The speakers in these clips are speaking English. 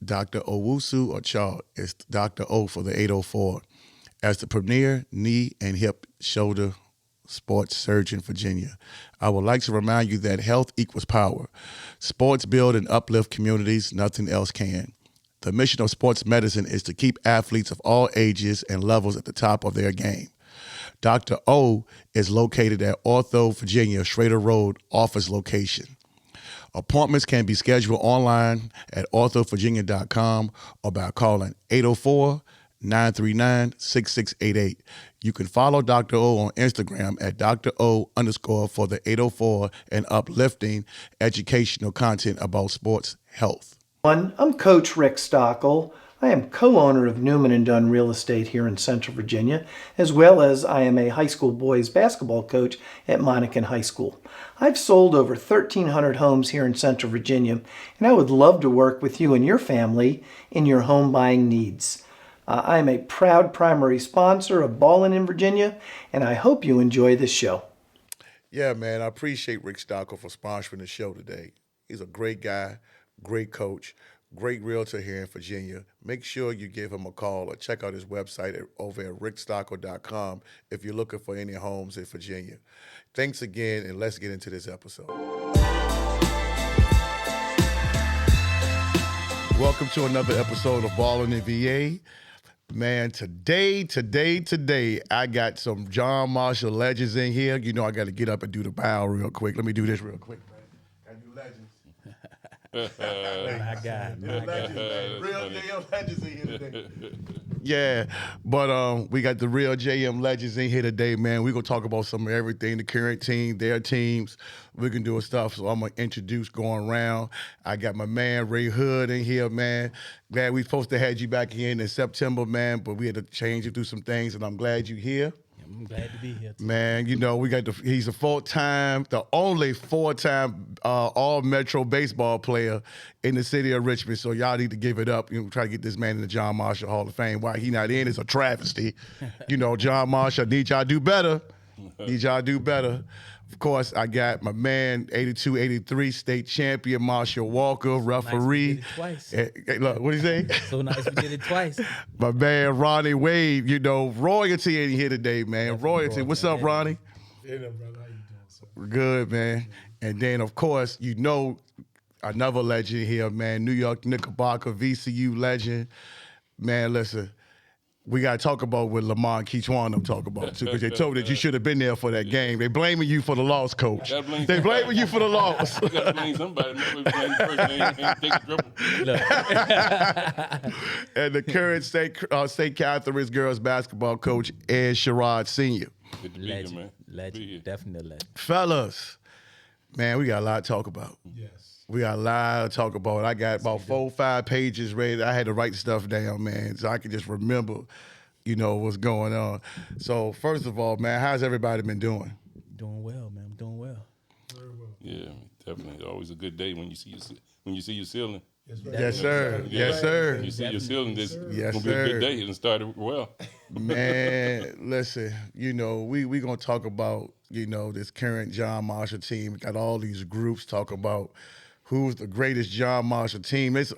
Dr. Owusu Ocho. It's Dr. O for the 804. As the premier knee and hip shoulder sports surgeon in Virginia, I would like to remind you that health equals power. Sports build and uplift communities, nothing else can. The mission of sports medicine is to keep athletes of all ages and levels at the top of their game. Dr. O is located at Ortho, Virginia, Schrader Road office location. Appointments can be scheduled online at orthovirginia.com or by calling 804-939-6688. You can follow Dr. O on Instagram at Dr. O _ for the 804 and uplifting educational content about sports health. I'm Coach Rick Stockel. I am co-owner of Newman & Dunn Real Estate here in Central Virginia, as well as I am a high school boys basketball coach at Monacan High School. I've sold over 1,300 homes here in Central Virginia, and I would love to work with you and your family in your home buying needs. I am a proud primary sponsor of Ballin' in Virginia, and I hope you enjoy this show. Yeah, man, I appreciate Rick Stockel for sponsoring the show today. He's a great guy, great coach, great realtor here in Virginia. Make sure you give him a call or check out his website over at rickstockel.com if you're looking for any homes in Virginia. Thanks again, and let's get into this episode. Welcome to another episode of BallinVA. Man, today, I got some John Marshall legends in here. You know I got to get up and do the bow real quick. Let me do this real quick, man. Got to do legends. My God. Legends, man. Real JM legends in here today. Yeah, but we got the real JM legends in here today, man. We're going to talk about some of everything, the current team, their teams. We're going to do stuff, so I'm going to introduce going around. I got my man Ray Hood in here, man. Glad we supposed to have you back in September, man, but we had to change and do some things, and I'm glad you're here. I'm glad to be here, too. Man, you know, he's a the only four-time all-Metro baseball player in the city of Richmond, so y'all need to give it up. You know, try to get this man in the John Marshall Hall of Fame. Why he not in is a travesty. You know, John Marshall, need y'all do better. Of course, I got my man, 82-83 state champion, Marshall Walker, referee. Nice, we did it twice. Hey, look, what did he say? So nice we did it twice. My man, Ronnie Wade, you know, royalty in here today, man. Royalty. What's up, Ronnie? Hey there, brother. How you doing, sir? Good, man. And then, of course, you know, another legend here, man, New York Knickerbocker, VCU legend. Man, listen, we got to talk about what Lamont Keechwan them talk about, too, because they told me that you should have been there for that game. They blaming you for the loss, Coach. They blaming you for the loss. You got to blame somebody. Nobody blame the person ain't take a dribble. And the current St. Catherine's girls basketball coach, Ed Sherrod Sr. Good to be here, man. Legend. Definitely a legend. Fellas, man, we got a lot to talk about. Yes. We got a lot to talk about. I got about 4 or 5 pages ready. I had to write stuff down, man, so I could just remember, you know, what's going on. So, first of all, man, how's everybody been doing? Doing well, man. I'm doing well. Very well. Yeah, definitely. Always a good day when you see your ceiling. Yes, sir. Yeah. Yes, sir. You see your ceiling. This Yes, gonna be a sir. good day. It started well. Man, listen, you know, we going to talk about, you know, this current John Marshall team. We got all these groups talk about who's the greatest John Marshall team. It's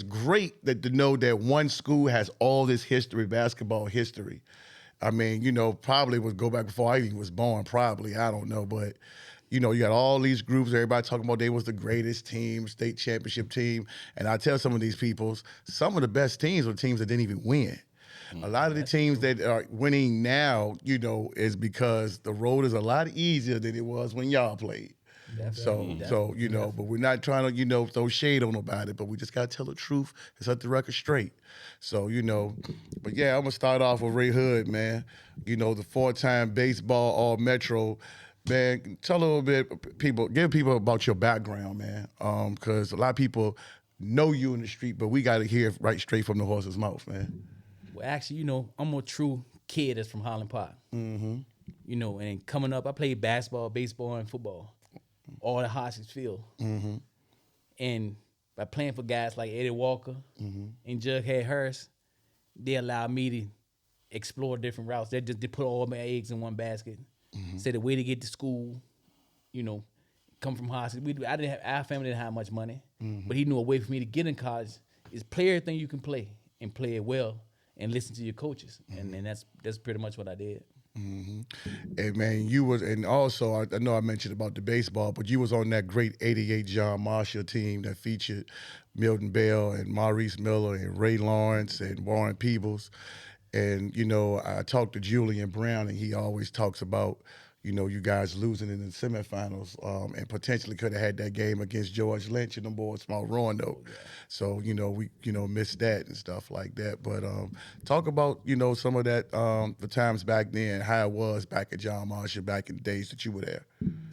great that to know that one school has all this history, basketball history. I mean, you know, probably would go back before I even was born, probably. I don't know. But, you know, you got all these groups, everybody talking about they was the greatest team, state championship team. And I tell some of these people, some of the best teams are teams that didn't even win. A lot of the teams that are winning now, you know, is because the road is a lot easier than it was when y'all played. So you know, but we're not trying to, you know, throw shade on nobody, but we just got to tell the truth and set the record straight. So, you know, but yeah, I'm going to start off with Ray Hood, man. You know, the 4-time baseball all-Metro. Man, tell a little bit, give people about your background, man, because a lot of people know you in the street, but we got to hear right straight from the horse's mouth, man. Well, actually, you know, I'm a true kid that's from Highland Park. Mm-hmm. You know, and coming up, I played basketball, baseball, and football. All at Hodges Field. Mm-hmm. And by playing for guys like Eddie Walker and Jughead Harris, they allowed me to explore different routes. They put all my eggs in one basket. Said the way to get to school, you know, come from high school. Our family didn't have much money, but he knew a way for me to get in college is play everything you can play and play it well and listen to your coaches, and that's pretty much what I did. And man, you was, and also I know I mentioned about the baseball, but you was on that great '88 John Marshall team that featured Milton Bell and Maurice Miller and Ray Lawrence and Warren Peebles. And you know, I talked to Julian Brown, and he always talks about, you know, you guys losing in the semifinals, and potentially could have had that game against George Lynch and them boys from Roanoke. So, you know, we, you know, missed that and stuff like that. But talk about, you know, some of that, the times back then, how it was back at John Marshall, back in the days that you were there.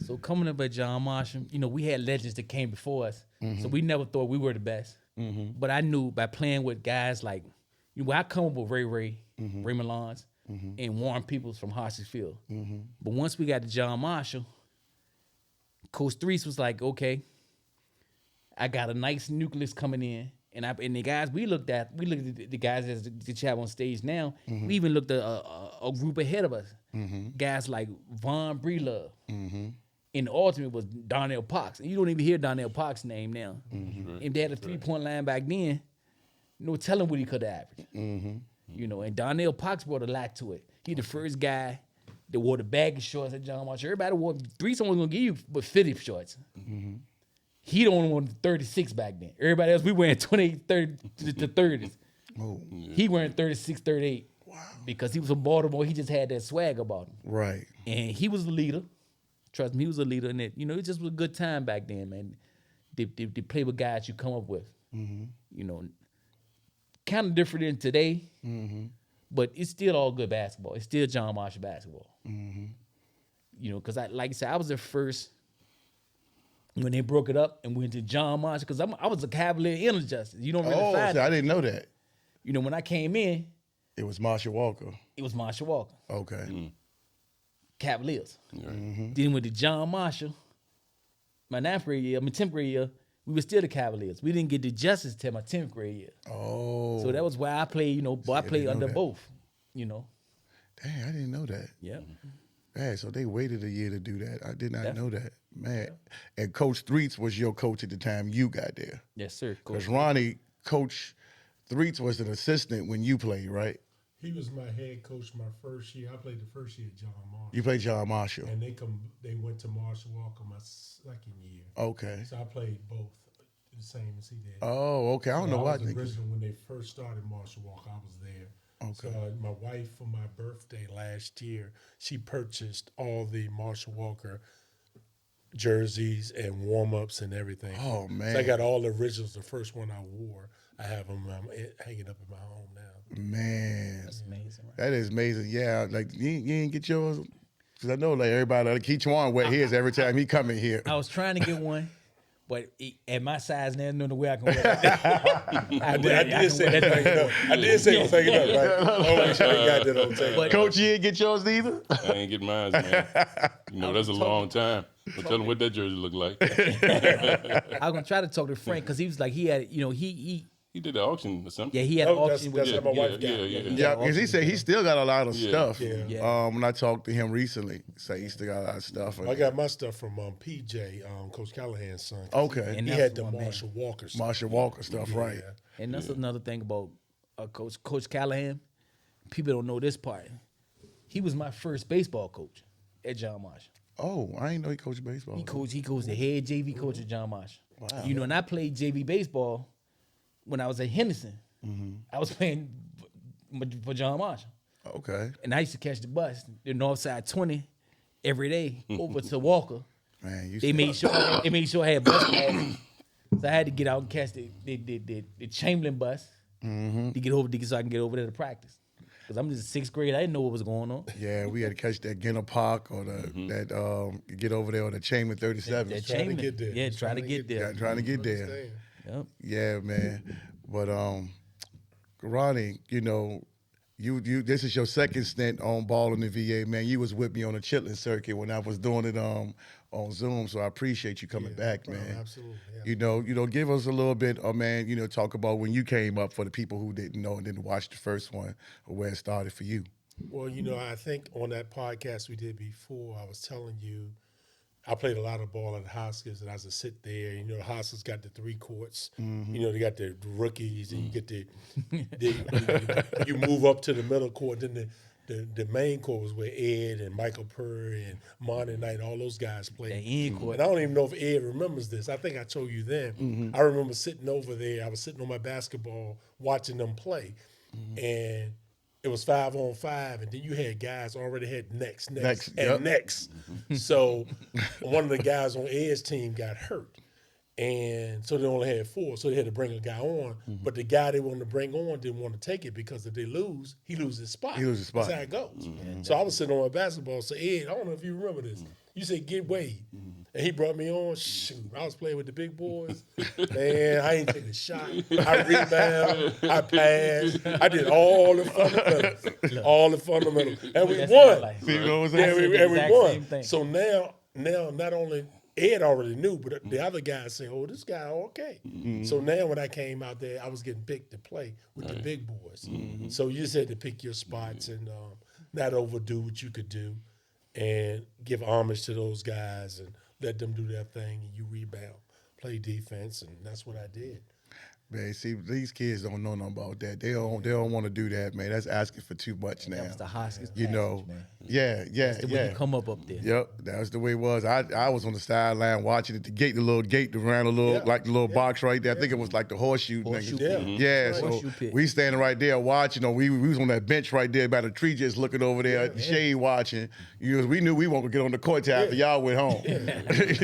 So coming up at John Marshall, you know, we had legends that came before us, so we never thought we were the best. But I knew by playing with guys like, you know, I come up with Ray, Raymond Lawrence, and Warren Peoples from Hartsfield. But once we got to John Marshall, Coach Threes was like, okay, I got a nice nucleus coming in. And the guys we looked at the guys that you have on stage now. We even looked at a group ahead of us. Guys like Von Breelove. And the ultimate was Darnell Parks. And you don't even hear Darnell Parks' name now. If they had a 3-point line back then, no telling what he could have averaged. You know, and Darnell Parks brought a lot to it. He the first guy that wore the baggy shorts at John Marshall. Everybody wore Threes only gonna give you but 50 shorts. He the only one 36 back then. Everybody else, we wearing 28, 30 to 30s. He wearing 36, 38. Wow. Because he was from Baltimore, he just had that swag about him. Right. And he was the leader. Trust me, he was a leader. And it, you know, it just was a good time back then, man. They play with guys you come up with. You know, kind of different than today, but it's still all good basketball. It's still John Marshall basketball. You know, because like I said, I was the first when they broke it up and went to John Marshall, because I was a Cavalier and a Justice. You don't really find so I it. didn't know that. You know, when I came in, It was Marshall Walker. it was Marshall Walker, Okay. Cavaliers. Then with the John Marshall, my 10th grade year, we were still the Cavaliers. We didn't get the Justice till my 10th grade year. Oh. So that was why I played, you know, I I played didn't know under that. both, you know. Dang, I didn't know that. Yeah. Man, so they waited a year to do that. I did not know that. Man. And Coach Threets was your coach at the time you got there. Yes, sir. Because Ronnie, Coach Threets was an assistant when you played, right? He was my head coach my first year. I played the first year at John Marshall. You played John Marshall. And they went to Marshall Walker my second year. Okay. So I played both the same as he did. Oh, okay. I don't know why I I was think. original when they first started Marshall Walker. I was there. Okay. So my wife, for my birthday last year, she purchased all the Marshall Walker jerseys and warm-ups and everything. Oh, man. So I got all the originals. The first one I wore, I have them hanging up in my home now. Man. That's amazing, right? That is amazing. Yeah, like you didn't get yours. Because I know like everybody, like Keith Juan wear his every time he come in here. I was trying to get one, but at my size, there's no way I can wear it. I did say it was hanging up, right? Oh, make sure I got that on tape. But- Coach, you didn't get yours either? I ain't get mine, man. You know, that's a long time. But tell him what that jersey look like. I was gonna try to talk to Frank because he was like he had, you know, he He did the auction or something. yeah he had an Oh, auction that's with how my wife got. Yeah, because he said he still got a lot of stuff. Yeah. When I talked to him recently, say he still got a lot of stuff. I got my stuff from PJ, Coach Callahan's son. Okay. And He that's had the my man. Marshall Walker stuff. Marshall Walker stuff, right? And that's another thing about Coach Callahan. People don't know this part. He was my first baseball coach at John Marshall. Oh, I didn't know he coached baseball. He coached the head JV coach at John Marshall. Wow. You know, and I played JV baseball when I was at Henderson. I was playing for John Marshall. Okay. And I used to catch the bus, the North Side 20, every day over to Walker. Man, They made sure I had bus passes. So I had to get out and catch the Chamberlain bus to get over so I can get over there to practice. Because I'm just 6th grade, I didn't know what was going on. Yeah, we had to catch that Ginner Park or get over there on the Chamberlain 37. That Trying to Chamberlain. get there. Yeah, trying to get there. Yeah, trying to get there. Yep. Yeah, man. But Ronnie, you know, you this is your second stint on BallinVA, man. You was with me on the Chitlin circuit when I was doing it on Zoom, so I appreciate you coming back, man. Absolutely. Yeah. You know, give us a little bit, man. You know, talk about when you came up for the people who didn't know and didn't watch the first one, or where it started for you. Well, you know, I think on that podcast we did before, I was telling you I played a lot of ball at Hoskins, and I used to sit there. You know, Hoskins got the 3 courts. You know, they got the rookies, and you get you move up to the middle court. Then the main court was where Ed and Michael Purr and Monty Knight, all those guys played. The end court. And I don't even know if Ed remembers this. I think I told you then. I remember sitting over there. I was sitting on my basketball watching them play, and it was 5-on-5, and then you had guys already had next, yep. next. So one of the guys on Ed's team got hurt. And so they only had 4, so they had to bring a guy on. But the guy they wanted to bring on didn't want to take it because if they lose, he loses his spot. That's how it goes. So I was sitting on my basketball. So Ed, I don't know if you remember this. You said get Wade. And he brought me on. Shoot, I was playing with the big boys. Man, I ain't take a shot. I rebound. I passed. I did all the fundamentals. All the fundamentals. And we won. See what I'm Yeah, saying? we won. So now not only Ed already knew, but the other guys say, "Oh, this guy okay." So now when I came out there, I was getting picked to play with the big boys. So you just had to pick your spots and not overdo what you could do, and give homage to those guys and let them do their thing, and you rebound, play defense, and that's what I did. Man, see, these kids don't know nothing about that. They don't want to do that, man. That's asking for too much now. That was the Hoskins You know, man. yeah. That's the way you come up there. Yep, that was the way it was. I was on the sideline watching it, the little gate around the little, like the little box right there. I think it was like the horseshoe. Horseshoe thing. pit. Yeah, so Horseshoe pit. we standing right there watching. We was on that bench right there by the tree, just looking over there at the shade watching. We knew we weren't gonna get on the court till after y'all went home. You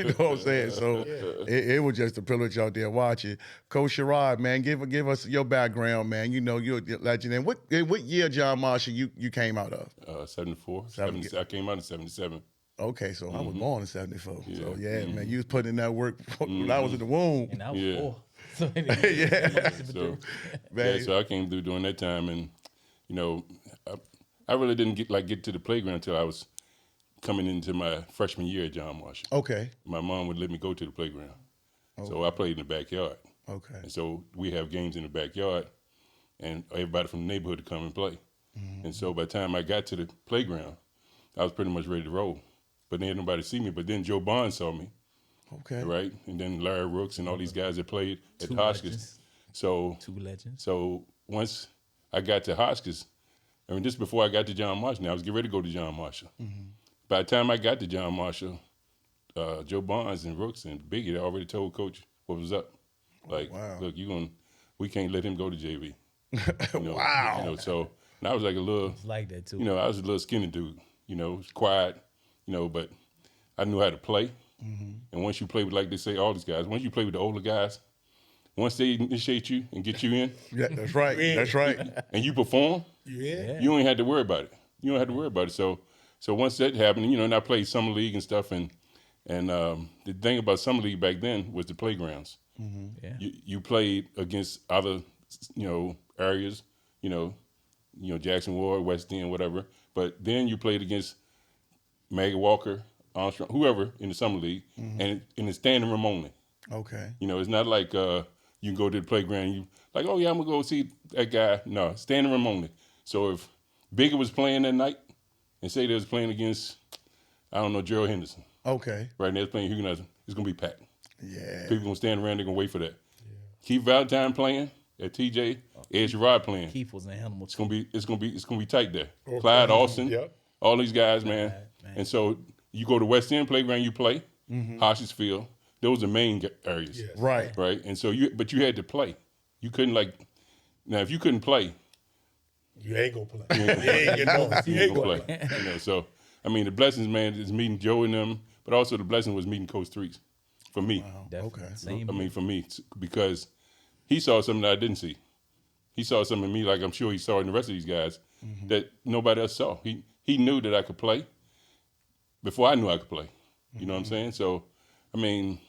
know what I'm saying? So it was just a privilege out there watching. Coach Sherrod, man, give us your background, man. You know, you're a legend. And what year, John Marshall, you came out of? 74. I came out in 77. Okay, so I was born in 74. Yeah. So man, you was putting in that work when I was in the womb. And I was 4. So So I came through during that time, and you know, I really didn't get to the playground until I was coming into my freshman year at John Marshall. Okay. My mom would let me go to the playground, so I played in the backyard. Okay. And so we have games in the backyard, and everybody from the neighborhood to come and play. And so by the time I got to the playground, I was pretty much ready to roll. But then nobody see me. But then Joe Bond saw me. Okay. Right? And then Larry Rooks and all these guys that played at Hoskins. So 2 legends. So once I got to Hoskins, I mean, just before I got to John Marshall, now I was getting ready to go to John Marshall. By the time I got to John Marshall, Joe Bonds and Rooks and Biggie had already told Coach what was up. Like, look, we can't let him go to JV. You know, Wow. You know, so and I was like a little, It's like that too. you know, I was a little skinny dude. You know, quiet. You know, but I knew how to play. And once you play with, like they say, all these guys, once you play with the older guys, once they initiate you and get you in, Yeah, that's right. That's right. and you perform, you ain't had to worry about it. You don't have to worry about it. So once that happened, you know, and I played summer league and stuff, and the thing about summer league back then was the playgrounds. Yeah. You played against other, you know, areas, you know, Jackson Ward, West End, whatever. But then you played against Maggie Walker, Armstrong, whoever in the summer league, and in the standing room only. Okay. You know, it's not like you can go to the playground and you like, oh yeah, I'm gonna go see that guy. No, standing room only. So if Bigger was playing that night, and say they was playing against, I don't know, Gerald Henderson, Okay. right? And they're playing Huguenot, it's gonna be packed. Yeah. People gonna stand around, they're gonna wait for that. Keith Valentine playing at TJ, Ed Sherrod playing. Keith was an animal. It's gonna be tight there. Clyde Austin, all these guys, man. And so you go to West End playground, you play, Hoskins Field. Those are main areas, Right. right? And so but you had to play. You couldn't now if you couldn't play, You ain't gonna play. You ain't gonna play. You know, so I mean the blessings, man, is meeting Joe and them, but also the blessing was meeting Coach Threes for me. Definitely. Okay. Same. I mean for me because he saw something that I didn't see. He saw something in me, like I'm sure he saw in the rest of these guys, that nobody else saw. He knew that I could play before I knew I could play. You know what I'm saying? So, I mean,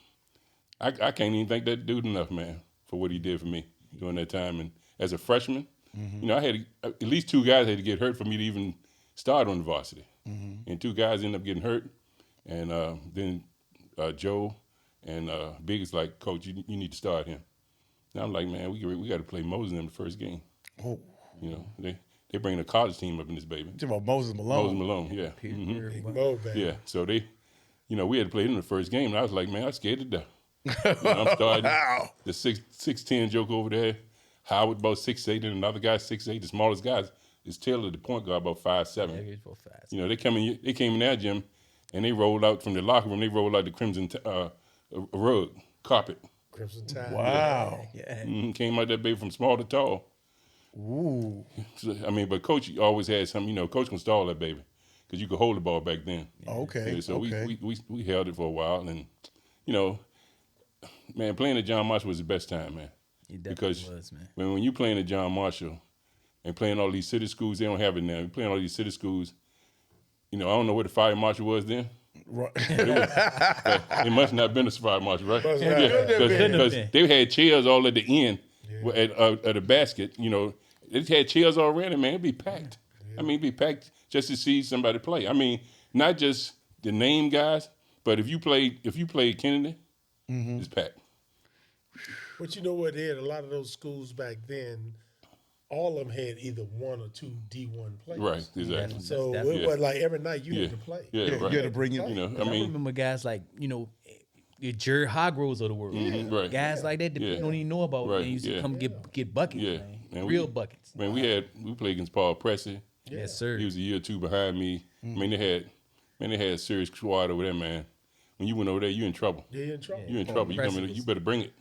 I can't even thank that dude enough, man, for what he did for me during that time. And as a freshman, you know, I had at least 2 guys had to get hurt for me to even start on the varsity. And 2 guys ended up getting hurt. And then Joe and Big is like, Coach, you need to start him. And I'm like, man, we got to play Moses in the first game. Oh. You know, they bring a college team up in this baby. Talking about Moses Malone. Moses Malone, yeah. Big Mo, baby. Yeah, so they you know, we had played in the first game, and I was like, man, I'm scared to death. You know, I'm starting the 6'10" joke over there. Howard about 6'8", and another guy 6'8". The smallest guy is Taylor, the point guard, about 5'7". You know, they came in our gym, and they rolled out from the locker room. They rolled out the crimson rug carpet. Crimson Tide. Wow. Yeah. Came out that baby from small to tall. Ooh. So, I mean, but coach always had something. You know, coach can stall that baby because you could hold the ball back then. Okay. Yeah, so okay. we held it for a while, and you know, man, playing at John Marshall was the best time, man. It definitely Because was, man. when you playing at John Marshall and playing all these city schools, they don't have it now. You're playing all these city schools. You know, I don't know what the fire marshal was then. Right. It must not have been a fire marshal, right? Must Yeah, not have because they had chairs all at the end at the basket. You know, they had chairs already, man. It'd be packed. I mean, it'd be packed just to see somebody play. I mean, not just the name guys, but if you played Kennedy, it's packed. But you know what? They had a lot of those schools back then. All of them had either one or two D1 players. Right, exactly. So That's- it was like every night you had to play. Yeah, Yeah, right. you had to bring in. You know, I I mean, remember guys like, you know, the Jerry Hargroves of the world. right. Guys like that Yeah. you don't even know about. Right, And used to yeah. come get buckets, Yeah. man. Man, Real buckets. Man, we played against Paul Pressey. Yes, sir. He was a year or two behind me. I mean, they had a serious squad over there, man. When you went over there, you in trouble. Yeah, you're in trouble. You in trouble. You Pressey was- you better bring it.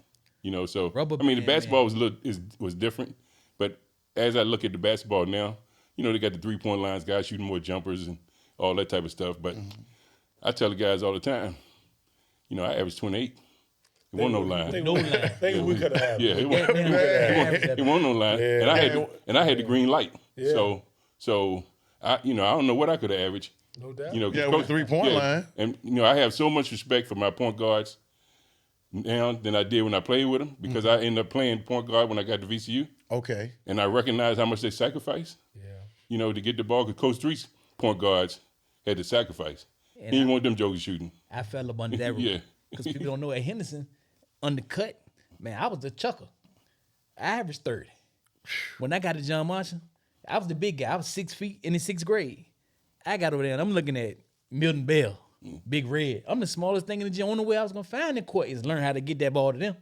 You know, so Rubber I mean, the band, basketball man. was different, but as I look at the basketball now, you know, they got the 3-point lines, guys shooting more jumpers and all that type of stuff. But I tell the guys all the time, you know, I averaged 28. It wasn't no line. No line. Think we could have had Yeah, it. it wasn't. It wasn't no line. Yeah. And I had the green light. Yeah. So I don't know what I could have averaged. No doubt. You know, Yeah, with the 3-point line. And you know, I have so much respect for my point guards now than I did when I played with them because I ended up playing point guard when I got to VCU, Okay. and I recognize how much they sacrificed. Yeah. You know, to get the ball, because Coach Street's point guards had to sacrifice. He didn't want them jokers shooting. I fell up under that rule. Yeah. Because people don't know at Henderson, undercut, man, I was the chucker. I averaged 30. When I got to John Marshall, I was the big guy. I was 6 feet in the 6th grade. I got over there and I'm looking at Milton Bell, Big Red. I'm the smallest thing in the gym. Only way I was gonna find the court is learn how to get that ball to them.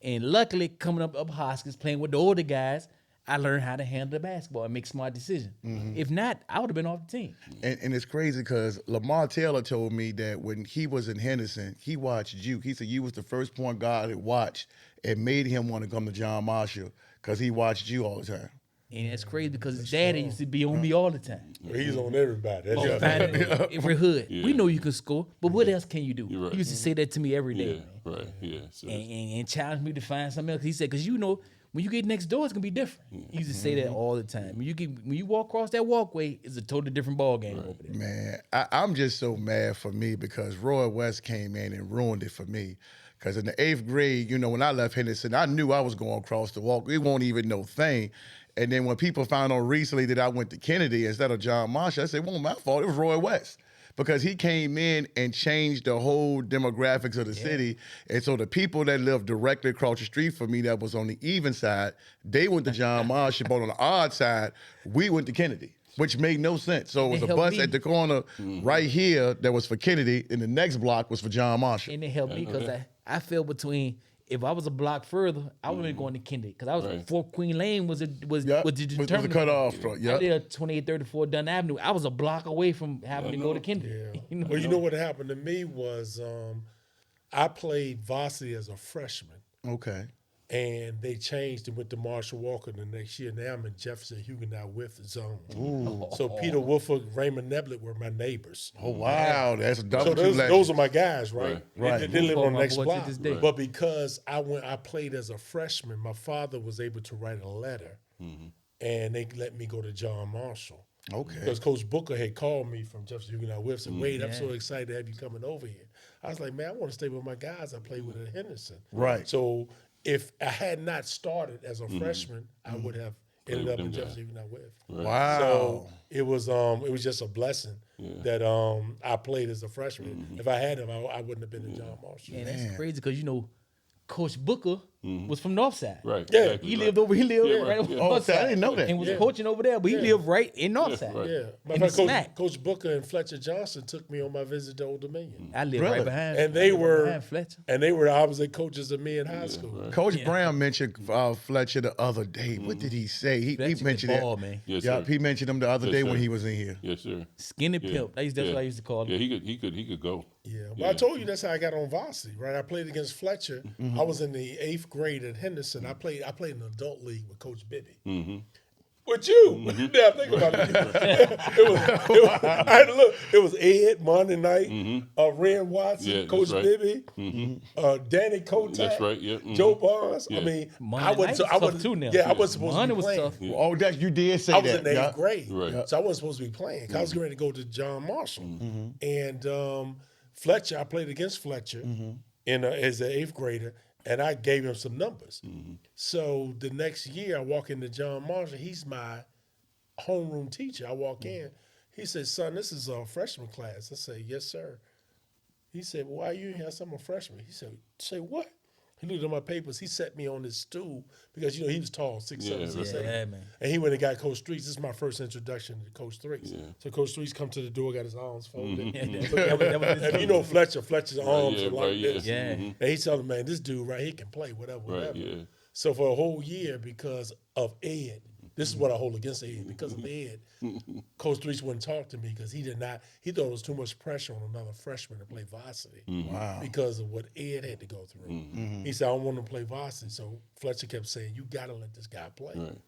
And luckily, coming up Hoskins, playing with the older guys, I learned how to handle the basketball and make smart decisions. If not, I would have been off the team. And it's crazy because Lamar Taylor told me that when he was in Henderson, he watched you. He said you was the first point guard that watched and made him want to come to John Marshall because he watched you all the time. And it's crazy because his daddy used to be on me all the time. Well, he's on everybody. That's Oh, just- every hood. Yeah. We know you can score, but what else can you do? You're right. He used to say that to me every day. Yeah, right. Yeah. So And challenge me to find something else. He said, because you know, when you get next door, it's gonna be different. He used to say that all the time. When you walk across that walkway, it's a totally different ball game over there. Man, I'm just so mad for me because Roy West came in and ruined it for me. Because in the 8th grade, you know, when I left Henderson, I knew I was going across the walk. It won't even no thing. And then when people found out recently that I went to Kennedy instead of John Marshall, I said, well, my fault. It was Roy West. Because he came in and changed the whole demographics of the city. And so the people that lived directly across the street from me that was on the even side, they went to John Marshall, but on the odd side, we went to Kennedy, which made no sense. So it was It a helped bus me. at the corner right here that was for Kennedy, and the next block was for John Marshall. And it helped me because I fell between. If I was a block further, I would have been going to Kennedy because I was Right. Fort Queen Lane was Yep. the Was determinant. cut off. I Yep. did a 2834 Dunn Avenue. I was a block away from having to go to Kennedy. Yeah. You Well, you know what happened to me was I played varsity as a freshman, Okay. and they changed and went to Marshall Walker the next year. Now I'm in Jefferson Huguenot with zone. So Peter Wolford, Raymond Neblett were my neighbors. Oh, wow. That's a So double those are my guys, right? Right. They live on the My next boys to block. this day. But because I played as a freshman, my father was able to write a letter, and they let me go to John Marshall. Okay. Because Coach Booker had called me from Jefferson Huguenot with and said, Wade, I'm so excited to have you coming over here. I was like, man, I want to stay with my guys I played with at Henderson. Right. So if I had not started as a freshman, I would have ended up in Jefferson Huguenot with. Wow. So it was just a blessing that I played as a freshman. If I had him, I wouldn't have been in John Marshall. And it's crazy because, you know, Coach Booker was from Northside. Right. Yeah. Exactly, He right. lived over. He lived Yeah, right right, over yeah. Oh, Northside. I didn't know that. And was Yeah. coaching over there, but he lived right in Northside. right. Yeah. In Matter the of fact, smack. Coach Booker and Fletcher Johnson took me on my visit to Old Dominion. I lived Really? right behind. And I they lived right were behind Fletcher. the opposite coaches of me in high school. right. Coach Brown mentioned Fletcher the other day. What did he say? He Fletcher mentioned could it. ball, man. Yes, Yep, sir. he mentioned him the other Yes, day sir. when he was in here. Yes, sir. Skinny Yeah. pimp. That's what I used to call him. Yeah, he could go. Yeah, well, I told you that's how I got on varsity, right? I played against Fletcher. I was in the 8th grade at Henderson. I played in the adult league with Coach Bibby. With you, now think about it. I had to look. It was Ed Monday night, Ren Watson, Yeah, Coach that's right. Bibby, Danny Kotak, That's right, yeah. Joe Barnes. Yeah. I mean, Monday I night wasn't. was I tough was too now. Yeah, I wasn't supposed Monday to be was playing. tough. Oh, that you did say I was that. in the 8th yeah. grade, Right. so I wasn't supposed to be playing. 'Cause I was getting ready to go to John Marshall, and Fletcher. I played against Fletcher as an 8th grader, and I gave him some numbers. So the next year, I walk into John Marshall. He's my homeroom teacher. I walk in. He said, "Son, this is a freshman class." I say, "Yes, sir." He said, "Why are you here? I'm a freshman." He said, "Say what?" He looked at my papers. He set me on his stool because he was tall, 6'7", Yeah, 6'8". Yeah, man. And he went and got Coach Streets. This is my first introduction to Coach Streets. Yeah. So Coach Streets come to the door, got his arms folded. That was his And you know Fletcher's arms yeah, are like right, yeah. this. Yeah. And he told him, "Man, this dude right here can play whatever, Right, whatever." yeah. So for a whole year, because of Ed, this is what I hold against Ed. Because of Ed, Coach Streets wouldn't talk to me because he thought it was too much pressure on another freshman to play varsity. Wow. Because of what Ed had to go through. He said, "I don't want him to play varsity." So Fletcher kept saying, "You got to let this guy play." Right.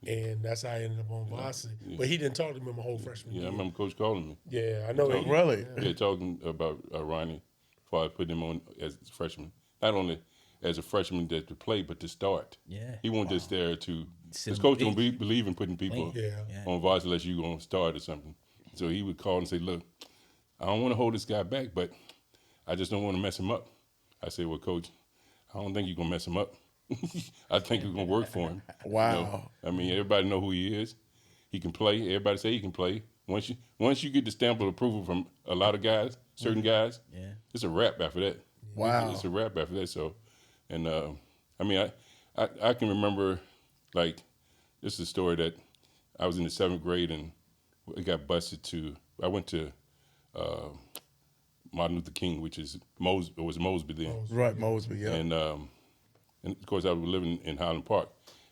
And that's how I ended up on varsity. But he didn't talk to me my whole freshman Yeah, I year. remember Coach calling me. Yeah, I know. Oh, really? Yeah, talking about Ronnie before I put him on as a freshman. Not only as a freshman to play, but to start. Yeah. He wanted us there to. Sit His on coach the don't bench. believe in putting people Yeah. on varsity unless you gonna start or something. So he would call and say, "Look, I don't want to hold this guy back, but I just don't want to mess him up." I said, "Well, Coach, I don't think you're gonna mess him up. I think you're gonna work for him." Wow. I mean, everybody know who he is. He can play. Everybody say he can play. Once you get the stamp of approval from a lot of guys, certain guys, Yeah. it's a wrap after that. Wow. It's a wrap after that. So, and I mean, I can remember, like, this is a story that I was in the 7th grade and we got busted to. I went to Martin Luther King, which is Mosby then. Right, Mosby, yeah. And of course, I was living in Highland Park.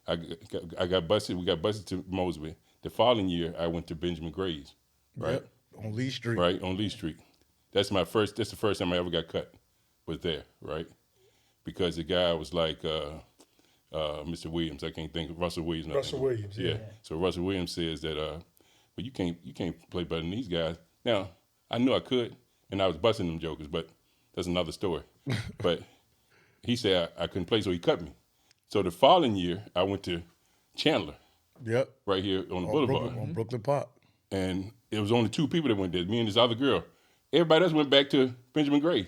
I got busted. We got busted to Mosby. The following year, I went to Benjamin Gray's, right? Yep, on Lee Street. Right on Lee Street. That's the first time I ever got cut. Was there, right? Because the guy was like Mr. Williams. I can't think of Russell Williams. no. Russell Williams, yeah. So Russell Williams says that, well, you can't play better than these guys. Now I knew I could, and I was busting them jokers, but that's another story. But he said I couldn't play, so he cut me. So the following year, I went to Chandler, Yep. right here on the boulevard. On Brooklyn Park. And it was only 2 people that went there, me and this other girl. Everybody else went back to Benjamin Gray.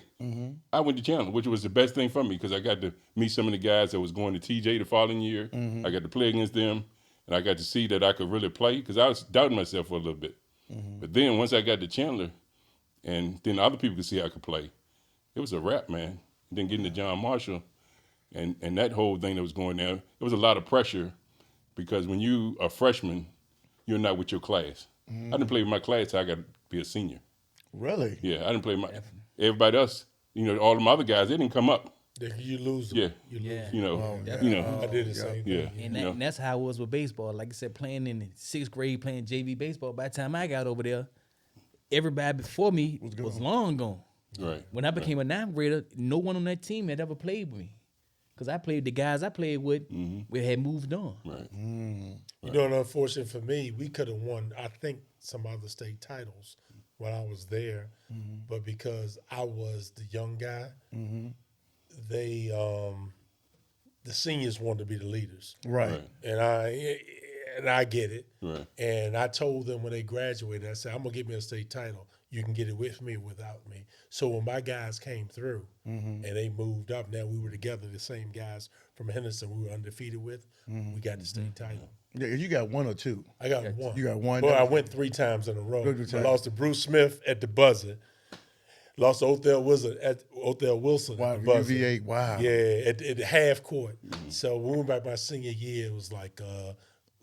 I went to Chandler, which was the best thing for me because I got to meet some of the guys that was going to TJ the following year. I got to play against them, and I got to see that I could really play because I was doubting myself for a little bit. But then once I got to Chandler, and then other people could see I could play, it was a wrap, man. And then getting to John Marshall, and that whole thing that was going there, it was a lot of pressure because when you are a freshman, you're not with your class. I didn't play with my class till I got to be a senior. Really? Yeah, I didn't play everybody else. All them other guys, they didn't come up. You lose them. Yeah. You lose Yeah. them. I did the same Yeah. thing. And that's how it was with baseball. Like I said, playing in the 6th grade, playing JV baseball. By the time I got over there, everybody before me was long gone. Right. When I became a 9th grader, no one on that team had ever played with me. Because the guys I played with, we had moved on. Right. You know, and unfortunate for me, we could have won, I think, some other state titles when I was there. But because I was the young guy, they, the seniors wanted to be the leaders. Right. And I get it. Right. And I told them when they graduated, I said, "I'm going to get me a state title. You can get it with me or without me." So when my guys came through and they moved up, now we were together, the same guys from Henderson we were undefeated with, we got the state title. Yeah, you got 1 or 2. I got one. You got one. Well, I went 3 times in a row. Good I time. lost to Bruce Smith at the buzzer. Lost to Othell Wilson. Wow, at the buzzer. UVA, wow. Yeah, at the half court. So when we went back my senior year, it was like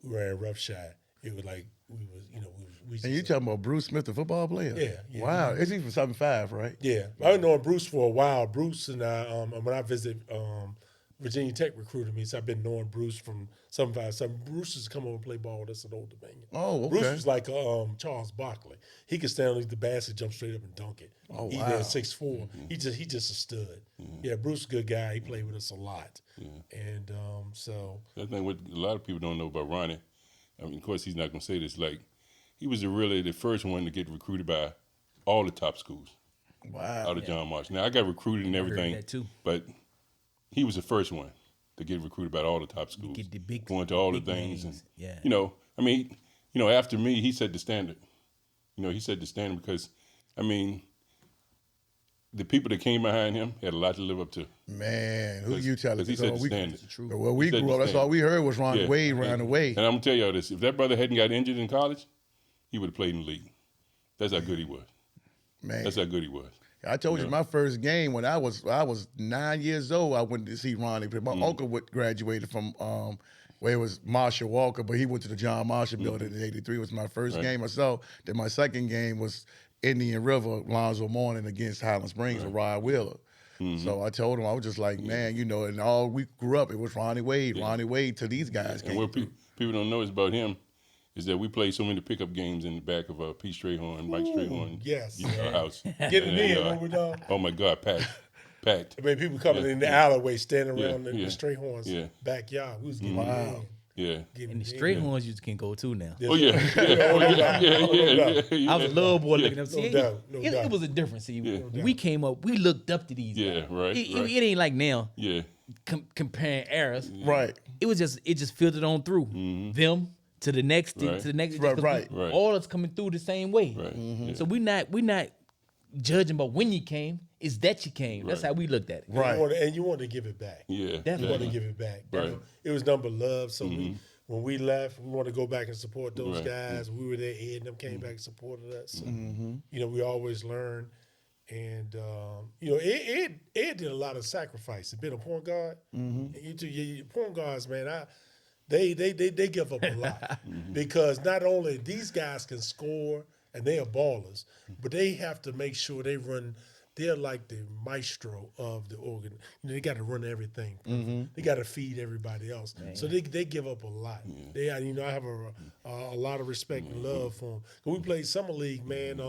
we were in roughshod. It was like we just, And you talking about Bruce Smith, the football player? Yeah. Wow, is he from 75, right? Yeah, I've known Bruce for a while. Bruce and I, when I visited Virginia Tech recruited me, so I've been knowing Bruce from 75. Bruce used to come over and play ball with us at Old Dominion. Oh, okay. Bruce was like Charles Barkley. He could stand underneath the basket, jump straight up and dunk it. Oh, He wow. there 6'4". He just a stud. Yeah, Bruce is a good guy. He played with us a lot. And so I think what a lot of people don't know about Ronnie, I mean, of course, he's not going to say this, like, he was really the first one to get recruited by all the top schools Wow. out of John Marsh. Now, I got recruited and everything, that too. but he was the first one to get recruited by all the top schools. Get the big, going to all the big things. names. And, Yeah. I mean, after me, he set the standard. He set the standard because, I mean, the people that came behind him had a lot to live up to. Man, who you telling? Because he set the standard. Well, we He set grew the up, that's all standard. we heard was Ronnie Yeah. Wade ran away. And I'm going to tell y'all this. If that brother hadn't got injured in college, he would have played in the league. That's how good he was. Man, That's how good he was. I told you my first game when I was 9 years old, I went to see Ronnie. My uncle graduated from where it was Marshall Walker, but he went to the John Marshall building in '83. Was my first game I saw. Then my second game was Indian River, Lonzo Mourning against Highland Springs with Rod Wheeler. So I told him, I was just like, man, and all we grew up, it was Ronnie Wade. Ronnie Wade till these guys And came. what people don't know is about him is that we played so many pickup games in the back of Pete Strayhorn, Mike Strayhorn yes. house. Getting And, in when we're done. Oh my God, packed. I mean, people coming in the alleyway, standing around the Strayhorns Yeah. backyard. We was getting Wow. Yeah. And the straight horns you can go too now. Oh yeah. I was a little boy looking up. See, doubt. it was a difference. See, when we came up, we looked up to these Yeah, guys. right, It right. ain't like now Yeah. comparing eras. Right. It just filtered on through them to the next Right. to the next. Right, because right. Right. All us coming through the same way. Right. Yeah. So we not judging about when you came. It's that you came. That's Right. how we looked at it. Right. You want to give it back. Yeah. Definitely. You want to give it back. Right. It was number love. So when we left, we want to go back and support those Right. guys. We were there. Ed and them came back and supported us. So, we always learn. And Ed did a lot of sacrifice. Being a point guard, and your point guards, man, they give up a lot because not only these guys can score and they are ballers, but they have to make sure they run. They're like the maestro of the organ. They got to run everything. They got to feed everybody else. So they give up a lot. They, I have a lot of respect and love for them. We played summer league, man.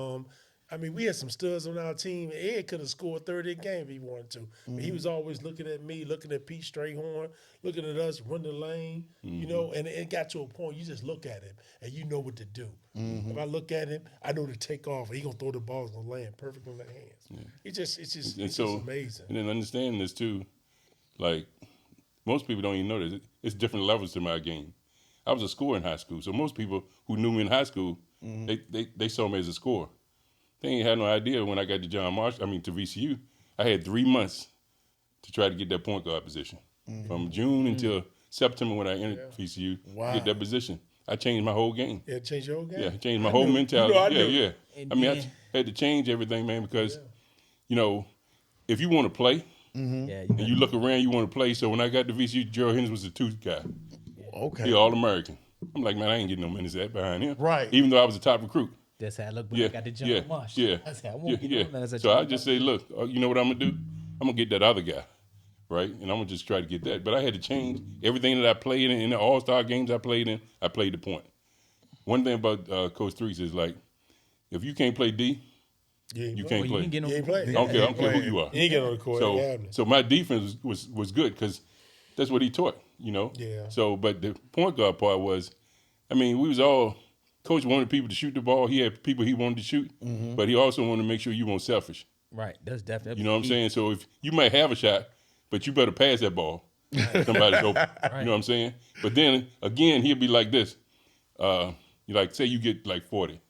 I mean, we had some studs on our team. Ed could have scored 30 a game if he wanted to. But he was always looking at me, looking at Pete Strayhorn, looking at us, run the lane, and it got to a point you just look at him and you know what to do. If I look at him, I know to take off. He gonna throw the balls on land perfect in the hands. It's just amazing. And then understanding this too, like most people don't even know this. It's different levels to my game. I was a scorer in high school, so most people who knew me in high school, they saw me as a scorer. They ain't had no idea when I got to to VCU, I had 3 months to try to get that point guard position. From June until September when I entered VCU to get that position. I changed my whole game. Yeah, change your whole game. Yeah, changed my whole mentality. I knew. Yeah. And I mean, then- I had to change everything, man, because, if you want to play Yeah, and you look around, you want to play. So when I got to VCU, Gerald Henderson was the 2 guy. Okay. He All-American. I'm like, man, I ain't getting no minutes of that behind him. Right. Even though I was a top recruit. that's how I look when Yeah, I got the John Marsh. yeah, That's how I yeah, won't get yeah. no minutes at So I John just Marsh. say, look, you know what I'm gonna do? I'm gonna get that other guy, right? And I'm gonna just try to get that. But I had to change everything that I played in the All-Star games I played in. I played the point. One thing about Coach Threes is like, if you can't play D, you can't You play. ain't getting You no ain't playing. I don't care who you are. You ain't getting on the court. Ain't happening. So my defense was good because that's what he taught, Yeah. So, but the point guard part was, I mean, we was all, Coach wanted people to shoot the ball. He had people he wanted to shoot, but he also wanted to make sure you weren't selfish. Right, that's definitely. You know what I'm saying? So if you might have a shot, but you better pass that ball. Somebody's open. You know what I'm saying? But then again, he'll be like this. Say you get like 40.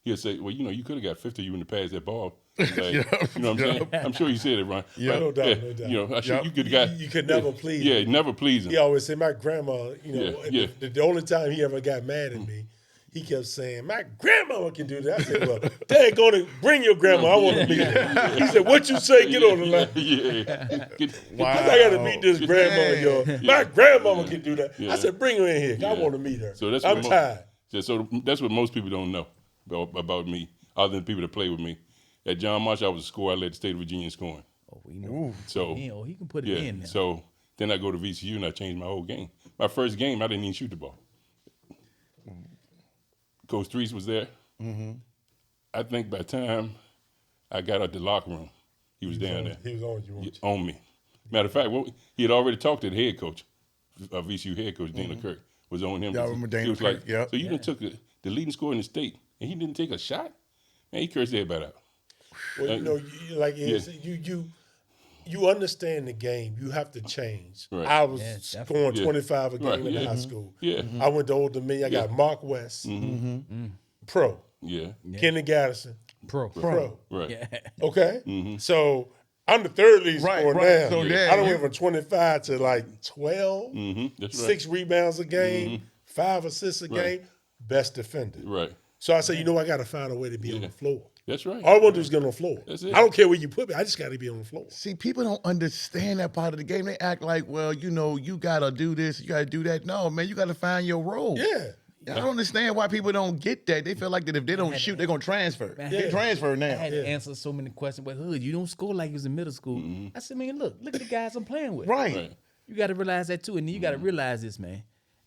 He'll say, well, you could have got 50. You wouldn't have passed that ball. Like, you know what I'm saying? I'm sure he said it, Ron. Yeah, no doubt, no doubt. I sure you could have got. You could never please Yeah, him. never please him. He always say, my grandma, Yeah. the only time he ever got mad at me, he kept saying, my grandmama can do that. I said, well, Dad, go to bring your grandma. I want to meet her. He said, what you say? Get on the line. Wow. I got to meet this grandma, y'all. My grandmama can do that. I said, bring her in here. I want to meet her. So I'm tired. So that's what most people don't know about me, other than people that play with me. At John Marshall, I was a scorer. I led the state of Virginia in scoring. Oh, we know. So he can put it in now. So then I go to VCU and I changed my whole game. My first game, I didn't even shoot the ball. Coach Threes was there. Mm-hmm. I think by the time I got out the locker room, he was down there. He was on you. On me. Matter of fact, he had already talked to the head coach, VCU head coach, Dana Kirk, was on him. Yeah, I remember Dana he was Kirk, like, yep. so you done took the leading scorer in the state, and he didn't take a shot? Man, he cursed everybody out. Well, you know, you understand the game. You have to change. Right. I was scoring 25 a game in high school. Yeah. I went to Old Dominion. I got Mark West, pro. Yeah. Kenny Gaddison, Pro. Right. Yeah. okay? So I'm the third lead scorer now. So, I done went from 25 to like 12, That's right. 6 rebounds a game, 5 assists a game, best defender. Right. So I said, you know, I got to find a way to be on the floor. That's right. All I want to do is get on the floor. That's it. I don't care where you put me. I just got to be on the floor. See, people don't understand that part of the game. They act like, well, you know, you got to do this, you got to do that. No, man, you got to find your role. Yeah. I don't understand why people don't get that. They feel like that if they don't shoot, they're going to transfer. They transfer now. I had to answer so many questions. But Hood, you don't score like you was in middle school. I said, man, look at the guys I'm playing with. Right. You got to realize that too. And then you got to realize this, man.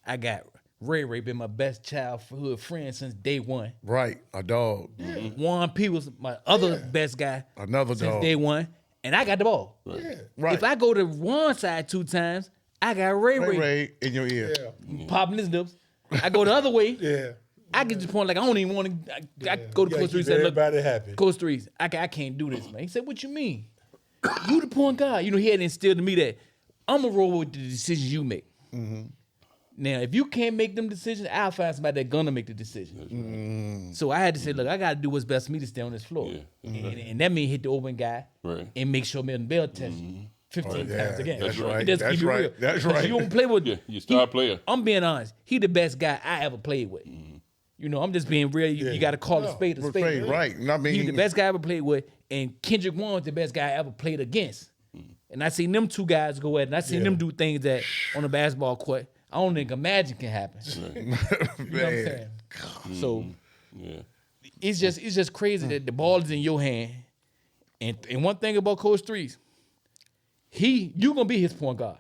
I got Ray been my best childhood friend since day one. Right. A dog. Juan P was my other best guy. Another since dog. day one. And I got the ball. Yeah. Right. If I go to one side 2 times, I got Ray in your ear. Yeah. popping his lips. I go the other way. Yeah. I get to the point like I don't even want to. I go to You gotta Coach Threes keep and say, look, everybody happy. Coach Threes, I can't do this, man. He said, what you mean? You the point guard. You know, he had instilled in me that I'm going to roll with the decisions you make. Now, if you can't make them decisions, I'll find somebody that's going to make the decision. So I had to say, look, I got to do what's best for me to stay on this floor. And that means hit the open guy and make sure Milton Bell tests 15 times a game. That's He right. just That's keep it right. real. That's 'Cause right. You don't play with You star player. I'm being honest. He the best guy I ever played with. You know, I'm just being real. You got to call a spade a spade. Right. I mean, He's the best guy I ever played with, and Kendrick Warren was the best guy I ever played against. And I seen them 2 guys go at it, and I seen them do things that on the basketball court I don't think imagine can happen. You know what I'm saying? So it's just crazy that the ball is in your hand. And one thing about Coach Threes, you gonna be his point guard.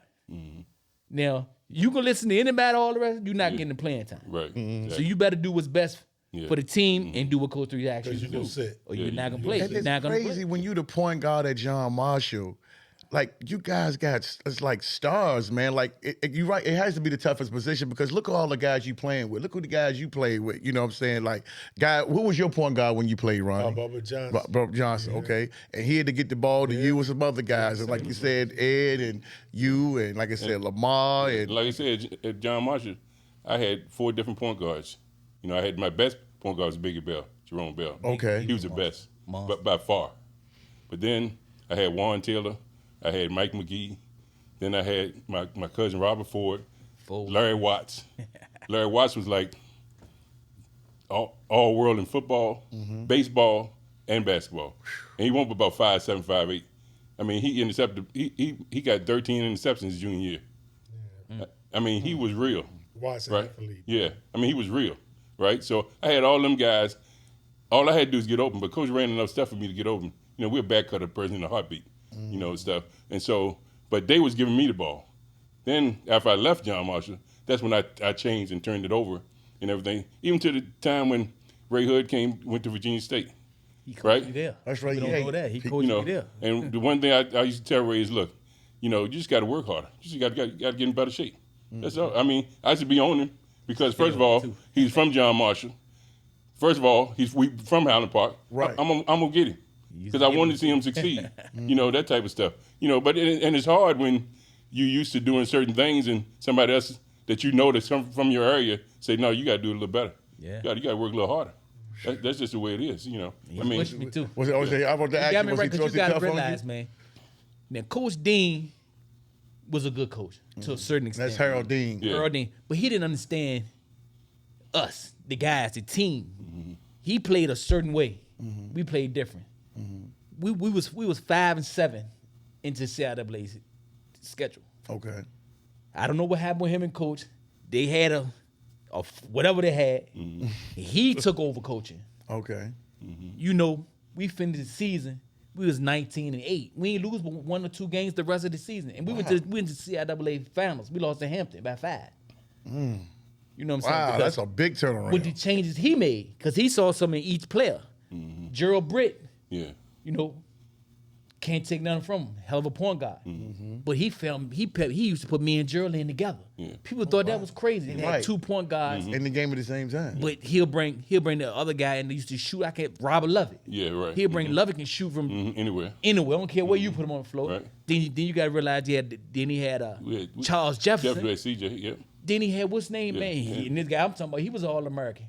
Now, you can listen to anybody, all the rest, you're not getting the playing time. Right. So you better do what's best for the team and do what Coach Threes asks you to do. Sit. Or you're not gonna play. And You're it's not gonna crazy play. when you the point guard at John Marshall. Like, you guys it's like stars, man. Like, you're right. It has to be the toughest position because look at all the guys you playing with. Look who the guys you played with. You know what I'm saying? Like, who was your point guard when you played, Ronnie? Bubba Johnson. Bubba Johnson, okay. And he had to get the ball to you and some other guys. And like you said, Ed and you and, like I said, Lamar. And Like I said, at John Marshall, I had 4 different point guards. You know, I had my best point guard was Biggie Bell, Jerome Bell. Okay. He was the best, but by far. But then I had Warren Taylor. I had Mike McGee. Then I had my cousin Robert Ford, Larry Watts. Larry Watts was like all world in football, baseball, and basketball. And he won for about 5'7", 5'8". I mean, he intercepted. He got 13 interceptions his junior year. I mean, he was real. Watson Right? athlete. Yeah. I mean, he was real. Right? So I had all them guys. All I had to do was get open, but Coach ran enough stuff for me to get open. You know, we're a back cutter person in a heartbeat. You know, stuff. And so, but they was giving me the ball. Then after I left John Marshall, that's when I changed and turned it over and everything. Even to the time when Ray Hood went to Virginia State. He coached Right? you there. That's right, You yeah. don't know that. He You coached You know, you there. and the one thing I used to tell Ray is, look, you know, you just got to work harder. You just got to get in better shape. That's all. I mean, I should be on him because first of all, he's from John Marshall. First of all, we from Highland Park. Right. I'm gonna get him because I wanted to see him succeed. You know, that type of stuff. You know, but and it's hard when you used to doing certain things and somebody else that you know that's from your area say, no, you got to do it a little better. Yeah. You got to work a little harder. That's just the way it is. You know. He I mean, pushed me too. was it? I want to You ask got you, me was right he because you got to tough on realize, you? man. Now, Coach Dean was a good coach to a certain extent. That's Harold Dean. Yeah. Harold Dean, but he didn't understand us, the guys, the team. He played a certain way. We played different. We was 5-7 into CIAA's schedule. Okay. I don't know what happened with him and coach. They had a whatever they had. He took over coaching. Okay. You know, we finished the season. We was 19-8. We ain't lose but 1 or 2 games the rest of the season, and we went to CIAA finals. We lost to Hampton by 5. You know what I'm saying? Wow, Because that's a big turnaround. with the changes he made, because he saw something in each player. Gerald Britt, Yeah. you know, can't take nothing from him. Hell of a point guard. But he used to put me and Gerald in together. Yeah. People thought that was crazy. They had Right. 2 point guards. in the game at the same time. But he'll bring the other guy and they used to shoot. Robert Lovett. Yeah, right. He'll bring Lovett can shoot from Anywhere. anywhere. I don't care where you put him on the floor. Right. Then you got to realize he had Charles Jefferson. Jefferson, CJ, yep. Then he had what's his name, man? yeah. And this guy I'm talking about, he was All American.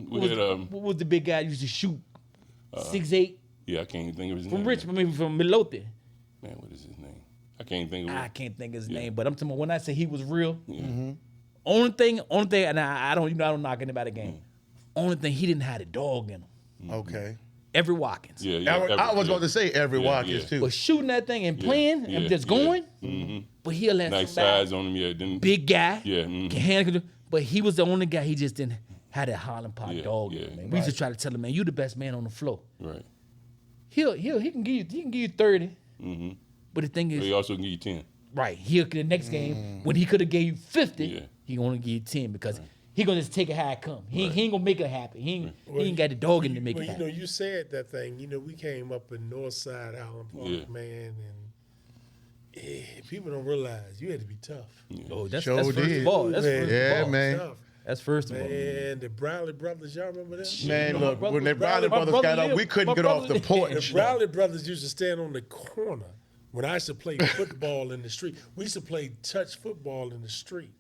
We had What was the big guy who used to shoot 6'8" yeah, I can't even think of his from name. Richmond, maybe from Milote? Man, what is his name? I can't think of I it. can't think of his name, but I'm talking about when I say he was real. Only thing, and I don't knock anybody game. Only thing he didn't have the dog in him. Okay. Every Watkins. Yeah, yeah. I was about to say every Yeah, Watkins yeah. too. But shooting that thing and playing and yeah, just yeah. going, but he'll let Nice somebody, size on him, yeah. Then, big guy, Yeah, can handle. But he was the only guy. He just didn't have that Harlem Pop Yeah, dog. in yeah, him, man. We used to try to tell him, man, you the best man on the floor. Right. He can give you 30. But the thing But he is, also can give you 10. right, the next game, when he could have gave you 50, Yeah. he only give you 10 because he gonna just take it how it come. He ain't gonna make it happen. He ain't got the dog in to make it Well, happen. you said that thing. We came up in Northside Highland Park, Yeah. man, and people don't realize you had to be tough. Oh, that's Sure first did. of all. That's Man, first Yeah, of all. man. Tough. That's first of all. Man, the Bradley brothers, y'all remember them? Man, my look, brother when the was Bradley Bradley. brothers My got brother up, we lived- couldn't my get off the brother- porch. The Bradley brothers used to stand on the corner when I used to play football in the street. We used to play touch football in the street,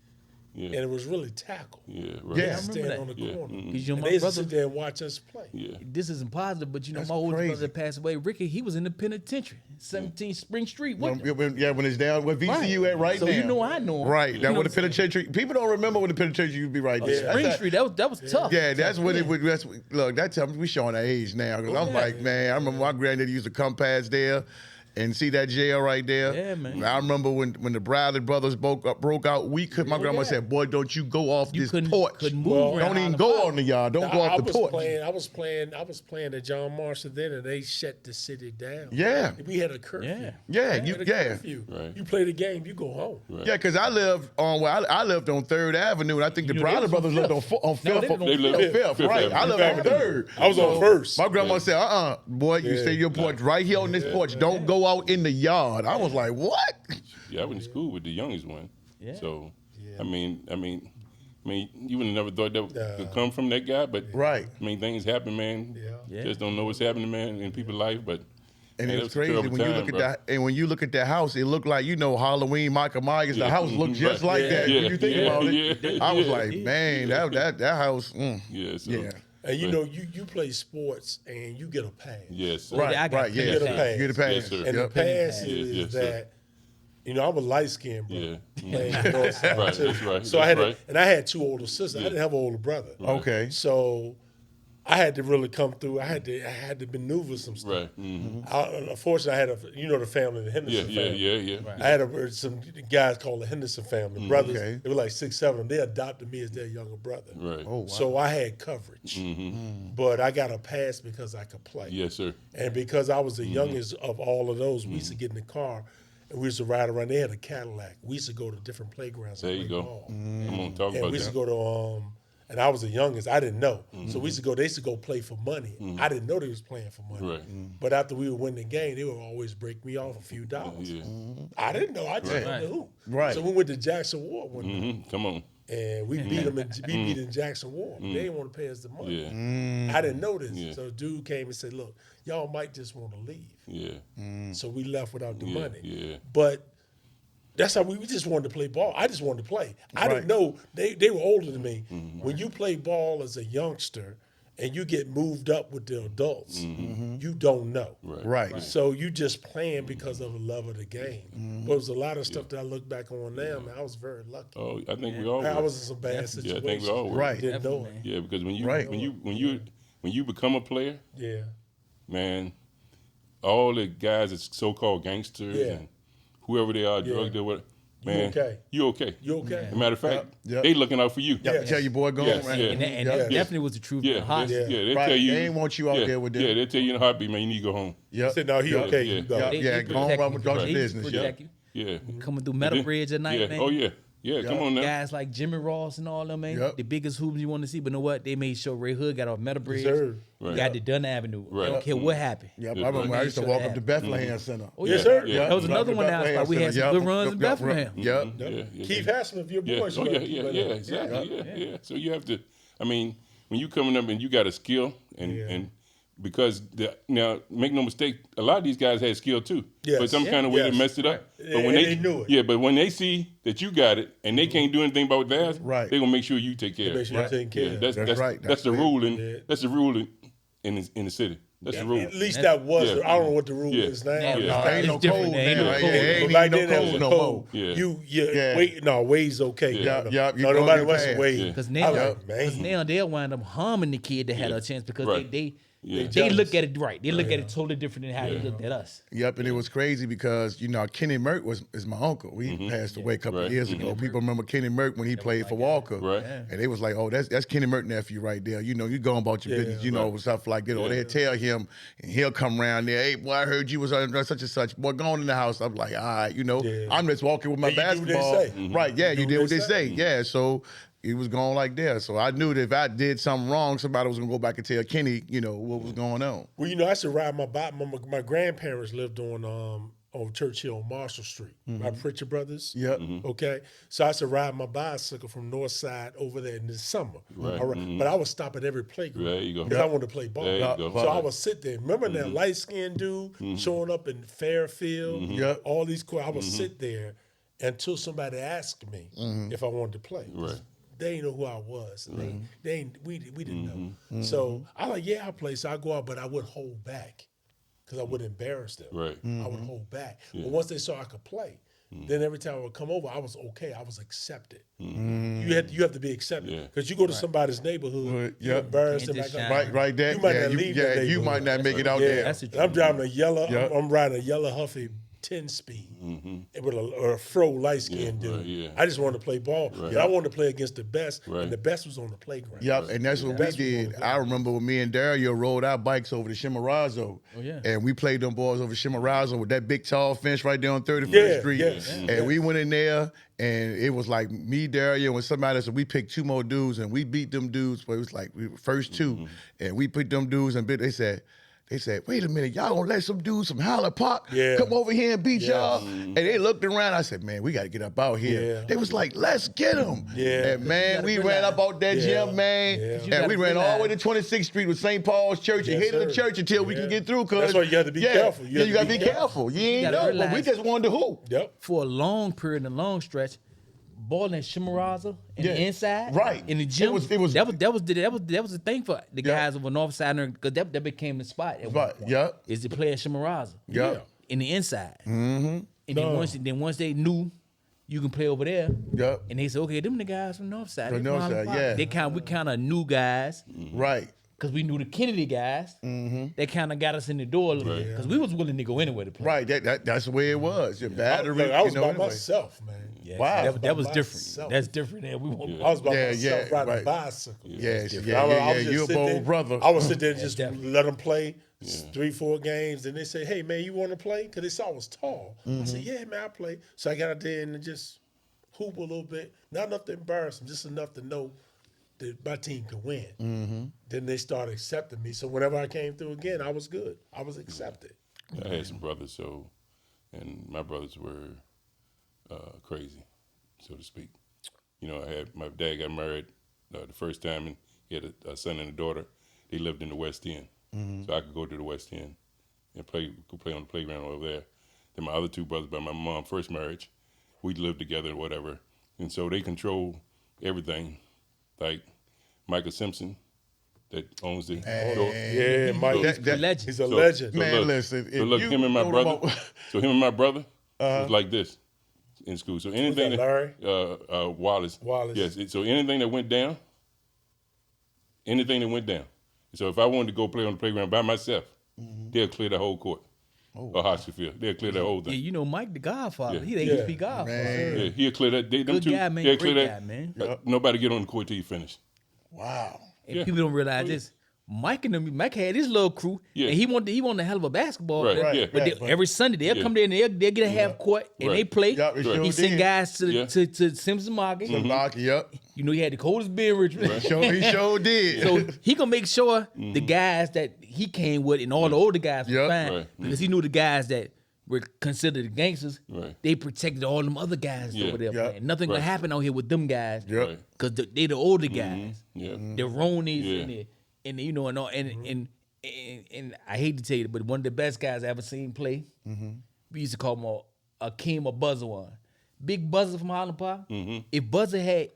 Yeah. and it was really tackle. Yeah, right. Yeah. I remember Stand that. on the Yeah. corner. Because you know And my they used to brother. sit there and watch us play. Yeah. This isn't positive, but That's my oldest crazy. brother that passed away, Ricky, he was in the penitentiary, 17 Spring Street. With them. When it's down, where VCU at right So now. you know I know him. Right. You Now know when the what I'm saying? penitentiary, people don't remember when the penitentiary used to be right there. Spring That's Street, that was tough. Yeah, that's what it would. Look, that tells me we showing our age now. Because I'm like, man, I remember my granddaddy used to come past there and see that jail right there. Yeah, man. I remember when the Bradley brothers broke out. My grandma said, "Boy, don't you go off You this couldn't- porch. couldn't move around Don't even the go block. on the yard. Don't go off the porch." I was playing at John Marshall then, and they shut the city down. Yeah. We had a curfew. Yeah. Yeah, We had a curfew. Right. You play the game, you go home. Yeah, because I lived on I lived on 3rd Avenue, and I think the You know, Bradley they was brothers on lived on Fifth. Fifth. No, they was on They lived- Fifth, Fifth right? I Avenue. lived on 3rd. I was on first. My grandma said, boy, you stay your porch right here on this porch. Don't go out in the yard. I was like, what? Yeah, I went to school with the youngest one. Yeah. So, I mean, you would have never thought that could come from that guy, but Right. I mean, things happen, man. Yeah. Just don't know what's happening, man, in people's life. But And man, it that was a crazy terrible when you time, look at bro. that. And when you look at that house, it looked like Halloween, Michael Myers. The Yeah. house looked just Right. like Yeah. that. Yeah. When you think Yeah. about it, Yeah. I was Yeah. like, man, that house. Yeah, so, Yeah. And you play sports and you get a pass. Yes, sir. Right, I got right, you. yeah. You get a pass. You get a pass. Yes, sir. And Yep. the pass Yeah, is yes, sir. that, I'm a light skinned brother. Yeah. Playing the north side Right, too. that's right, So I that's had right. and I had 2 older sisters. I didn't have an older brother. Okay. So I had to really come through. I had to maneuver some stuff. Right. Mm-hmm. Unfortunately, I had the family, the Henderson Yeah, family. yeah. I had some guys called the Henderson family, brothers. Okay. They were like 6, 7 of them. They adopted me as their younger brother. Right. Oh, wow. So I had coverage. But I got a pass because I could play. Yes, sir. And because I was the youngest of all of those, we used to get in the car and we used to ride around. They had a Cadillac. We used to go to different playgrounds There and you play go. ball. I'm gonna talk And about we used to that. go to and I was the youngest. I didn't know. So they used to go play for money. I didn't know they was playing for money. Right. But after we would win the game, they would always break me off a few dollars. Yeah. I didn't know. I just Right. didn't know. Right. So we went to Jackson Ward one night. Mm-hmm. Come on. And we beat them in Jackson Ward. They didn't want to pay us the money. Yeah. I didn't know this. Yeah. So dude came and said, look, y'all might just want to leave. Yeah. So we left without the Yeah, money. yeah. But that's how we just wanted to play ball. I just wanted to play. I Right. didn't know they were older than me. When you play ball as a youngster and you get moved up with the adults, you don't know. Right. So you just playing because of the love of the game. But it was a lot of stuff that I look back on now, man, I was very lucky. Oh, I think we all I were. was in some bad situations. Yeah, I think we all were. Right. Didn't know it. Definitely. Yeah, because Right. when you become a player, Yeah. man, all the guys that's so-called gangsters Yeah. and whoever they are, drug dealers, man, okay. you okay. You okay? As a matter of fact, Yep. they looking out for you. Yep. Tell your boy going Yes, right. yeah. And that definitely was the truth. Yeah, in the hospital. they Right. tell you. They ain't want you out there with them. Yeah, they tell you in a heartbeat, man, you need to go home. Yep. Said, no, he Yep. okay. Yeah. You go. Yep. They Yeah, go on, protect run you. with your They business, protect yeah. you. Yeah. Coming through Metal Bridge at night, Yeah. man. Oh, yeah. Yeah, come on now. Guys like Jimmy Ross and all them, man. Yep. The biggest hoops you want to see. But you know what? They made sure Ray Hood got off Metal Bridge. sir. Right. Got to Dunn Avenue. Right. They don't care what happened. Yep. Yeah, I remember right. I used to walk up to Bethlehem Center. Oh, Yes, sir. Yeah. That was another one Bethlehem now. We had Center. some Yep. good runs in Yep. Bethlehem. Yep. Yeah. Keith Hassman, your Yeah. boy. Oh, yeah, exactly. Yeah. So you have to, I mean, when you coming up and you got a skill and because now make no mistake, a lot of these guys had skill too. Yes. But some kind of way Yes. they messed it up. Right. But when And they knew it. Yeah, but when they see that you got it and they can't do anything about theirs, Right. they're gonna make sure you take care of Make it. sure you're taking care Yeah, of. that's right. That's the That's rule in Yeah. that's the rule in the city. That's the rule. At least that was. Yeah. I don't know what the rule Yeah. is now. Yeah. No, It's ain't no different. code Ain't now. no Right? code. Yeah, ain't But back even then, no there was code a no code. more. Yeah. Yeah. Wait, no, Wade's okay. Yeah, No, yeah, you no, gonna nobody get wants paid. Wade. Yeah. Because I now, was like, man. now they'll wind up harming the kid that had a chance because Right. they Yeah. look at it right. They look at it totally different than how they looked at us. Yep, and it was crazy because Kenny Merck is my uncle. He passed away a couple of Right. years ago. People remember Kenny Merck when he played for Walker, Right. and they was like, "Oh, that's Kenny Merck nephew right there." You going about your business, stuff like that. Or they'll tell him, and he'll come around there. Hey, boy, I heard you was on such and such. Boy, go on in the house. I'm like, all right, I'm just walking with my And you do what they basketball. say. Right? Yeah, you did what they say. Mm-hmm. Yeah, so. He was going like that. So I knew that if I did something wrong, somebody was going to go back and tell Kenny, what was going on. Well, I should ride my bike. My grandparents lived on Churchill, Marshall Street. My Pritchard brothers. Yep. Okay. So I used to ride my bicycle from North Side over there in the summer. Right. All right. But I would stop at every playground. There you go. Because I wanted to play ball. There you go. So I would sit there. Remember that light-skinned dude showing up in Fairfield? Yep. All these courts. I would sit there until somebody asked me if I wanted to play. Right. They didn't know who I was. And we didn't know. So I I play. So I go out, but I would hold back because I would embarrass them. Right. I would hold back. But once they saw I could play, then every time I would come over, I was okay. I was accepted. You have to be accepted because you go to somebody's neighborhood, you Yep. embarrass Can't them. just Like, shine. Right there. You might not you, leave that you might not make it out there. That's the and I'm driving a yellow. Yep. I'm riding a yellow Huffy 10-speed with a fro light skinned dude. right, yeah. I just wanted to play ball. Right. I wanted to play against the best, Right. and the best was on the playground. Yep, and that's what we That's what we did. did. I remember when me and Dario rode our bikes over to Chimborazo. Oh, yeah. And we played them boys over Chimborazo with that big tall fence right there on 31st Yeah, Street. yes. And we went in there, and it was like me, Dario, and somebody else. So we picked two more dudes, and we beat them dudes. But it was like we were first two, and we picked them dudes, and they said, wait a minute, y'all gonna let some dudes from Highland Park come over here and beat y'all? And they looked around. I said, man, we got to get up out here. Yeah. They was like, let's get them. Yeah. And man, we gotta ran up out that Yeah. gym, man. Yeah. And we ran all the way to 26th Street with St. Paul's Church and Yes, hit the sir. church until we can get through. That's why you have to be careful. You got to be careful. You ain't gotta know, but we realize- just wanted to hoop. Yep. For a long period and a long stretch, balling at Chimborazo in Yeah. the inside, Right. in the gym. It was- that was the thing for the guys over North Side because that became the spot. At one Right. point, Yep. is to play at Chimborazo. Yep. In the inside. Mm-hmm. And then once they knew you can play over there, Yep. and they said, okay, them the guys from North Side. From they North from Side, Highland Park. yeah. We kind of knew guys Right. because we knew the Kennedy guys. They kind of got us in the door a little bit because we was willing to go anywhere to play. Right. That's the way it was. Your battery. Look, I was by anyway. myself, man. Yeah, Wow. that was By different. myself. That's different. Yeah, we won't. I was by Yeah, myself yeah, riding right. a bicycle. Yes, I yeah. would just You're a sit bold there- brother. I would sit there and just definitely. let them play 3-4 games. And they say, hey, man, you want to play? Because they saw I was tall. I said, yeah, man, I play. So I got out there and just hoop a little bit. Not enough to embarrass them, just enough to know that my team could win. Then they started accepting me. So whenever I came through again, I was good. I was accepted. I had some brothers, and my brothers were crazy, so to speak. My dad got married the first time, and he had a son and a daughter. They lived in the West End, so I could go to the West End and play on the playground over there. Then my other two brothers, by my mom's first marriage, we lived together or whatever, and so they control everything. Like Michael Simpson, that owns the. Yeah, Mike. legend. He's a legend. Man, look, listen. So look, him and my brother. So him and my brother was like this in school. So anything that, Larry? Wallace. Yes. So anything that went down. So if I wanted to go play on the playground by myself, they'll clear the whole court. Or Hospital Field. They'll clear the whole thing. Yeah, you know Mike the Godfather. Yeah. He HB Godfather. Man. Yeah, he'll clear that. Them Good two, guy, man. they'll Great clear guy, that. man. Nobody get on the court till you finish. Wow. And people don't realize this. Mike had his little crew, Yeah. and he wanted a hell of a basketball Right, player. yeah. But every Sunday they'll come there and they'll get a half court and they play. Yup, it sure He sent did. guys to Simpson Market. Yep. You know he had the coldest beer in Richmond. He sure did. So he gonna make sure the guys that he came with and all the older guys were Yep. fine Right. because he knew the guys that were considered the gangsters. Right. They protected all them other guys Yeah. over there. Yep. Playing. Nothing gonna Right. happen out here with them guys. Yep. Right. Cause they the older guys, Yeah. the Ronies Yeah. and the, you know and all, and I hate to tell you, but one of the best guys I ever seen play. We used to call him Akeem or Buzzer one, big Buzzer from Highland Park. If Buzzer had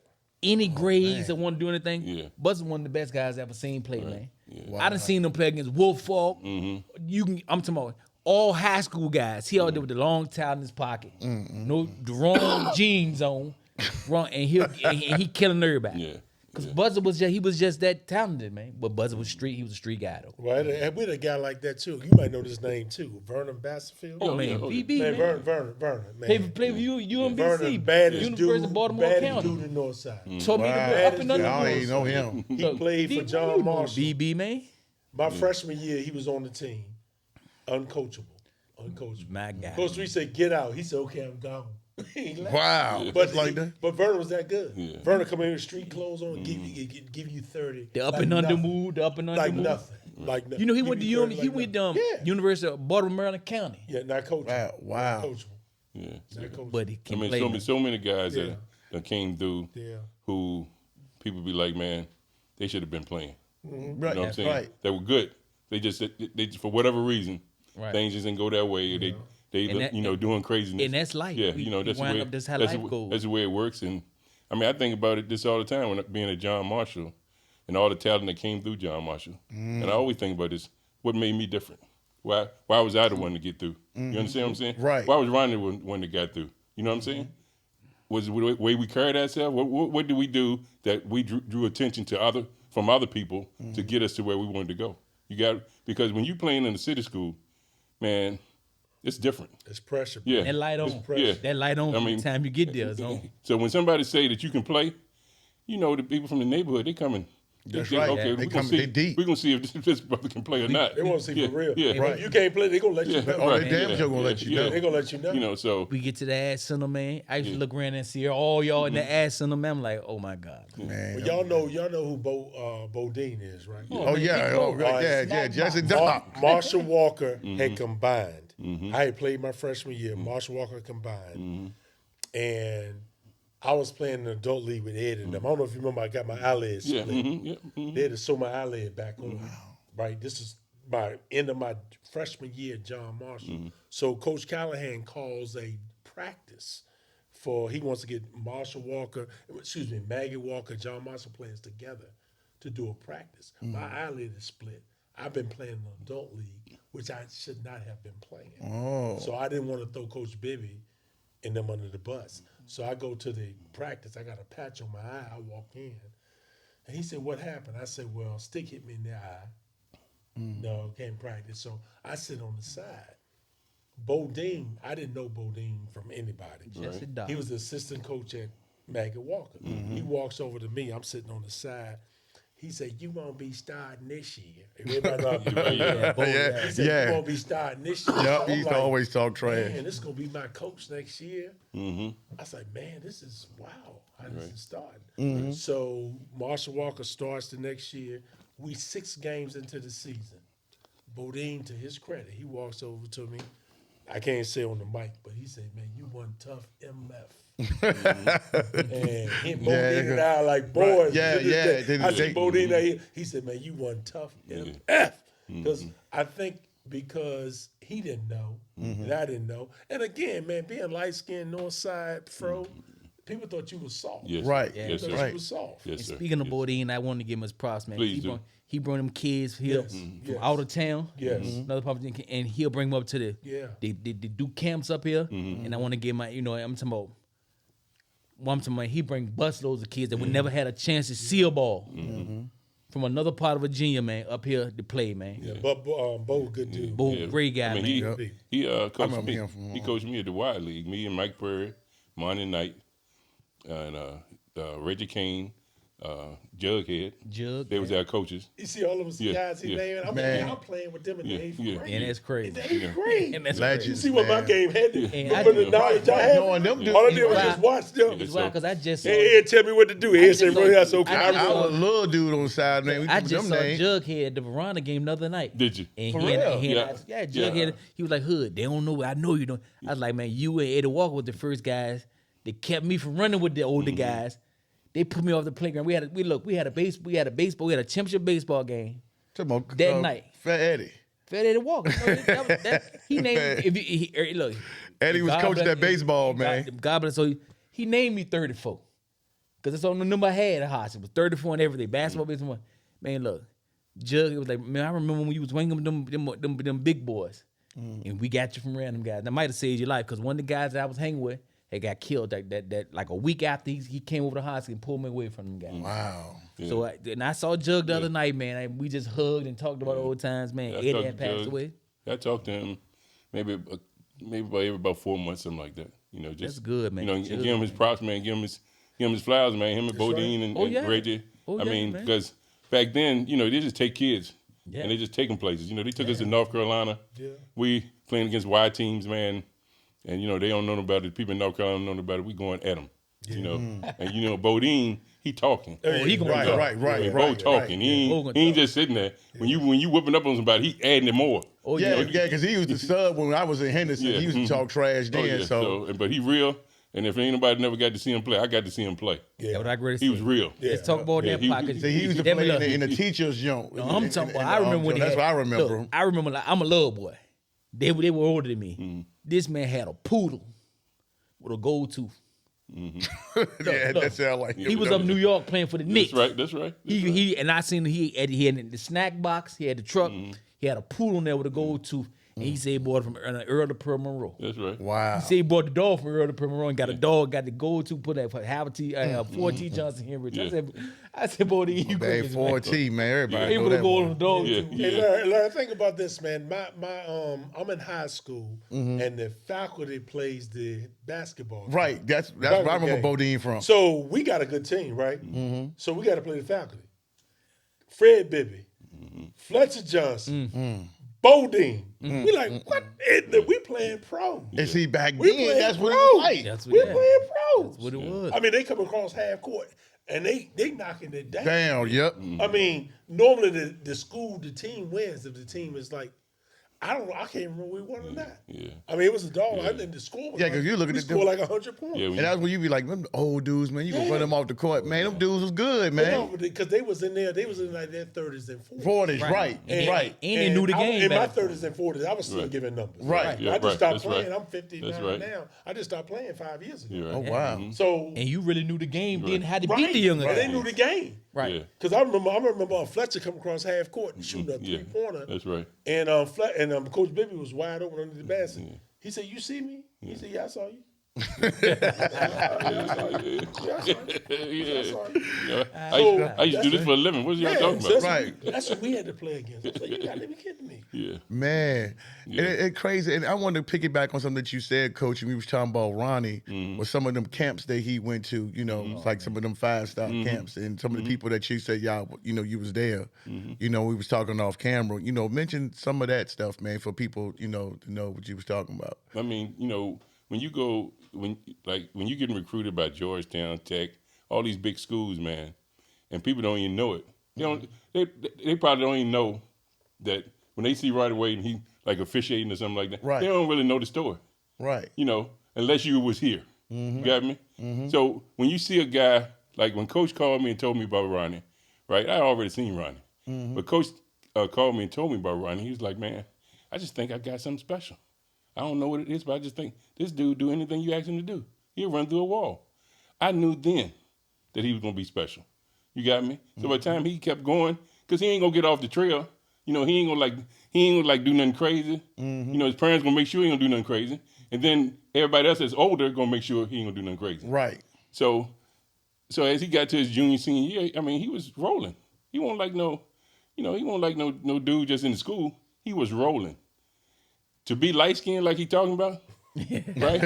any grades or want to do anything, Yeah. Buzzer one of the best guys I ever seen play, man. Yeah. I done seen him play against Wolf Falk. I'm talking about all high school guys. He out there with the long towel in his pocket, no the wrong jeans on, and he killing everybody. Yeah. Cause Buzzer was just that talented, man. But Buzzer was street. He was a street guy though. Well, we had a guy like that too. You might know this name too, Vernon Bassfield. Oh man, VB man, man. Vernon, Play man. for UMBC, Vernon, baddest University dude, of Baltimore baddest County. dude in Northside. Told me to go up and under. I don't even know him. He played for John Marshall. VB man. My freshman year, he was on the team. Uncoachable. My guy. Coach 3 said, "Get out." He said, "Okay, I'm gone." He left. Wow. But Like that. But Vernon was that good. Yeah. Vernon come in with street clothes on, give you 30. The up like and under nothing. move, the up and under Like move. nothing. Like nothing. You know he Give went to you 30 he like went nothing. University of Baltimore, Maryland County. Yeah, not coachable. Wow. Not coachable. Yeah. Not coachable. But he I can mean, play. so many guys Yeah. that came through Yeah. who people be like, man, they should have been playing. Right. You know what I'm That's saying? right. They were good. They just for whatever reason, Right. things just didn't go their way. They And that- doing craziness. and that's life. Yeah, We- that's we the wind way. up- that's how that's life the, goes. That's the way it works. And I mean, I think about it this all the time when being at John Marshall and all the talent that came through John Marshall. And I always think about this: what made me different? Why was I the one to get through? You understand what I'm saying? Right. Why was Ronnie the one that got through? You know what I'm saying? Was it the way we carried ourselves? What did we do that we drew attention to from other people to get us to where we wanted to go? Because when you playing in the city school, man, it's different. It's pressure. Yeah. That light on. Yeah. That light on I from mean- the time you get there. It's on. So when somebody say that you can play, you know the people from the neighborhood, they coming. That's They right. Okay, They we're come- gonna see. they deep. We're gonna see if this brother can play or not. They want to see yeah, for real. Yeah, If you can't play, they gonna let you know. Oh, right. they damn sure gonna let you know. They gonna let you know. You know, so We get to the ass center, man. I used to look around and see all y'all in the ass center, man. I'm like, oh my God. Man. Well, y'all know who Bodine is, right? Oh yeah. Oh, yeah. Jesse Doc. Marshall Walker had combined. I had played my freshman year. Marshall Walker combined, and I was playing in the adult league with Ed and them. I don't know if you remember. I got my eyelids yeah, split. They had to sew my eyelid back on. Right. This is my end of my freshman year at John Marshall. So Coach Callahan calls a practice he wants to get Maggie Walker, John Marshall players together to do a practice. My eyelid is split. I've been playing in the adult league, which I should not have been playing. Oh. So I didn't want to throw Coach Bibby and them under the bus. So I go to the practice. I got a patch on my eye. I walk in. And he said, "What happened?" I said, "Well, stick hit me in the eye. No, can't practice." So I sit on the side. Bodine, I didn't know Bodine from anybody. Jesse Doc. He was the assistant coach at Maggie Walker. He walks over to me. I'm sitting on the side. He said, "You won't be starting this year." Everybody know I'm Yeah. He said, Yeah. "You won't be starting this year." Yep. So He I'm used to like, always talk trash. "Man, this is gonna be my coach next year." I was like, "Man, this is wow. How this is starting." So Marshall Walker starts the next year. We 6 games into the season. Bodine, to his credit, he walks over to me. I can't say on the mic, but he said, "Man, you one tough MF." And him, Bodine and I are like boys. Yeah, To this yeah. day. I see Bodine out here. He said, "Man, you one tough MF." Because I think because he didn't know and I didn't know. And again, man, being light skinned North Side fro, people thought you was soft. Yes, Right. Yes, They sir. thought Right. you was soft. Yes, And sir. speaking of Yes. Bodine, I want to give him his props, man. Please do. He brought them kids here Yes. from Yes. out of town. Yes. Another public, and he'll bring them up to the they do camps up here. And I want to give my, I'm talking about. Well, I'm talking about he bring busloads of kids that would never had a chance to see a ball from another part of Virginia, man, up here to play, man. Yeah, but Bo, good dude. Bo, Yeah. great guy, I mean, man. he coached remember me. him from He coached me at the Wide League. Me and Mike Prairie, Monty Knight, and Reggie Kane, Jughead. Jug, They was our coaches. You see all of us Yeah, guys he yeah. named. I'm playing with them in the 8th grade. and that's crazy. In the 8th grade. And that's Legends. You see what my man. game had? And I From the do. knowledge I had. Knowing them dudes. All I did was Wow. just watch them. It's wild because I just saw, Ed tell me what to do. Ed said, saw- "Bro, that's I okay." just I saw- was a little dude on the side, man. We I put just them saw names. Jughead at the Verona game the other night. Did you? And For he had, real? he had, Yeah. Jughead, he was like, Hood, they don't know. I know you don't. I was like, man, you and Eddie Walker were the first guys that kept me from running with the older guys. They put me off the playground. We had a championship baseball game. Talking about, That night. Fat Eddie. Fed Eddie Walker. He named me. Look, Eddie was God coaching bless- that baseball, man. God bless. So he named me 34. Because that's the only number I had at Hodge. It was 34 and everything. Basketball, baseball. Man, look. Jug, it was like, man, I remember when you was winging them big boys. And we got you from random guys. That might have saved your life because one of the guys that I was hanging with had got killed that like a week after he came over to Hodge and pulled me away from them guys. Wow. So I saw Jug the other night, man. We just hugged and talked about old times, man. I Eddie talked had to passed Jug. away. I talked to him maybe about 4 months, something like that. Just That's good, man. and Jug, give him his props, man. Give him his flowers, man. Him and Bodine and, Oh, and yeah. Reggie. Oh, I yeah, mean, man. because back then, they just take kids Yeah. and they just take them places. They took us to North Carolina. Yeah. We playing against Y teams, man. And they don't know about it. People in North Carolina don't know about it. We going at them, And Bodine, he talking. Oh, he gonna Right, go. right, right, Bo right. talking. Bo He ain't gonna just sitting there. When you whipping up on somebody, he adding it more. Oh, Yeah, yeah. yeah, because he was the sub when I was in Henderson. Yeah. He used to talk trash Oh, then. yeah. So But he real. And if ain't nobody never got to see him play, I got to see him play. That's what I agree. He was real. Let's talk about Yeah, that he- pocket. see, he used to That play look- in the teacher's joint. No, I'm talking In about. the I remember when joint. That's what I Look, remember. I remember. Like, I'm a little boy. They were older than me. Mm-hmm. This man had a poodle with a gold tooth. Yeah, that sound like He was up in New York playing for the Knicks. That's right. He and I seen he had in the snack box. He had the truck. Mm-hmm. He had a poodle in there with a gold tooth. And he said he bought it from Earl to Pearl Monroe. That's right. Wow. He said he bought the dog from Earl to Pearl Monroe and got a dog, got the gold tooth, put that for Mm-hmm. 4T Johnson Henry. I said, boy, you They crazy, man. 4T, man. Everybody He know put a that gold on one. the dog Yeah, too. yeah. Hey, Larry, think about this, man. I'm in high school, and the faculty plays the basketball. team. Right. That's where I remember Okay. Bodine from. So we got a good team, right? So we got to play the faculty. Fred Bibby, Fletcher Johnson, Bodine. We like, what? We playing pro. And see, back We then, playing that's what it pro. was like. That's what We yeah. playing pros. That's what it was. I mean, they come across half court, and they knocking it down. Down, yep. I mean, normally the team wins if the team is like, I can't remember we won or not. Yeah. I mean, it was a dog. I think the score was Yeah, 'cause you looking we at them- scored like 100 points. Yeah, And that's when you be like, them old dudes, man, you can run them off the court. Man, them dudes was good, man. Because they was in there, they was in like their 30s and 40s. 40s, right. And- Right. And they knew the game In my better. 30s and 40s, I was still Right. giving numbers. Right. Yeah, I just right. stopped That's playing. right. I'm 59 That's right. now. I just stopped playing 5 years ago. You're right. Oh, wow. So And you really knew the game, didn't have to right, beat the younger right. guys. They knew the game. Right. Yeah. Because I remember Fletcher coming across half court and shooting a Yeah. 3-pointer. That's right. And Coach Bibby was wide open under the basket. He said, "You see me?" He said, "Yeah, I saw you." I used to do this for a living. What are y'all talking so about? Right. That's what we had to play against. I was like, you gotta be kidding me. Yeah. Man, it's crazy. And I wanted to piggyback on something that you said, Coach, and we was talking about Ronnie, with some of them camps that he went to, like some of them 5-star camps, and some of the people that you said, you was there. We was talking off camera. Mention some of that stuff, man, for people, to know what you was talking about. I mean, when you getting recruited by Georgetown, Tech, all these big schools, man, and people don't even know it. They probably don't even know that when they see Ronnie Wade and he like officiating or something like that, Right. they don't really know the story. Right. Unless you was here. You got me? So when you see a guy, like when Coach called me and told me about Ronnie, right, I already seen Ronnie. But Coach called me and told me about Ronnie. He was like, man, I just think I got something special. I don't know what it is, but I just think this dude do anything you ask him to do. He'll run through a wall. I knew then that he was gonna be special. You got me? So by the time he kept going, because he ain't gonna get off the trail. You know, he ain't gonna like do nothing crazy. You know, his parents gonna make sure he ain't gonna do nothing crazy. And then everybody else that's older gonna make sure he ain't gonna do nothing crazy. Right. So as he got to his junior, senior year, I mean, he was rolling. He wasn't like no dude just in the school. He was rolling. To be light skinned like he talking about, right?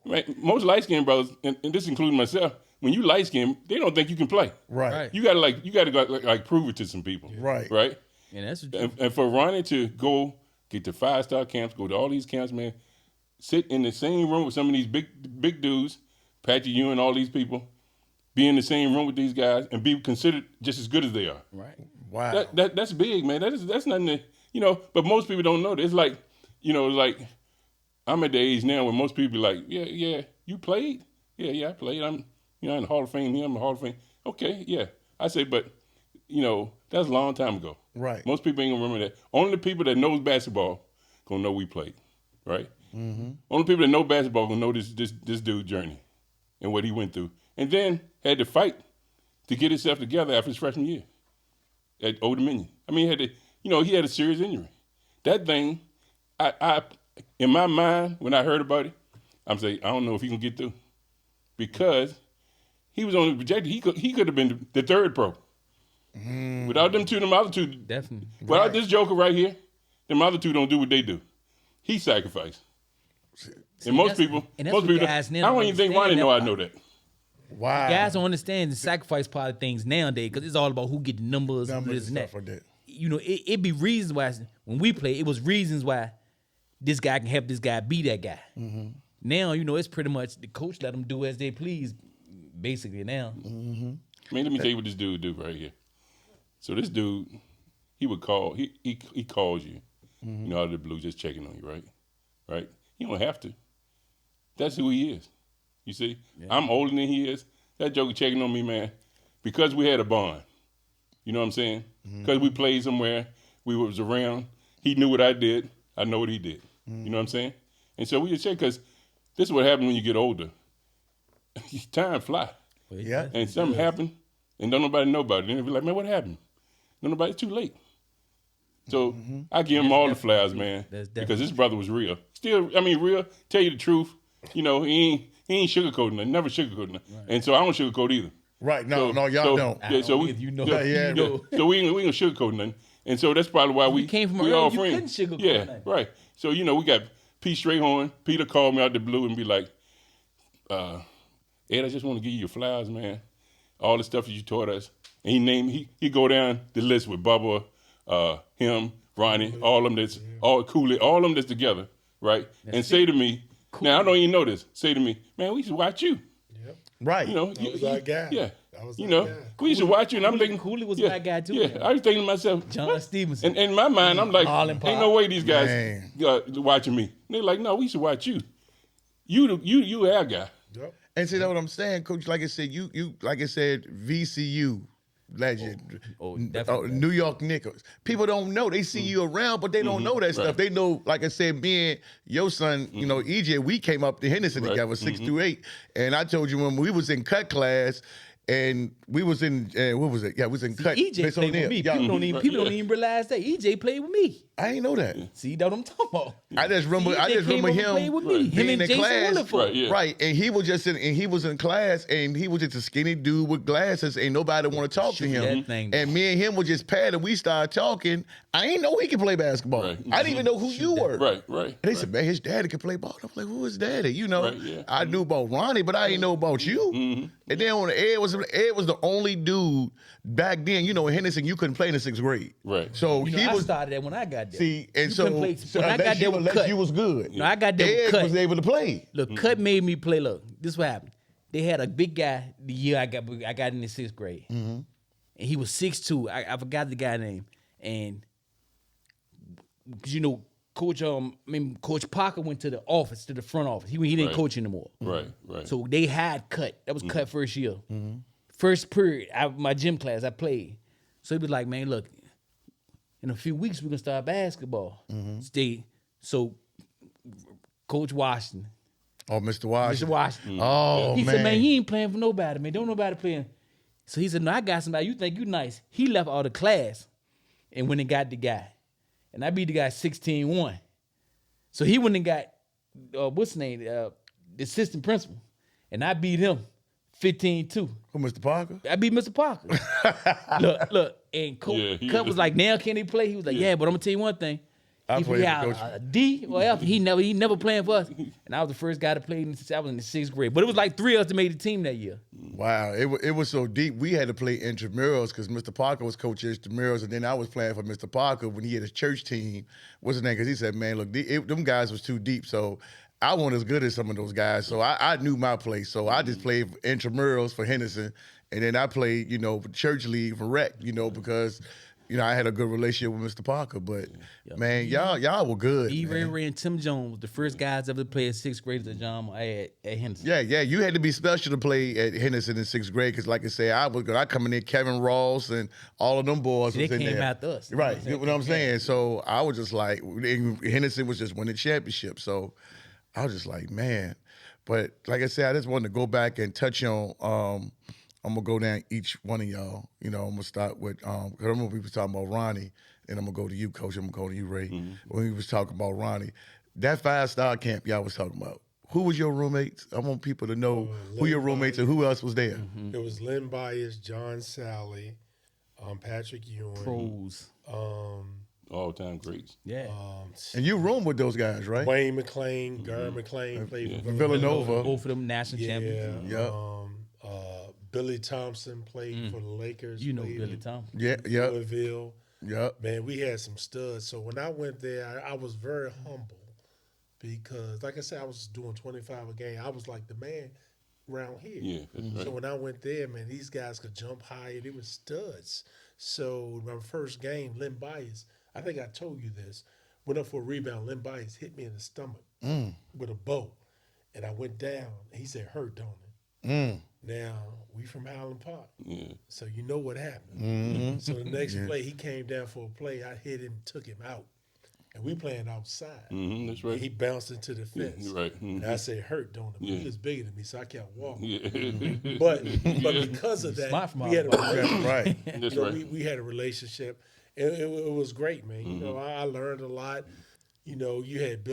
Right. Most light skinned brothers, and this includes myself, when you light skinned, they don't think you can play. Right. You gotta go prove it to some people. Right. Right. And that's And for Ronnie to go get to 5-star camps, go to all these camps, man, sit in the same room with some of these big dudes, Patrick Ewing, all these people, be in the same room with these guys and be considered just as good as they are. right. Wow. That's big, man. That's nothing to, you know, but most people don't know that. It's like, you know, like I'm at the age now where most people be like, yeah, you played? Yeah, I played. I'm in the Hall of Fame here, I'm in the Hall of Fame. Okay, yeah. I say, but, you know, that's a long time ago. Right. Most people ain't gonna remember that. Only the people that knows basketball gonna know we played, right? Only people that know basketball gonna know this dude's journey and what he went through. And then had to fight to get himself together after his freshman year at Old Dominion. I mean, he had a serious injury. That thing, I in my mind, when I heard about it, I'm saying, I don't know if he can get through. Because he was only projected, he could have been the third pro. Without them other two, Definitely. without this joker right here, them other two don't do what they do. He sacrificed. And most people, guys I now don't even think Ronnie know I know that. Wow. Guys don't understand the sacrifice part of things nowadays because it's all about who get the numbers and this and that. Stuff like that. You know, it be reasons why when we play, it was reasons why this guy can help this guy be that guy. Now, you know, it's pretty much the coach let them do as they please, basically now. I mean, let me tell you what this dude do right here. So this dude, he would call, he calls you, you know, out of the blue, just checking on you, right? Right? You don't have to. That's who he is. You see? Yeah. I'm older than he is. That joker checking on me, man, because we had a bond. You know what I'm saying? Because we played somewhere, we was around. He knew what I did. I know what he did. You know what I'm saying? And so we just check because this is what happens when you get older. Time fly. Yeah. And something happened, and don't nobody know about it. And they be like, man, what happened? Don't nobody, it's too late. So I give him all the flowers, man, because this brother was real. Still, I mean, real, tell you the truth. You know, he ain't sugarcoating nothing, never sugarcoating nothing. Right. And so I don't sugarcoat either. Right, no, y'all don't. Yeah, so we, you know. So we ain't gonna sugarcoat nothing. And so that's probably why we came from we early, all you friends. couldn't sugarcoat Yeah, nothing. right. So, you know, we got Pete Strayhorn. Peter called me out the blue and be like, Ed, I just want to give you your flowers, man. All the stuff that you taught us. And he go down the list with Bubba, him, Ronnie, all them that's all Cooley, all them that's together, right? That's and say to me, now I don't even know this. Say to me, man, we used to watch you. Yep. Right. You know, That was our guy. Yeah. That was you our know, guy. we used to watch you, and I'm thinking, Cooley was my guy too. Yeah, Man. I was thinking to myself, John what? Stevenson. And in my mind, I'm like, Harlan ain't Pop. no way these guys Man. watching me. And they're like, no, we used to watch you. You our guy. Yep. And see, that's what I'm saying, Coach. Like I said, you like I said, VCU legend, definitely. New York Knicks. People don't know. They see you around, but they don't know that stuff. They know, like I said, me and your son, you know, EJ, we came up to Henderson together, 6 through 8. And I told you when we was in cut class, and we was in what was it? Yeah, we was in cut. EJ played with me. People don't even realize that EJ played with me. I ain't know that. See, that's what I'm talking about. I just remember him with me. Him being and in Jason class, Williford. right? And he was in class, and he was just a skinny dude with glasses, and nobody want to talk to him. And me and him were just padding. We started talking. I ain't know he could play basketball. Right. I didn't even know who you were. Right. And they said, man, his daddy could play ball. I'm like, who is daddy? You know, I knew about Ronnie, but I didn't know about you. And then when Ed was the only dude back then. You know, in Henderson, you couldn't play in the 6th grade. Right. So I started that when I got there. See, and so when I got there with Cut, you was good. No, I got there with Ed Cut. was able to play. Look, Cut made me play. Look, this is what happened. They had a big guy the year I got in the 6th grade. And he was 6'2". I forgot the guy's name. And you know, Coach Parker went to the office, to the front office. He didn't coach anymore. Right. So they had Cut. That was Cut first year. First period, my gym class, I played. So he was like, man, look, in a few weeks we're gonna start basketball. So Coach Washington, Oh, Mr. Washington. Mr. Washington. Oh, He man. said, man, he ain't playing for nobody, man. Don't nobody playing. So he said, no, I got somebody. You think you nice. He left all the class and went and got the guy. And I beat the guy 16-1. So he went and got, what's his name, the assistant principal. And I beat him 15-2. Who, Mr. Parker? I beat Mr. Parker. look. And Coach Cut was like, now can he play? He was like, yeah, but I'm going to tell you one thing. I If played he for had Coach. a D or F, he never playing for us. And I was the first guy to play since I was in the 6th grade. But it was like 3 of us that made the team that year. Wow, it was so deep. We had to play intramurals because Mr. Parker was coaching intramurals, and then I was playing for Mr. Parker when he had his church team. What's his name? Because he said, man, look, them guys was too deep. So I wasn't as good as some of those guys. So I knew my place. So I just played intramurals for Henderson, and then I played, for church league for rec, because I had a good relationship with Mr. Parker. But man, y'all were good. Ray and Tim Jones, the first guys ever to play at 6th grade at John at Henderson. Yeah, you had to be special to play at Henderson in 6th grade because, like I said, I come in there, Kevin Ross and all of them boys was They in came there. after us. Right, you know what I'm saying? So I was just like, Henderson was just winning championship. So I was just like, man. But like I said, I just wanted to go back and touch on. I'm gonna go down each one of y'all. I'm gonna start with because I remember we was talking about Ronnie, and I'm gonna go to you, Coach. I'm gonna go to you, Ray. When we was talking about Ronnie, that 5-star camp y'all was talking about. Who was your roommates? I want people to know who your roommates and who else was there. It was Lynn Byers, John Sally, Patrick Ewing, Pros. All-time greats. Yeah. And you roomed with those guys, right? Wayne McLean, Gary McLean played for Villanova. Both of them national champions. Yep. Billy Thompson played for the Lakers. You know played Billy in Thompson. Yeah, yep, Louisville. yep. Man, we had some studs. So when I went there, I was very humble because, like I said, I was doing 25 a game. I was like the man around here. Yeah, that's right. So when I went there, man, these guys could jump higher. They were studs. So my first game, Lynn Byers, I think I told you this, went up for a rebound. Lynn Byers hit me in the stomach with a bow. And I went down. He said, hurt, don't it? Now, we from Highland Park. Yeah. So you know what happened. So the next play, he came down for a play. I hit him, took him out. And we playing outside. That's right. He bounced into the fence. Right. And I said, hurt, don't it? But he was bigger than me, so I kept walking. Yeah. But because of Smart that, from we had a Highland relationship. Right. That's You know, right. we had a relationship. It was great, man. You know, I learned a lot. You know, you had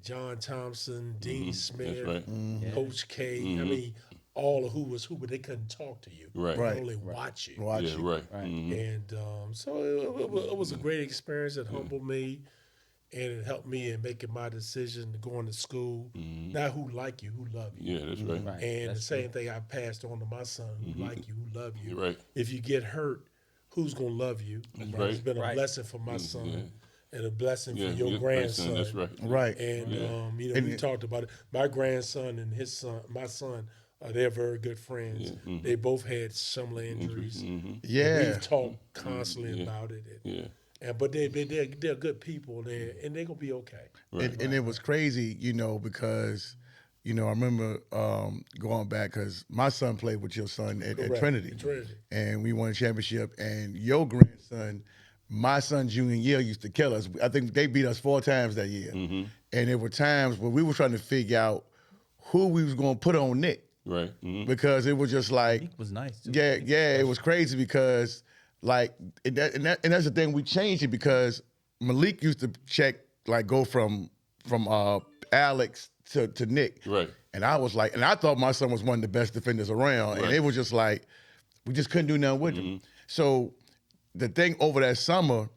John Thompson, Dean Smith, That's right. Coach K. I mean, all of who was who, but they couldn't talk to you. Right. They Right. only watch you. Watch Yeah, you. right. And so it was a great experience that humbled me, and it helped me in making my decision to going to school. Not who like you, who love you. Yeah, that's right. Right. And That's the same thing I passed on to my son, who like you, who love you. You're right. If you get hurt, who's gonna love you? right. It's been a Right. blessing for my son and a blessing Yeah, for your yeah, grandson. That's right. Right. And we talked about it. My grandson and his son, my son, they're very good friends. They both had similar injuries. Yeah. We've talked constantly about it. But they're good people there, and they're gonna be okay. And it was crazy, because, I remember going back because my son played with your son at Correct. Trinity. At Trinity. And we won a championship. And your grandson, my son's junior year, used to kill us. I think they beat us 4 times that year. And there were times where we were trying to figure out who we was going to put on Nick. Right. Because it was just like, It was nice. Too. yeah, it was crazy because and that's the thing, we changed it because Malik used to go from Alex to Nick. Right. And I was like, and I thought my son was one of the best defenders around. And it was just like, we just couldn't do nothing with him. So the thing over that summer,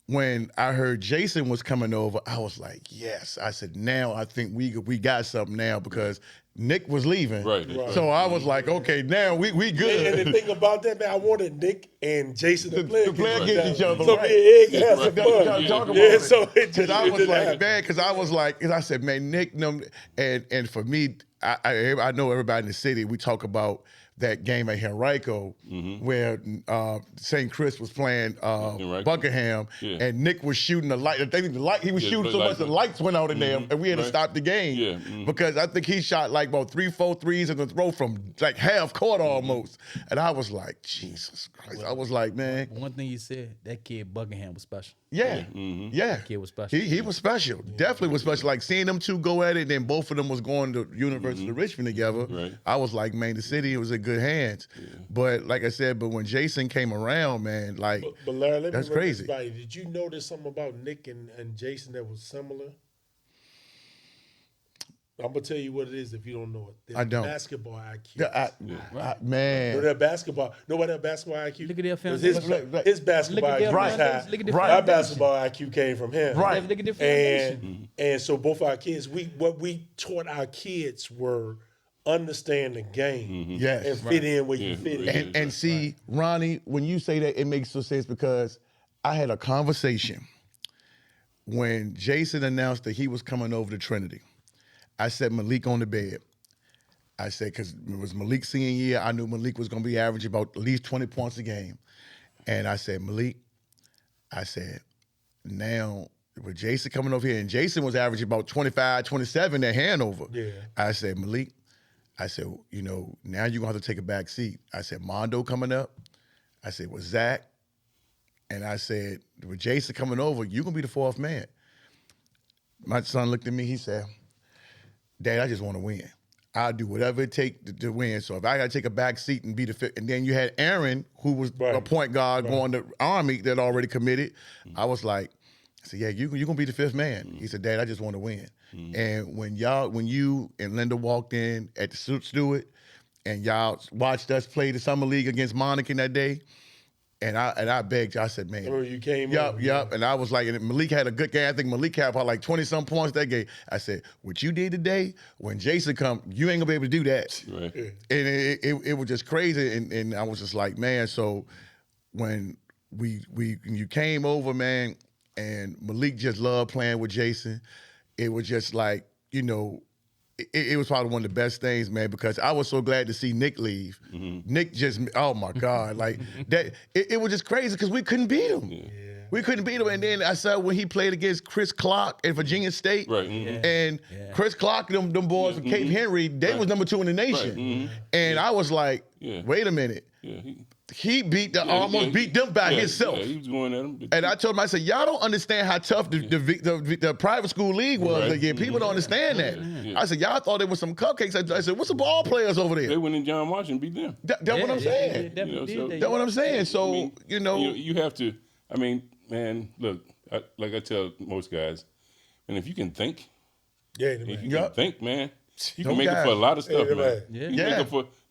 when I heard Jason was coming over, I was like, yes. I said, now I think we got something now because Nick was leaving. Right. So I was like, okay, now we good. And the thing about that, man, I wanted Nick and Jason to play against each other. So right. me and Egg had some Talk fun. about Yeah, it. so it Because I was didn't like, happen. man, because I said, man, Nick, and for me, I know everybody in the city, we talk about that game at Henrico where St. Chris was playing Buckingham, and Nick was shooting the light. I think he was shooting so much the lights went out in there, and we had to stop the game because I think he shot like about 3-4 threes in the throw from like half court almost. And I was like, Jesus Christ. I was like, man. One thing you said, that kid Buckingham was special. Yeah. That kid was special. He was special. Definitely was special. Like seeing them two go at it, and then both of them was going to University of Richmond together. Right. I was like, man, the city was in good hands. But like I said, when Jason came around, man, like but Larry, that's crazy. Did you notice something about Nick and Jason that was similar? I'm gonna tell you what it is if you don't know it. I don't. Basketball IQ. Man. Know that basketball. Know what that basketball IQ? Look at their 'Cause foundation. his basketball IQ was high. Look at their My foundation. basketball IQ came from him. Right. Look at their foundation. And so both our kids, what we taught our kids were understand the game Yes. and fit in where you fit in. And see, Ronnie, when you say that, it makes so sense because I had a conversation when Jason announced that he was coming over to Trinity. I said Malik on the bed. I said, because it was Malik's senior year, I knew Malik was going to be averaging about at least 20 points a game. And I said, Malik, I said, now with Jason coming over here, and Jason was averaging about 25, 27 at Hanover. Yeah. I said, Malik, I said, you know, now you're going to have to take a back seat. I said, Mondo coming up. I said, with Zach. And I said, with Jason coming over, you're going to be the fourth man. My son looked at me, he said, Dad, I just want to win. I'll do whatever it takes to win. So if I got to take a back seat and be the fifth, and then you had Aaron, who was a point guard going to Army that already committed. I was like, I said, yeah, you're going to be the fifth man. He said, Dad, I just want to win. And when you and Linda walked in at the Stewart and y'all watched us play the Summer League against Monacan that day, and I begged you, I said, man. Remember you came Yup. in. And I was like, and Malik had a good game. I think Malik had about like 20-some points that game. I said, what you did today, when Jason come, you ain't gonna be able to do that. Right. And it was just crazy. And I was just like, man, so when you came over, man, and Malik just loved playing with Jason, it was just like, you know, it was probably one of the best things, man, because I was so glad to see Nick leave. Nick just, oh my God, like that. It was just crazy because we couldn't beat him. We couldn't beat him. And then I saw when he played against Chris Clark at Virginia State, and Chris Clark, them boys from Cape Henry, they was number 2 in the nation. And I was like, wait a minute. He beat almost beat them by himself. Yeah, he was going at them. And I told him, I said, y'all don't understand how tough the private school league was again. People don't understand that. I said, y'all thought there was some cupcakes. I said, what's the ball players over there? They went in John March and beat them. That's what I'm saying. That's what I'm saying. So, I mean, you have to, I mean, man, look, like I tell most guys, and if you can think, if you can think, man, you can make it for a lot of stuff, man.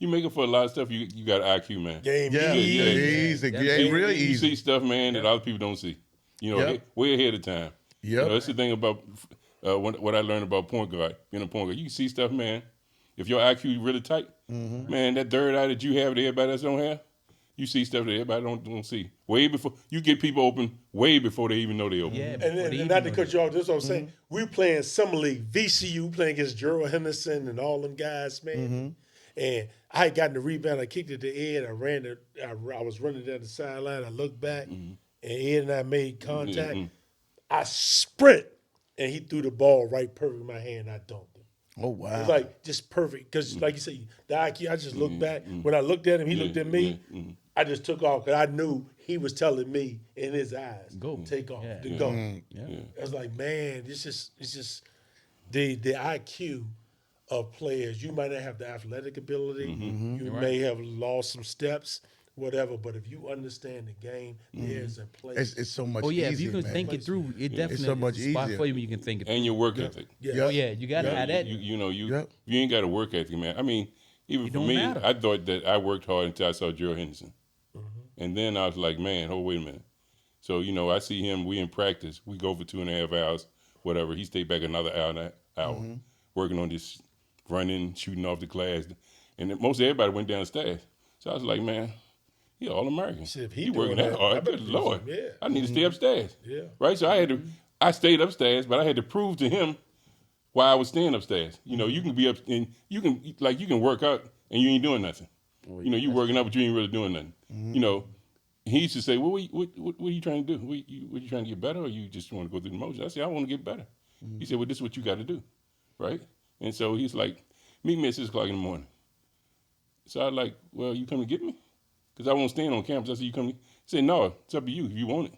You make it for a lot of stuff. You got IQ, man. Easy. Really easy. You see stuff, man, that other people don't see. You know, way ahead of time. You know, that's the thing about what I learned about point guard, being a point guard. You can see stuff, man. If your IQ really tight, man, that third eye that you have that everybody else don't have, you see stuff that everybody don't see. Way before you get people open, way before they even know they open. Yeah, and not to cut you off, this is what I'm saying. We playing Summer League, VCU, playing against Gerald Henderson and all them guys, man. And I had gotten the rebound. I kicked it to Ed. I was running down the sideline. I looked back, and Ed and I made contact. I sprint, and he threw the ball right perfect in my hand. I dunked it. Oh, wow. It was like just perfect. Because like you said, the IQ, I just looked back. When I looked at him, he looked at me. I just took off because I knew he was telling me in his eyes, go. Take off, to go. I was like, man, it's just the IQ of players. You might not have the athletic ability. You may have lost some steps, whatever. But if you understand the game, there's a place. It's so much Oh yeah, easier, if you can man. think it through, it definitely It's so much is a spot easier. for you when you can think it through. And your work ethic. Oh yeah, you gotta have that. You ain't got a work ethic, man. I mean, even for don't me, matter. I thought that I worked hard until I saw Gerald Henderson. And then I was like, man, wait a minute. So, I see him, we in practice, we go for 2.5 hours, whatever. He stayed back another hour, working on this running, shooting off the glass. And then most everybody went downstairs. So I was like, man, he All-American. If he working that hard. Good Lord. Yeah. I need to stay upstairs. Yeah. Right? So I stayed upstairs, but I had to prove to him why I was staying upstairs. You can be up and you can work out and you ain't doing nothing. You know, you working out, but you ain't really doing nothing. You know, he used to say, well, what are you trying to do? What you trying to get better, or you just want to go through the motions? I said, I want to get better. He said, well, this is what you got to do, right? And so he's like, meet me at 6 o'clock in the morning. So I was like, well, you come to get me? Because I won't stand on campus. I said, you come to He said, no, it's up to you if you want it.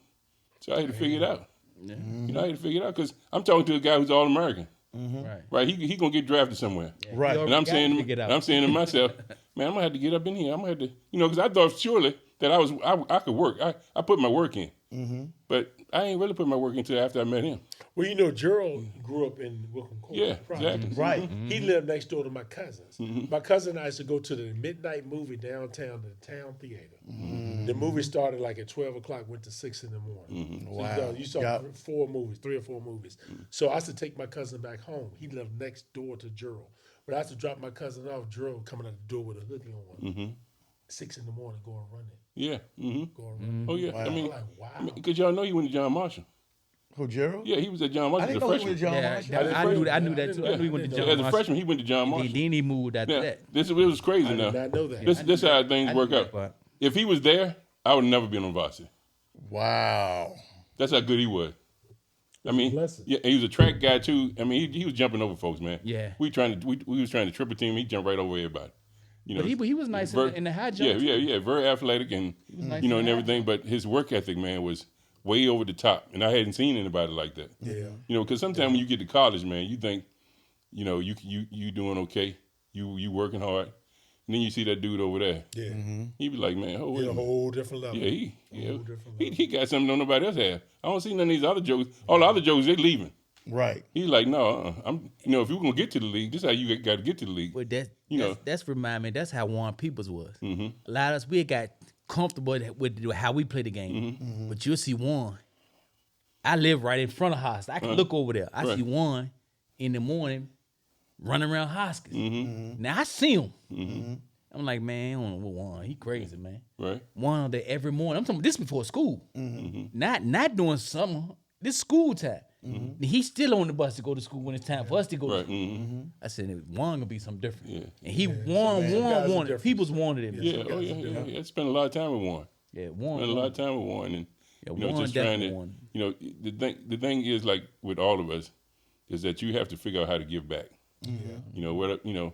So I had to figure it out. Yeah. You know, I had to figure it out because I'm talking to a guy who's All-American. Right? He going to get drafted somewhere. Yeah, Right. And I'm saying to myself, man, I'm going to have to get up in here. I'm going to have to, you know, because I thought surely that I could work. I put my work in. But I ain't really put my work in until after I met him. Well, you know, Gerald grew up in Wilkham Court. Yeah, exactly. Right. He lived next door to my cousins. My cousin and I used to go to the midnight movie downtown, the Town Theater. The movie started like at 12 o'clock, went to 6 in the morning. So Wow. you saw 3 or 4 movies. So I used to take my cousin back home. He lived next door to Gerald. But I used to drop my cousin off, Gerald coming out the door with a hoodie on. 6 in the morning, going running. Yeah. Going running. Oh, yeah. Wow. I mean, I'm like, wow. because y'all know he went to John Marshall. Who, Gerald? Yeah, he was at John Marshall I as didn't a know he freshman. was John Yeah, Marshall. I knew that too. I knew he went to John As a Marshall. freshman, he went to John Marshall. Then he moved after Now, that. it was crazy I now. did not know that. This how things I work knew out. that part. If he was there, I would never been on varsity. Wow. That's how good he was. I mean, blessing. yeah, he was a track guy too. I mean, he was jumping over folks, man. Yeah. We was trying to triple team. He jumped right over everybody. You know, But he was nice in the high Yeah, jump. yeah, very athletic and nice you know in and the high everything. But his work ethic, man, was way over the top, and I hadn't seen anybody like that. Yeah. You know, because sometimes when you get to college, man, you think, you know, you doing okay, you working hard, and then you see that dude over there. Yeah. He be like, man, oh, wait He a a minute. whole different level. Yeah, he got something that nobody else have. I don't see none of these other jokes. All the other jokes, they leaving. Right. He's like, no, I'm. You know, if you're gonna get to the league, this is how you got to get to the league. But know. that's remind me. That's how Warren Peoples was. A lot of us we got comfortable with how we play the game. But you'll see Warren. I live right in front of Hoskins. I can look over there. I see Warren in the morning running around Hoskins. Now I see him. I'm like, man, I don't know what Warren. He crazy, man. Right. Warren there every morning. I'm talking about this before school. Not doing summer. This school time. He's still on the bus to go to school when it's time for us to go to school. I said, Warren gonna be something different. Yeah. And he guys Warren are wanted. different. People's wanted him. Yeah, I spent a lot of time with Warren. Yeah, Warren. Spent a lot of time with Warren, and Yeah, you know, Warren just trying to, definitely won. you know, the thing is like with all of us, is that you have to figure out how to give back. You know,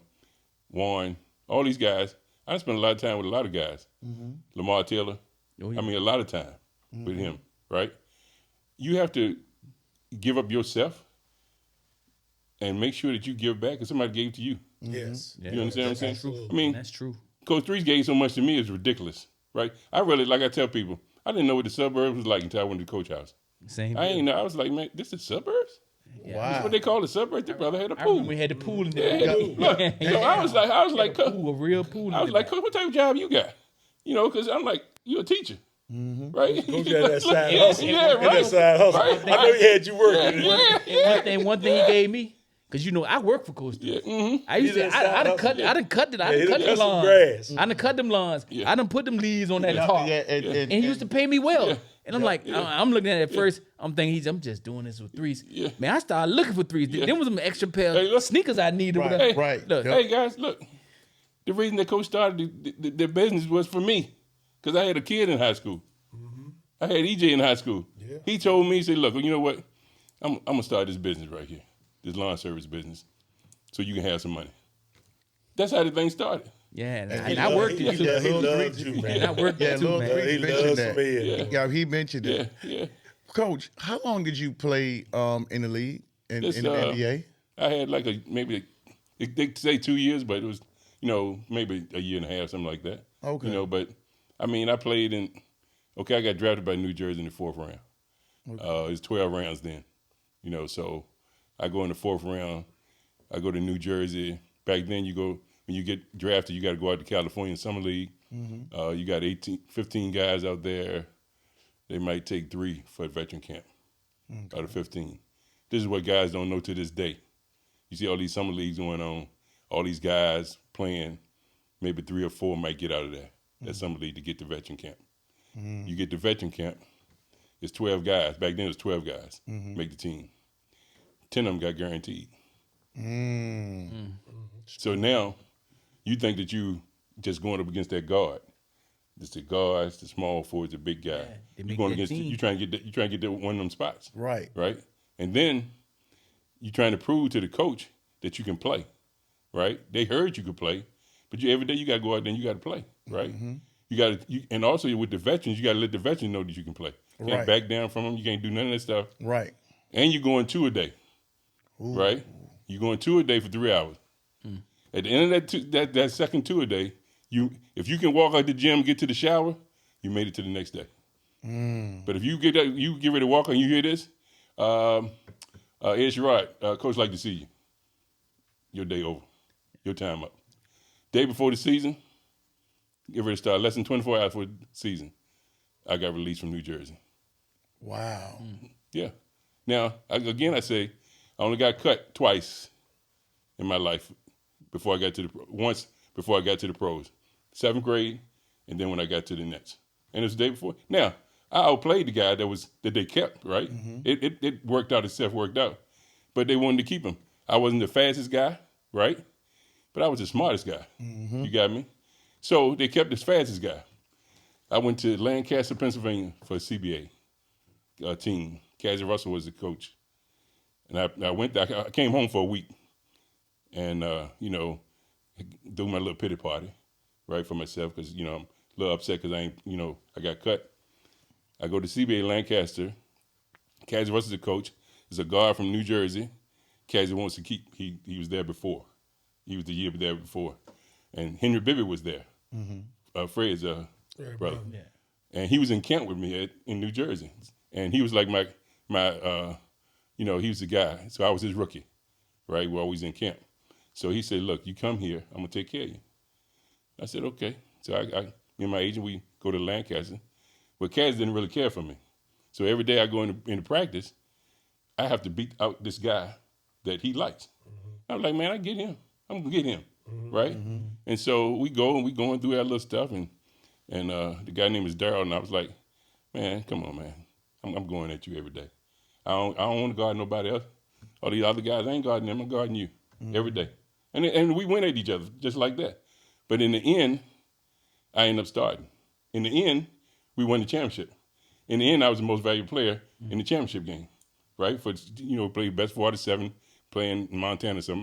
Warren, all these guys. I spent a lot of time with a lot of guys. Lamar Taylor. Oh, yeah. I mean, a lot of time with him. Right. You have to give up yourself and make sure that you give back because somebody gave it to you. Yes. Yeah, You understand what I'm saying? absolutely. I mean, That's true. Coach 3's gave so much to me is ridiculous, right? I really, like I tell people, I didn't know what the suburbs was like until I went to the coach house. Same. I ain't know. I was like, man, this is suburbs? That's Wow. what they call the suburbs. Their brother had a I pool. remember we had the pool in there. Yeah, look, you know, I was like, Coach, Pool, a real pool. I was like, Coach, what type of job you got? You know, because I'm like, you're a teacher, right? Coach had that side hustle. Yeah, Had right. that side hustle. Right. I know he had you working. Yeah. And one thing he gave me, because you know I work for Coach. Yeah. I used to, I done cut them he done cut lawns. some grass. I done cut them lawns. Yeah. I done put them leaves on that top. Yeah, And he used to pay me well. And I'm like, I'm looking at it at first. I'm thinking I'm just doing this with threes. Yeah. Man, I started looking for threes. Yeah. Them was some extra pair Hey, of look. sneakers I needed. Right, Whatever. right. Look, Hey, guys, look. The reason that Coach started the business was for me because I had a kid in high school. I had EJ in high school. Yeah. He told me, he said, look, you know what? I'm going to start this business right here, this lawn service business, so you can have some money. That's how the thing started. yeah, and he I worked it too. He Lil loved Three- you, And I man. worked Yeah, it too, Lil man. Three He mentioned loves that. me. Yeah, he mentioned Yeah, it. yeah. Coach, how long did you play in the league in the This, NBA? I had like they say 2 years, but it was, you know, maybe a year and a half, something like that. Okay. You know, but I mean, I played I got drafted by New Jersey in the 4th round. It was 12 rounds then, you know, so I go in the 4th round. I go to New Jersey. Back then, when you get drafted, you got to go out to California Summer League. You got 15 guys out there. They might take 3 for a veteran camp out of 15. This is what guys don't know to this day. You see all these summer leagues going on, all these guys playing, maybe 3 or 4 might get out of that summer league to get to veteran camp. You get to veteran camp, it's 12 guys. Back then it was 12 guys make the team. 10 of them got guaranteed. So now you think that you just going up against that guard. It's the guards, the small forwards, the big guy. Yeah, they You're make going that against. team. You trying to get that one of them spots. Right. Right. And then you're trying to prove to the coach that you can play. Right. They heard you could play, but every day you got to go out there and you got to play. Right. You got to, and also with the veterans, you got to let the veterans know that you can play. You can't Right. back down from them. You can't do none of that stuff. Right. And you're going 2 a day. Right. You're going 2 a day for 3 hours. At the end of that second 2 a day, if you can walk out the gym, get to the shower, you made it to the next day. But if you get ready to walk and you hear this, Ed Sherrod, coach like to see you. Your day over. Your time up. Day before the season, get ready to start. Less than 24 hours for the season, I got released from New Jersey. Wow. Yeah. Now, I say, I only got cut twice in my life before I got to the pros. 7th grade, and then when I got to the Nets. And it was the day before. Now, I outplayed the guy that they kept, right? It worked out, itself worked out. But they wanted to keep him. I wasn't the fastest guy, right? But I was the smartest guy. You got me? So they kept the fastest guy. I went to Lancaster, Pennsylvania for a CBA team. Cassie Russell was the coach. And I went there. I came home for a week and, do my little pity party, right, for myself because, I'm a little upset because I got cut. I go to CBA Lancaster. Cassie Russell's the coach. He's a guard from New Jersey. Cassie wants to keep, he was there before. He was the year there before. And Henry Bibby was there. Fred's brother. Yeah. And he was in camp with me in New Jersey. And he was like my he was the guy. So I was his rookie, right? We're always in camp. So he said, look, you come here, I'm going to take care of you. I said, okay. So me and my agent, we go to Lancaster. But Kaz didn't really care for me. So every day I go into practice, I have to beat out this guy that he likes. I'm like, man, I get him. I'm going to get him, right? And so we going through that little stuff, and the guy named is Daryl, and I was like, man, come on, man. I'm going at you every day. I don't want to guard nobody else. All these other guys, I ain't guarding them. I'm guarding you every day. And we went at each other just like that. But in the end, I ended up starting. In the end, we won the championship. In the end, I was the most valuable player in the championship game, right? For played best 47, playing in Montana. So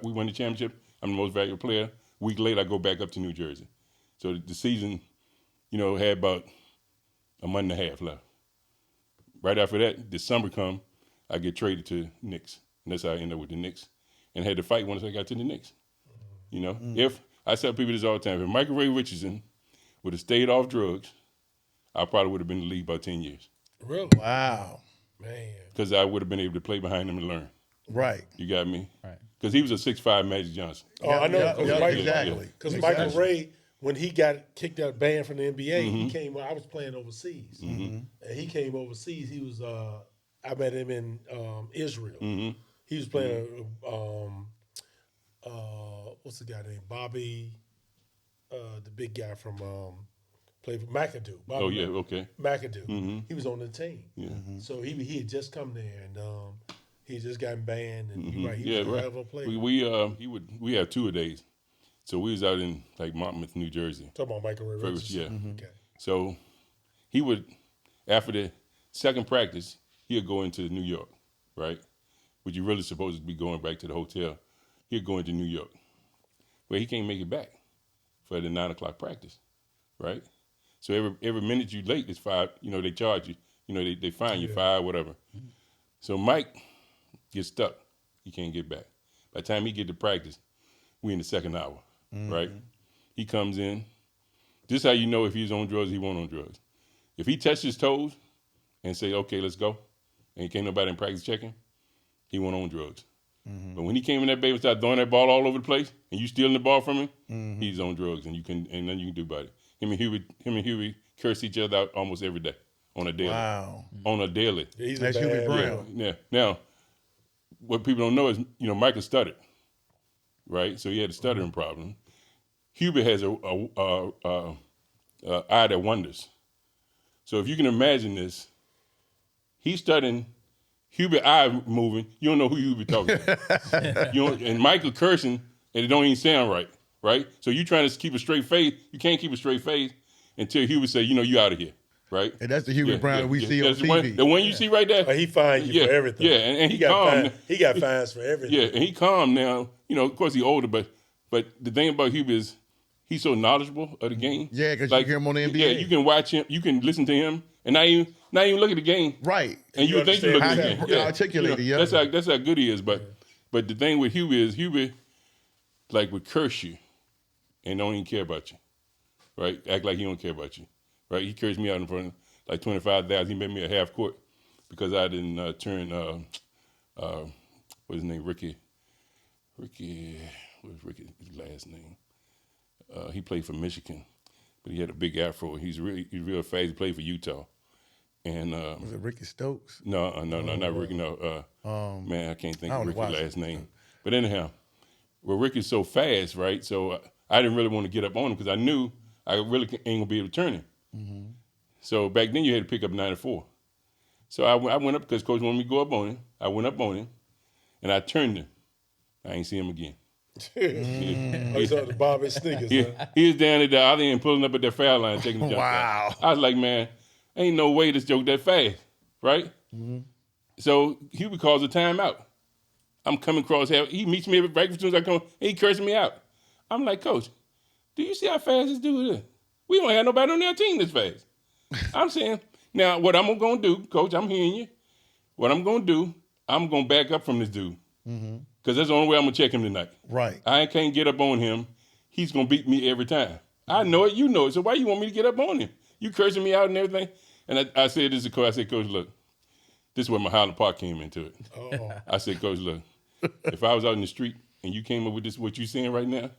we won the championship. I'm the most valuable player. A week later, I go back up to New Jersey. So the season, had about a month and a half left. Right after that, December come, I get traded to Knicks. And that's how I end up with the Knicks. And had to fight once I got to the Knicks. If I tell people this all the time, if Michael Ray Richardson would have stayed off drugs, I probably would have been in the league about 10 years. Really? Wow. Man. Because I would have been able to play behind him and learn. Right. You got me? Right. Because he was a 6'5" Magic Johnson. Oh, I know. Exactly. Because Michael Ray, when he got kicked out, banned from the NBA, he came. I was playing overseas, and he came overseas. He was. I met him in Israel. He was playing. What's the guy named Bobby? The big guy from played for McAdoo. Bobby Okay. McAdoo. He was on the team. Yeah. So he had just come there, and he just got banned. And he was a hell of a player. We have 2 a days. So we was out in like Monmouth, New Jersey. Talking about Michael Ray Richardson. Yeah. Okay. So he would, after the second practice, he'd go into New York, right? Which you really supposed to be going back to the hotel. He'd go into New York. Well, he can't make it back for the 9 o'clock practice, right? So every minute you late is $5. They charge you. They fine you $5, whatever. So Mike gets stuck. He can't get back. By the time he get to practice, we in the second hour, right? He comes in. This is how you know if he's on drugs, he won't on drugs. If he touched his toes and say, okay, let's go, and can't nobody in practice check him, he won't on drugs. But when he came in that baby and started throwing that ball all over the place, and you stealing the ball from him, he's on drugs, and nothing you can do about it. Him and Huey curse each other out almost every day on a daily. Wow. On a daily. Yeah, he's That's a bad Huey man. Brown. Yeah. Now, what people don't know is, Michael stuttered, right? So he had a stuttering problem. Hubert has a eye that wonders. So if you can imagine this, he's stuttering, Hubert eye moving, you don't know who Hubert talking to. And Michael cursing, and it don't even sound right, right? So you trying to keep a straight face. You can't keep a straight face until Hubert say, you out of here, right? And that's the Hubert Brown that we see on That's TV. The one you see right there. He fined you for everything. Yeah, and he got calm. he got fines for everything. Yeah, and he calm now. Of course, he's older, but the thing about Hubert is he's so knowledgeable of the game. Yeah, because you hear him on the NBA. Yeah, you can watch him, you can listen to him, and not even look at the game. Right. And you think you look at the game. Yeah, articulate it. That's how good he is. But the thing with Hubert is Hubert would curse you and don't even care about you, right? Act like he don't care about you, right? He cursed me out in front of like 25,000. He made me a half court because I didn't turn what's his name, Ricky. What was Ricky's last name? He played for Michigan, but he had a big afro. He's real fast. He played for Utah. And was it Ricky Stokes? No, not Ricky. No, man, I can't think of Ricky's last name. But anyhow, Ricky's so fast, right? So I didn't really want to get up on him because I knew I really ain't gonna be able to turn him. Mm-hmm. So back then you had to pick up 94. So I went up because coach wanted me to go up on him. I went up on him, and I turned him. I ain't see him again. He's on the Bobby sneakers. He was down at the other end pulling up at that foul line taking the jump. Wow. I was like, man, ain't no way this joke that fast, right? Mm-hmm. So Hubert calls a timeout. I'm coming across half. He meets me right as soon as I come. And he cursing me out. I'm like, Coach, do you see how fast this dude is? We don't have nobody on our team this fast. I'm saying, now what I'm going to do, Coach, I'm hearing you. What I'm going to do, I'm going to back up from this dude. Because that's the only way I'm going to check him tonight. Right. I can't get up on him. He's going to beat me every time. I know it, you know it. So why you want me to get up on him? You cursing me out and everything? And I said this to Coach. I said, Coach, look, this is where my Highland Park came into it. Oh. I said, Coach, look, if I was out in the street and you came up with this, what you saying right now,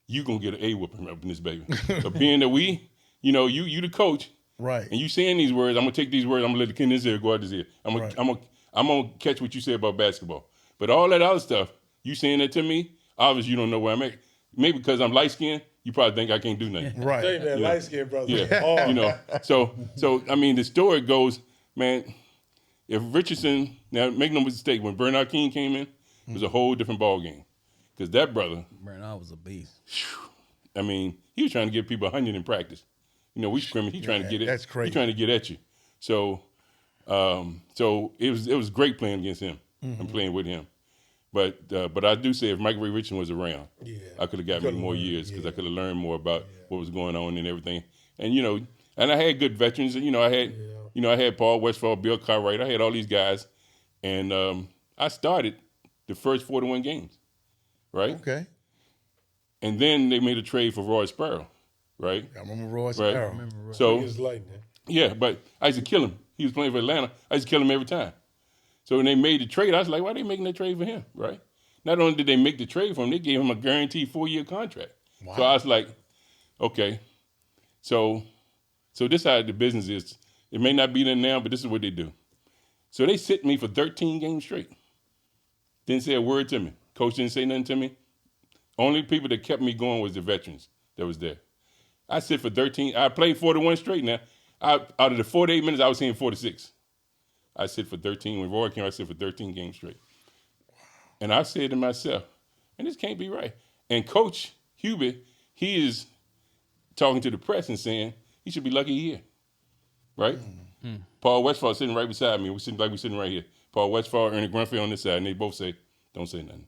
you going to get an A whooping up in this baby. But being that you the coach, right, and you saying these words, I'm going to take these words, I'm going to let the kid in this ear go out this ear. I'm going to catch what you say about basketball. But all that other stuff, you saying that to me, obviously you don't know where I'm at. Maybe because I'm light-skinned, you probably think I can't do nothing. Right. Say that light-skinned brother. Yeah. So I mean, the story goes, man, if Richardson, now make no mistake, when Bernard King came in, it was a whole different ball game. Because that brother, Bernard was a beast. I mean, he was trying to give people 100 in practice. We scrimmage, he's trying to get it. That's crazy. He's trying to get at you. So it was great playing against him and playing with him. But I do say if Mike Ray Richardson was around, I could have got many more years because I could have learned more about what was going on and everything. And and I had good veterans. I had Paul Westphal, Bill Cartwright. I had all these guys, and I started the first 41 games, right? Okay. And then they made a trade for Roy Sparrow, right? I remember Roy Sparrow. Right. So he was lightning. Yeah, but I used to kill him. He was playing for Atlanta. I used to kill him every time. So when they made the trade, I was like, why are they making that trade for him, right? Not only did they make the trade for him, they gave him a guaranteed 4-year contract. Wow. So I was like, okay. So this is how the business is. It may not be there now, but this is what they do. So they sit me for 13 games straight. Didn't say a word to me. Coach didn't say nothing to me. Only people that kept me going was the veterans that was there. I sit for 13. I played 41 straight now. Out of the 48 minutes, I was seeing 46. I sit for 13. When Roy came, I sit for 13 games straight. And I said to myself, and this can't be right. And Coach Hubert, he is talking to the press and saying he should be lucky here, right? Mm-hmm. Paul Westphal sitting right beside me. We're sitting right here. Paul Westphal, Ernie Grunfeld on this side, and they both say, don't say nothing.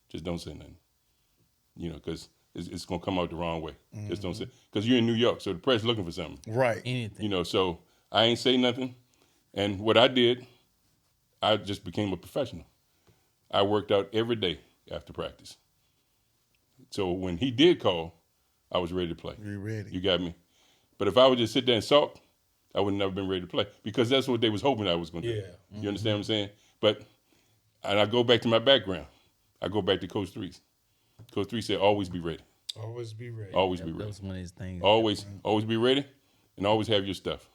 Just don't say nothing. Because it's going to come out the wrong way. Mm-hmm. Just don't say, because you're in New York, so the press looking for something. Right. Anything. So I ain't say nothing. And what I did, I just became a professional. I worked out every day after practice. So when he did call, I was ready to play. You ready. You got me. But if I would just sit there and sulk, I would have never been ready to play because that's what they was hoping I was going to do. Mm-hmm. You understand what I'm saying? And I go back to my background. I go back to Coach Threes. Coach Three said, always be ready. Always be ready. Always be ready. That was one of his things. Always be ready and always have your stuff.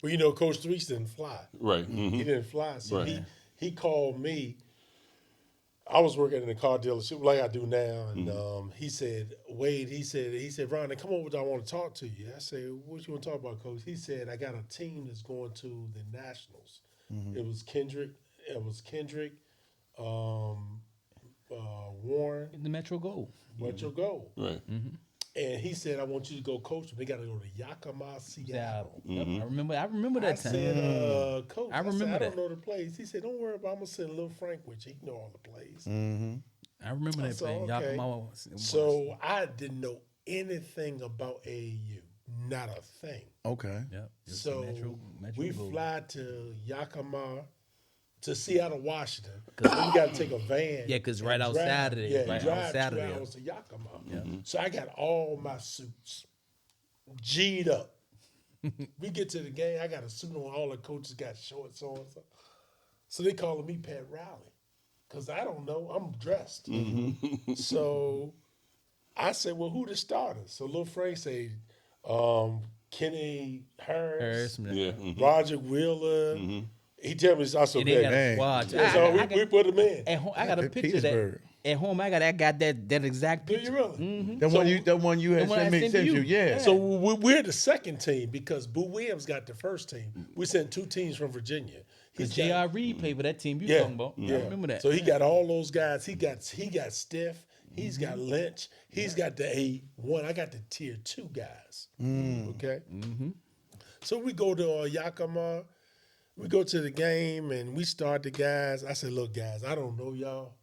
Well, Coach Threes didn't fly. Right. Mm-hmm. He didn't fly. So right. he called me. I was working in a car dealership like I do now, and he said, Wade, he said, Ronnie, come over, I want to talk to you. I said, what you want to talk about, Coach? He said, I got a team that's going to the Nationals. Mm-hmm. It was Kendrick, Warren. The Metro Gold. What's your goal? Right. And he said, I want you to go coach them. They got to go to Yakima, Seattle. Yep, I remember that I time. said, Coach, I remember I that. don't know the plays. He said, don't worry about it. I'm going to send little Frank with you. He know all the plays. I remember that said, play. okay. Yakima. So I didn't know anything about AAU. Not a thing. Okay. Yep. Just So Metro we Bowl. fly to Yakima, to Seattle, Washington. Then we got to take a van. Yeah, 'cause and right outside of there, Yeah, right drive outside 2 of there. hours to Yakima. So I got all my suits G'd up. We get to the game. I got a suit on. All the coaches got shorts on. So they calling me Pat Riley because I don't know. I'm dressed. So I said, well, who the starters? So Lil Frank said, Kenny Harris, Yeah. Roger Wheeler. He tell me it's also And they got a Dang. squad. Yeah, so we put him in. At home, I got a At picture of that. Pittsburgh. At home, I got that exact Do picture. you really? That one you had one I sent me, sent to sent you, you. yeah. So we're the second team because Boo Williams got the first team. We sent 2 teams from Virginia. Because He's got- J.R. Reed played for that team you Yeah, talking about. yeah. I remember that. So he got all those guys. He got Stiff. He's got Lynch. He's got the A1. I got the tier 2 guys. Okay. So we go to Yakima. We go to the game and we start the guys. I said, look, guys, I don't know y'all.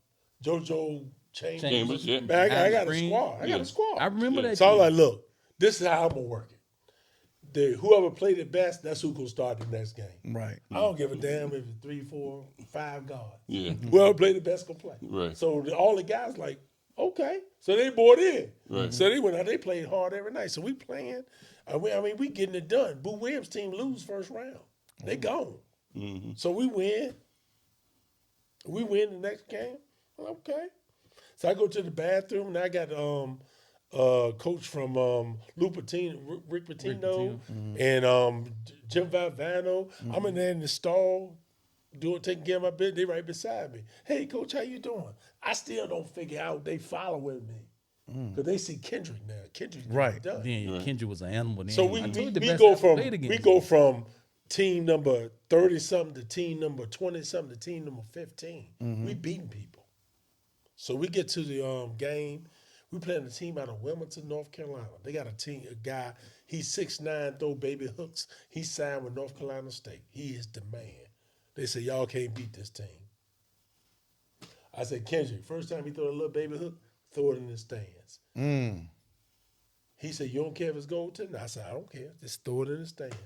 JoJo Chambers. Chambers, yeah. Man, I got a Green. squad. I got a squad. I remember that. So I was team. like, look, this is how I'm gonna work it. Whoever played it best, that's who gonna start the next game. Right. I don't give a damn if it's 3, 4, 5 guards. Yeah. Whoever played the best gonna play. Right. So all the guys like, okay. So they bought in. Right. So they went out. They played hard every night. So we playing. We getting it done. Boo Williams' team lose first round. They gone. So we win. We win the next game. Okay. So I go to the bathroom and I got coach from Rick Pitino, and Jim Valvano. I'm in there in the stall taking care of my business. They right beside me. Hey, coach, how you doing? I still don't figure out they following me because they see Kendrick now. Kendrick Right. done. Then Kendrick was an animal. Then. So I told you the we best go I from played against. we go from team number 30 something to team number 20 something to team number 15. We beating people. So we get to the game. We playing a team out of Wilmington, North Carolina. They got a guy. He's 6'9", throw baby hooks. He signed with North Carolina State. He is the man. They said y'all can't beat this team. I said, Kendrick, first time he throw a little baby hook, throw it in the stands. He said, you don't care if it's goaltending? I said, I don't care. Just throw it in the stands.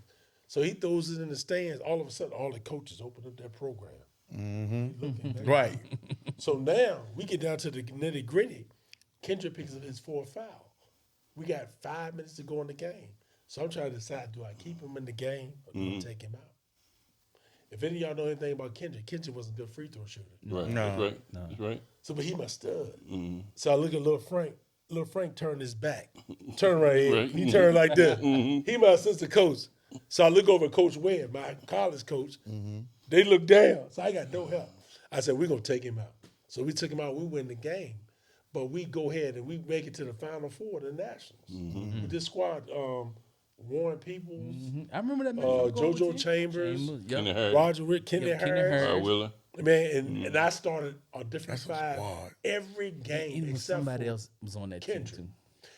So he throws it in the stands. All of a sudden, all the coaches open up their program. Right. So now we get down to the nitty gritty. Kendrick picks up his 4th foul. We got 5 minutes to go in the game. So I'm trying to decide, do I keep him in the game or do I take him out? If any of y'all know anything about Kendrick wasn't a good free throw shooter. Right. No. That's right. That's right. So, but he my stud. So I look at Lil Frank. Lil Frank turned his back. Turn right here. Right. He turned like this. He my assistant coach. So I look over at Coach Webb, my college coach. They look down. So I got no help. I said, we're going to take him out. So we took him out. We win the game. But we go ahead and we make it to the Final Four of the Nationals. With this squad, Warren Peoples, I remember that. JoJo Chambers, Kenny Harris. Roger Rick, Kenny Yep, Kenny Harris. Harris. Wheeler. Man, and I started a different That's a 5 squad. every game Even except somebody for else was on that Kendrick. team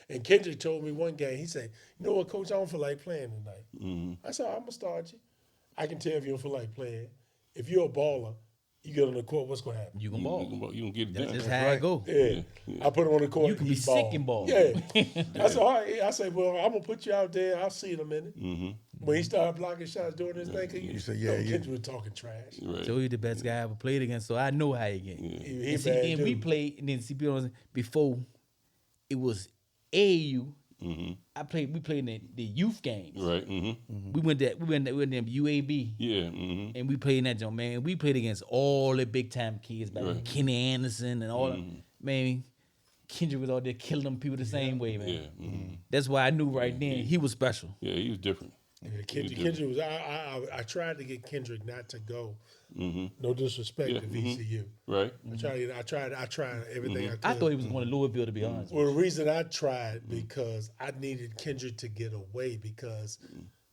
And Kendrick told me one game, he said, you know what, Coach, I don't feel like playing tonight. I said, I'm going to start you. I can tell if you don't feel like playing. If you're a baller, you get on the court, what's going to happen? too. You can You ball. can get it That's done. just how it go. Yeah. I put him on the court. You can he be sick and ball. Yeah. I said, all right. I said, well, I'm going to put you out there. I'll see you in a minute. When he started blocking shots doing this thing, you said, yeah, you- Kendrick was talking trash. Right. Joey the best guy I ever played against, so I know how he get. He And see, bad and we dude. played, and then CP before it was AAU. We played in the youth games. Right. Mm-hmm. We went to UAB. Yeah. Mm-hmm. And we played in that joint, man. We played against all the big time kids, back then. Kenny Anderson and all that. Man, Kendrick was out there killing them people the same way, man. Yeah. Mm-hmm. That's why I knew right then he was special. Yeah, he was different. Yeah, Kendrick was. I tried to get Kendrick not to go. No disrespect Yeah, to VCU. Right. I tried everything I could. I thought he was going to Louisville, to be honest. Well, the reason I tried because I needed Kendrick to get away because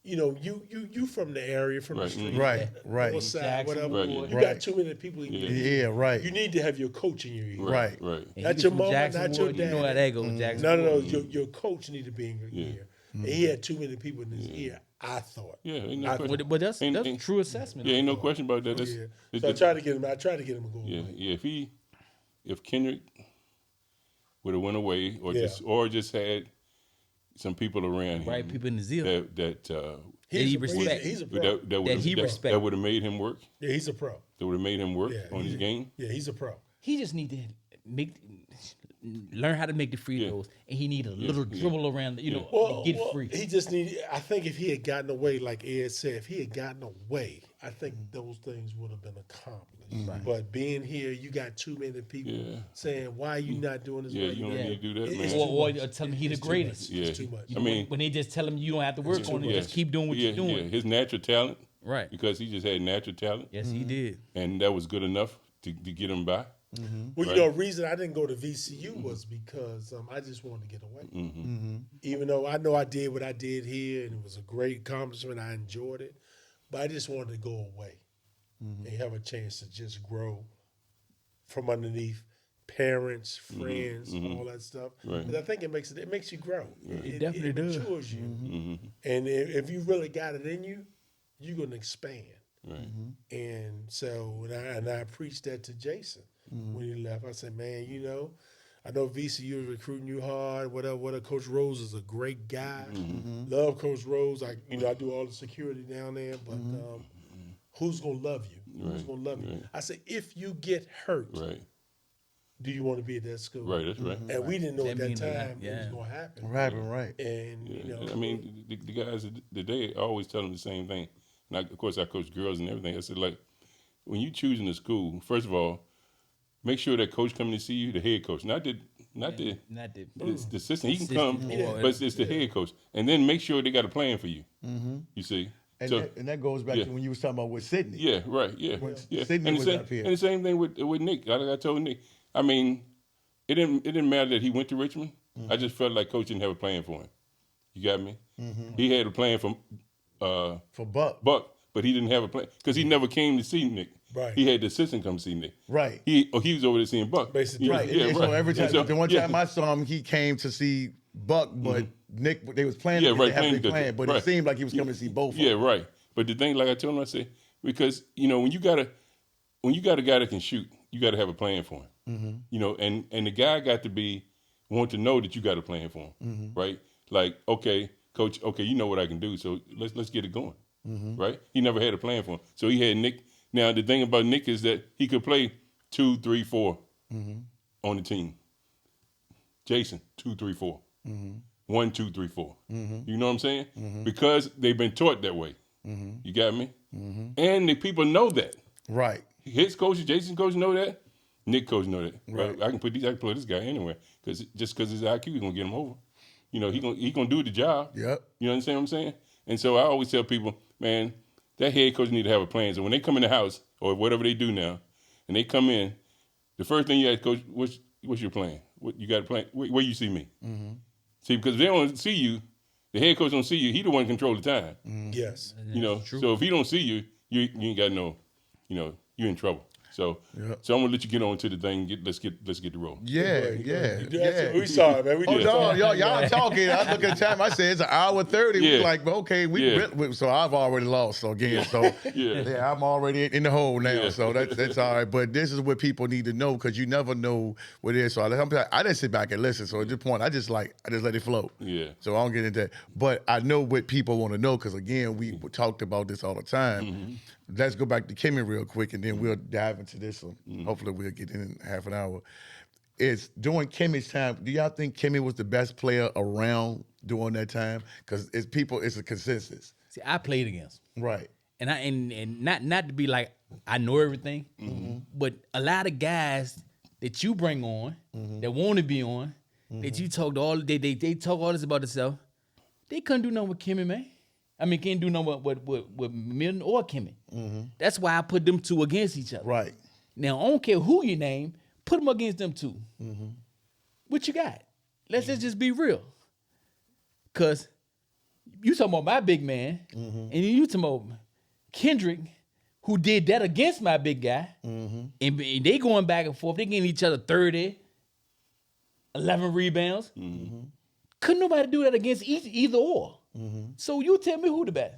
you know, you from the area, from the street, Right. north side, Jackson, whatever. Right. You Right. got too many people in your ear. Yeah, right. You need to have your coach in your ear. Right. Right. And Not he your from mama, Jackson not your Ward, You know how dad. that goes, Jackson. No. Ward. Your coach need to be in your ear. And he had too many people in his ear. I thought. Yeah, ain't no I- question. But that's Ain't- a ain't- true assessment. Yeah, ain't no question about that. Yeah. That's, So I tried to get him. I tried to get him to go yeah, away. yeah. If Kendrick would have went away, or just had some people around him, Right people in his ear. He's he a, respect. he's a pro. That he respect. that would have made him work. Yeah, he's a pro. That would have made him work Yeah, on his game. Yeah, he's a pro. He just need to learn how to make the free throws, and he need a little dribble around, to get free. He just need. I think if he had gotten away, like Ed said, if he had gotten away, I think those things would have been accomplished. But being here, you got too many people saying, "Why are you not doing this?" Yeah, Why you don't need to do that, It's man. Or too much. tell him he the It's too greatest. much. It's too much. I mean, When they just tell him you don't have to work on it, just keep doing what yeah, you're doing. Yeah, his natural talent, Right. because he just had natural talent, Yes, he did. and that was good enough to get him by. Well, you know, the reason I didn't go to VCU was because I just wanted to get away. Even though I know I did what I did here, and it was a great accomplishment, I enjoyed it, but I just wanted to go away and have a chance to just grow from underneath parents, friends, all that stuff. Right. And I think it makes you grow. It definitely does. matures you. And if you really got it in you, you're gonna expand. Right. And so, and I preached that to Jason when he left. I said, man, I know VCU is recruiting you hard. Whatever. Coach Rose is a great guy. Love Coach Rose. I do all the security down there, but who's gonna love you? Who's gonna love you? I said, if you get hurt, Right. do you want to be at that school? Right. That's right. And we didn't know at that means a lot, time it was yeah. gonna happen. Right. And I mean, the guys today always tell them the same thing. And of course, I coach girls and everything. I said, like, when you choosing a school, first of all, make sure that coach coming to see you, the head coach, not the assistant. He can come, but it's the head coach. And then make sure they got a plan for you. You see. And that goes back to when you was talking about with Sydney. Yeah, right. Yeah, yeah. Sydney And was the same, up here. and the same thing with Nick. Like I told Nick, I mean, it didn't matter that he went to Richmond. I just felt like coach didn't have a plan for him. You got me? He had a plan for Buck. but he didn't have a plan because he never came to see Nick. Right. He had the assistant come see Nick. Right. He was over there seeing Buck. Basically, Yeah, Right. yeah, And right. so every time, And so- the one yeah. time I saw him, he came to see Buck, but Nick, they was planning Yeah, to right, have planning their to- plan, but it right. seemed like he was coming to see both. Yeah, of them. right. But the thing, like I told him, I said, because when you got a guy that can shoot, you got to have a plan for him. And the guy got to want to know that you got a plan for him, right? Like, okay, coach, okay, you know what I can do, so let's get it going, right? He never had a plan for him, so he had Nick. Now the thing about Nick is that he could play 2, 3, 4 on the team. Jason 2, 3, 4. 1, 2, 3, 4. You know what I'm saying? Because they've been taught that way. You got me? And the people know that. Right. His coach, Jason's coach, know that. Nick coach know that. Right. I can play this guy anywhere because his IQ is gonna get him over. He gonna do the job. Yep. You understand what I'm saying? And so I always tell people, man, that head coach need to have a plan. So when they come in the house or whatever they do now, and they come in, the first thing you ask coach, what's your plan? What you got a plan? Where you see me? See, because if they don't see you, the head coach don't see you. He the one control the time. yes. So if he don't see you, you ain't got no, you're in trouble. So so I'm gonna let you get on to the thing. Let's get the roll. Yeah. We saw it, man. We Oh did. no, y'all talking. I look at the time. I said it's an hour 30. Yeah. We like, okay, so I've already lost. So again, yeah, I'm already in the hole now. Yeah. So that's all right. But this is what people need to know because you never know what it is. So I didn't sit back and listen. So at this point, I just let it flow. Yeah. So I don't get into that. But I know what people want to know because again, we talked about this all the time. Let's go back to Kimmy real quick, and then we'll dive into this one. Hopefully, we'll get in half an hour. It's during Kimmy's time. Do y'all think Kimmy was the best player around during that time? Because it's a consensus. See, I played against him. Right. And and not to be like I know everything, but a lot of guys that you bring on that want to be on, that you talk to all they talk all this about themselves, they couldn't do nothing with Kimmy, man. I mean, can't do nothing with Milton or Kimmy. That's why I put them two against each other. Right. Now, I don't care who you name, put them against them two. What you got? Let's just be real. Because you talking about my big man, and then you talking about Kendrick, who did that against my big guy, and they going back and forth. They giving each other 30, 11 rebounds. Couldn't nobody do that against either or. So you tell me who the best.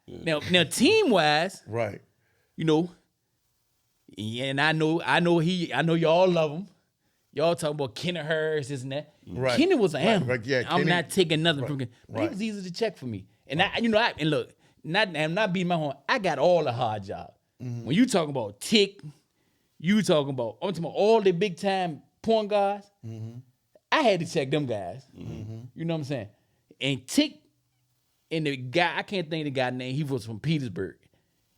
Yeah. Now team wise, Right. you know, and I know y'all love him. Y'all talking about Kenny Harris, this and that. Right. Kenny was an animal. Right. Yeah, I'm Kenny- not taking nothing from Right. Kenny. But he was easy to check for me. And and look, I'm not beating my horn. I got all the hard jobs. When you talking about Tick, I'm talking about all the big time point guards. I had to check them guys. You know what I'm saying? And Tick and the guy, I can't think of the guy's name. He was from Petersburg.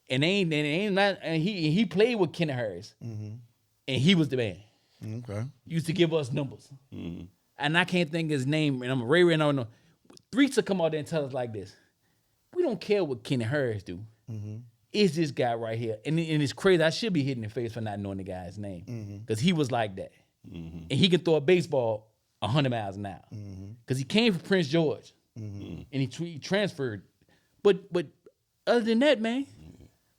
And he played with Kenny Harris. And he was the man. Okay. Used to give us numbers. And I can't think of his name. And I'm Ray and I don't know. Three to come out there and tell us like this. We don't care what Kenny Harris do. It's this guy right here. And it's crazy. I should be hitting the face for not knowing the guy's name. Because he was like that. And he can throw a baseball 100 miles an hour. Because he came from Prince George. And he transferred. But other than that, man,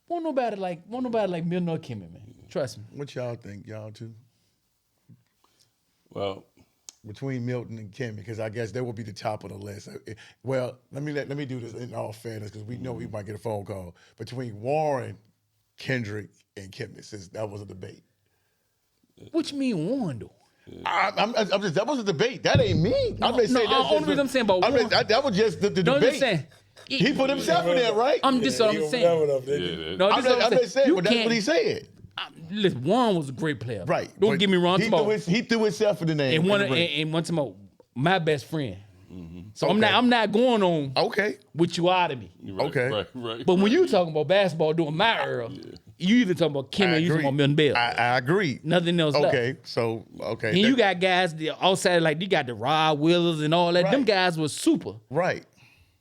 won't nobody like Milton or Kimmy, man. Trust me. What y'all think, y'all two? Well, Between Milton and Kimmy, because I guess they will be the top of the list. Well, let me do this in all fairness, because we know we might get a phone call. Between Warren, Kendrick, and Kimmy, since that was a debate. What you mean Warren, though? I'm just, that was a debate. That ain't me. I'm just saying. No, only reason I'm saying about Warren. That was just the No, I'm debate. just saying. He put himself in there, right? I'm just what I'm saying. No, I'm just saying, but that's what he said. Listen, Warren was a great player. Right. Don't but get me wrong. He threw himself in the name. And one time, my best friend. So I'm not going on Okay. what you out of me. right, Okay. right. But when you talking about basketball doing my era, you either talking about Kim or you talking about Milton Bell. I agree. Nothing else left. Okay. So, okay. And you got guys outside, like you got the Rod Willers and all that. Right. Them guys was super. Right.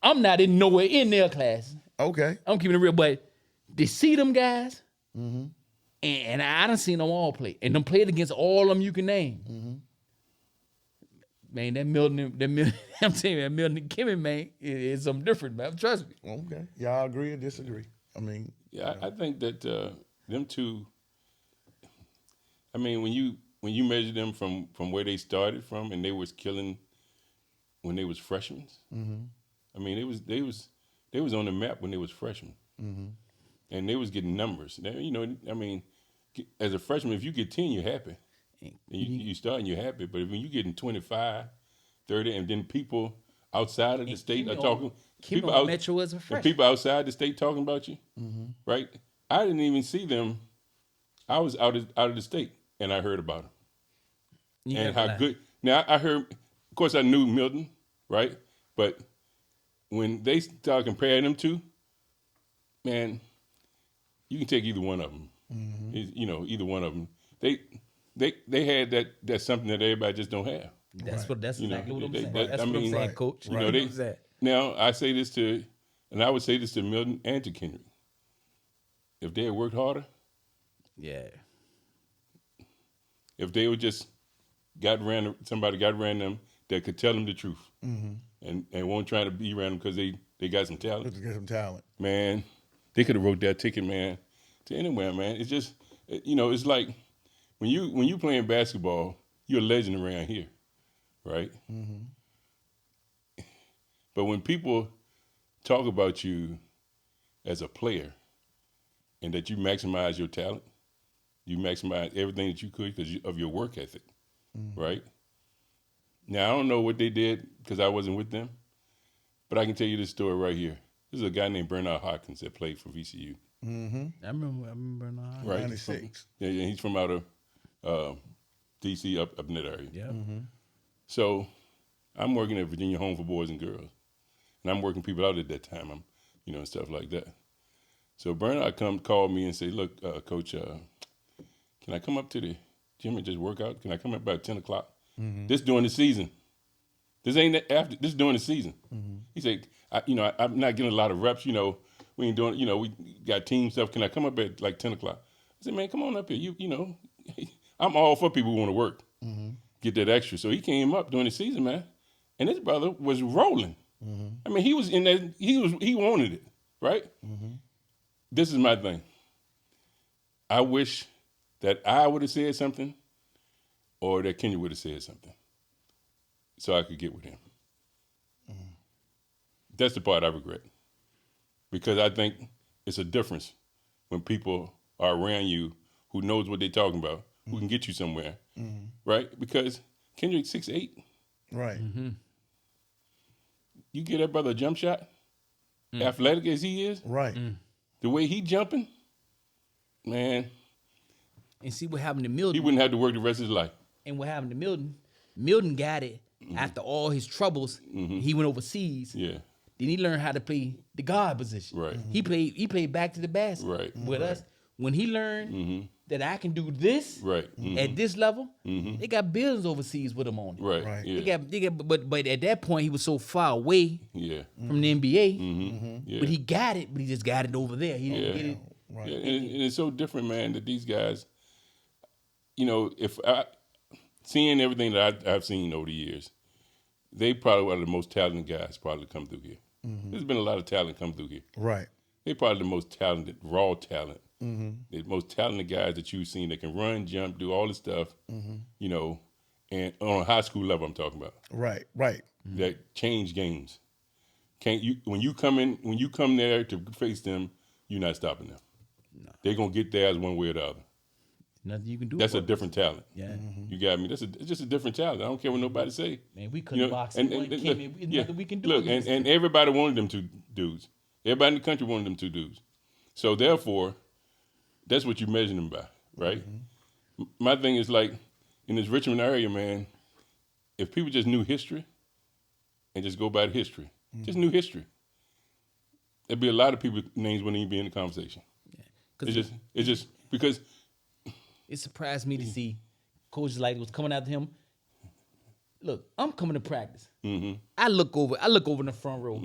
I'm not in nowhere in their class. Okay. I'm keeping it real, but to see them guys, and I done seen them all play, and them played against all of them you can name. Man, that Milton, I'm telling you, that Milton and Kimmy, man, is something different, man. Trust me. Okay. Y'all agree or disagree? I mean, Yeah, I think that them two. I mean, when you measure them from where they started from, and they was killing when they was freshmen. I mean, they was on the map when they was freshmen, and they was getting numbers. You know, I mean, as a freshman, if you get 10, you're happy. And you start and you're happy. But when you getting 25, 30, and then people outside of the state are talking. People out, Metro as a freshman. people outside the state talking about you, right? I didn't even see them. I was out of the state, and I heard about them and how good. Now I heard. Of course, I knew Milton, right? But when they start comparing them two, man, you can take either one of them. You know, either one of them. They had that something that everybody just don't have. That's exactly what I'm saying. That's That's what I'm saying, Coach. You know, now I say this I would say this to Milton and to Kendrick. If they had worked harder, yeah. if they would just somebody got around them that could tell them the truth, and won't try to be around them because they got some talent. let's get some talent. Man, they could have wrote that ticket, man, to anywhere, man. It's just, you know, it's like when you playing basketball, you're a legend around here, right? But when people talk about you as a player and that you maximize your talent, you maximize everything that you could because of your work ethic, right? Now, I don't know what they did because I wasn't with them, but I can tell you this story right here. This is a guy named Bernard Hopkins that played for VCU. I remember now. Right. 96. Yeah, he's from out of D.C. up in that area. Yeah. So I'm working at Virginia Home for Boys and Girls, and I'm working people out at that time. And stuff like that. So Bernard called me and say, "Look, Coach, can I come up to the gym and just work out? Can I come up about 10 o'clock? This during the season. This ain't after. This during the season." He said, I'm not getting a lot of reps. We ain't doing. We got team stuff. Can I come up at like 10 o'clock? I said, "Man, come on up here. I'm all for people who want to work, get that extra." So he came up during the season, man, and his brother was rolling. I mean, he was in that. He wanted it, right? This is my thing. I wish that I would have said something, or that Kenya would have said something, so I could get with him. That's the part I regret, because I think it's a difference when people are around you who knows what they're talking about, who can get you somewhere, right? Because Kendrick's 6'8". Right. You get that brother a jump shot, athletic as he is, Right. the way he jumping, man, And see what happened to he Milton. wouldn't have to work the rest of his life. And what happened to Milton? Milton got it after all his troubles. He went overseas. Yeah, Then he learned how to play the guard position. Right. He played back to the basket Right. with us. When he learned that I can do this right, at this level, they got billions overseas with him on it. right, Right. yeah, They got, but at that point he was so far away yeah, from the NBA. yeah. But he got it, but he just got it over there. He didn't get it. Right. Yeah, and it's so different, man, that these guys, if seeing everything that I've seen over the years, they probably are the most talented guys probably come through here. There's been a lot of talent come through here. Right. They probably the most talented, raw talent. The most talented guys that you've seen that can run, jump, do all this stuff, and on a high school level I'm talking about, Right. Right. that change games. When you come there to face them, you're not stopping them. No. They're gonna get theirs one way or the other. Nothing you can do. That's a about it. different talent. Yeah. You got me. It's just a different talent. I don't care what nobody say. Man, we couldn't box and one came in. There's nothing we can do. Look, against and them. everybody wanted them two dudes. Everybody in the country wanted them two dudes. So therefore, that's what you measure them by, right? My thing is like in this Richmond area, man. If people just knew history and just go by the history, just knew history, there'd be a lot of people's names wouldn't even be in the conversation. It's just because it surprised me to see coaches like was coming after him. Look, I'm coming to practice. I look over in the front row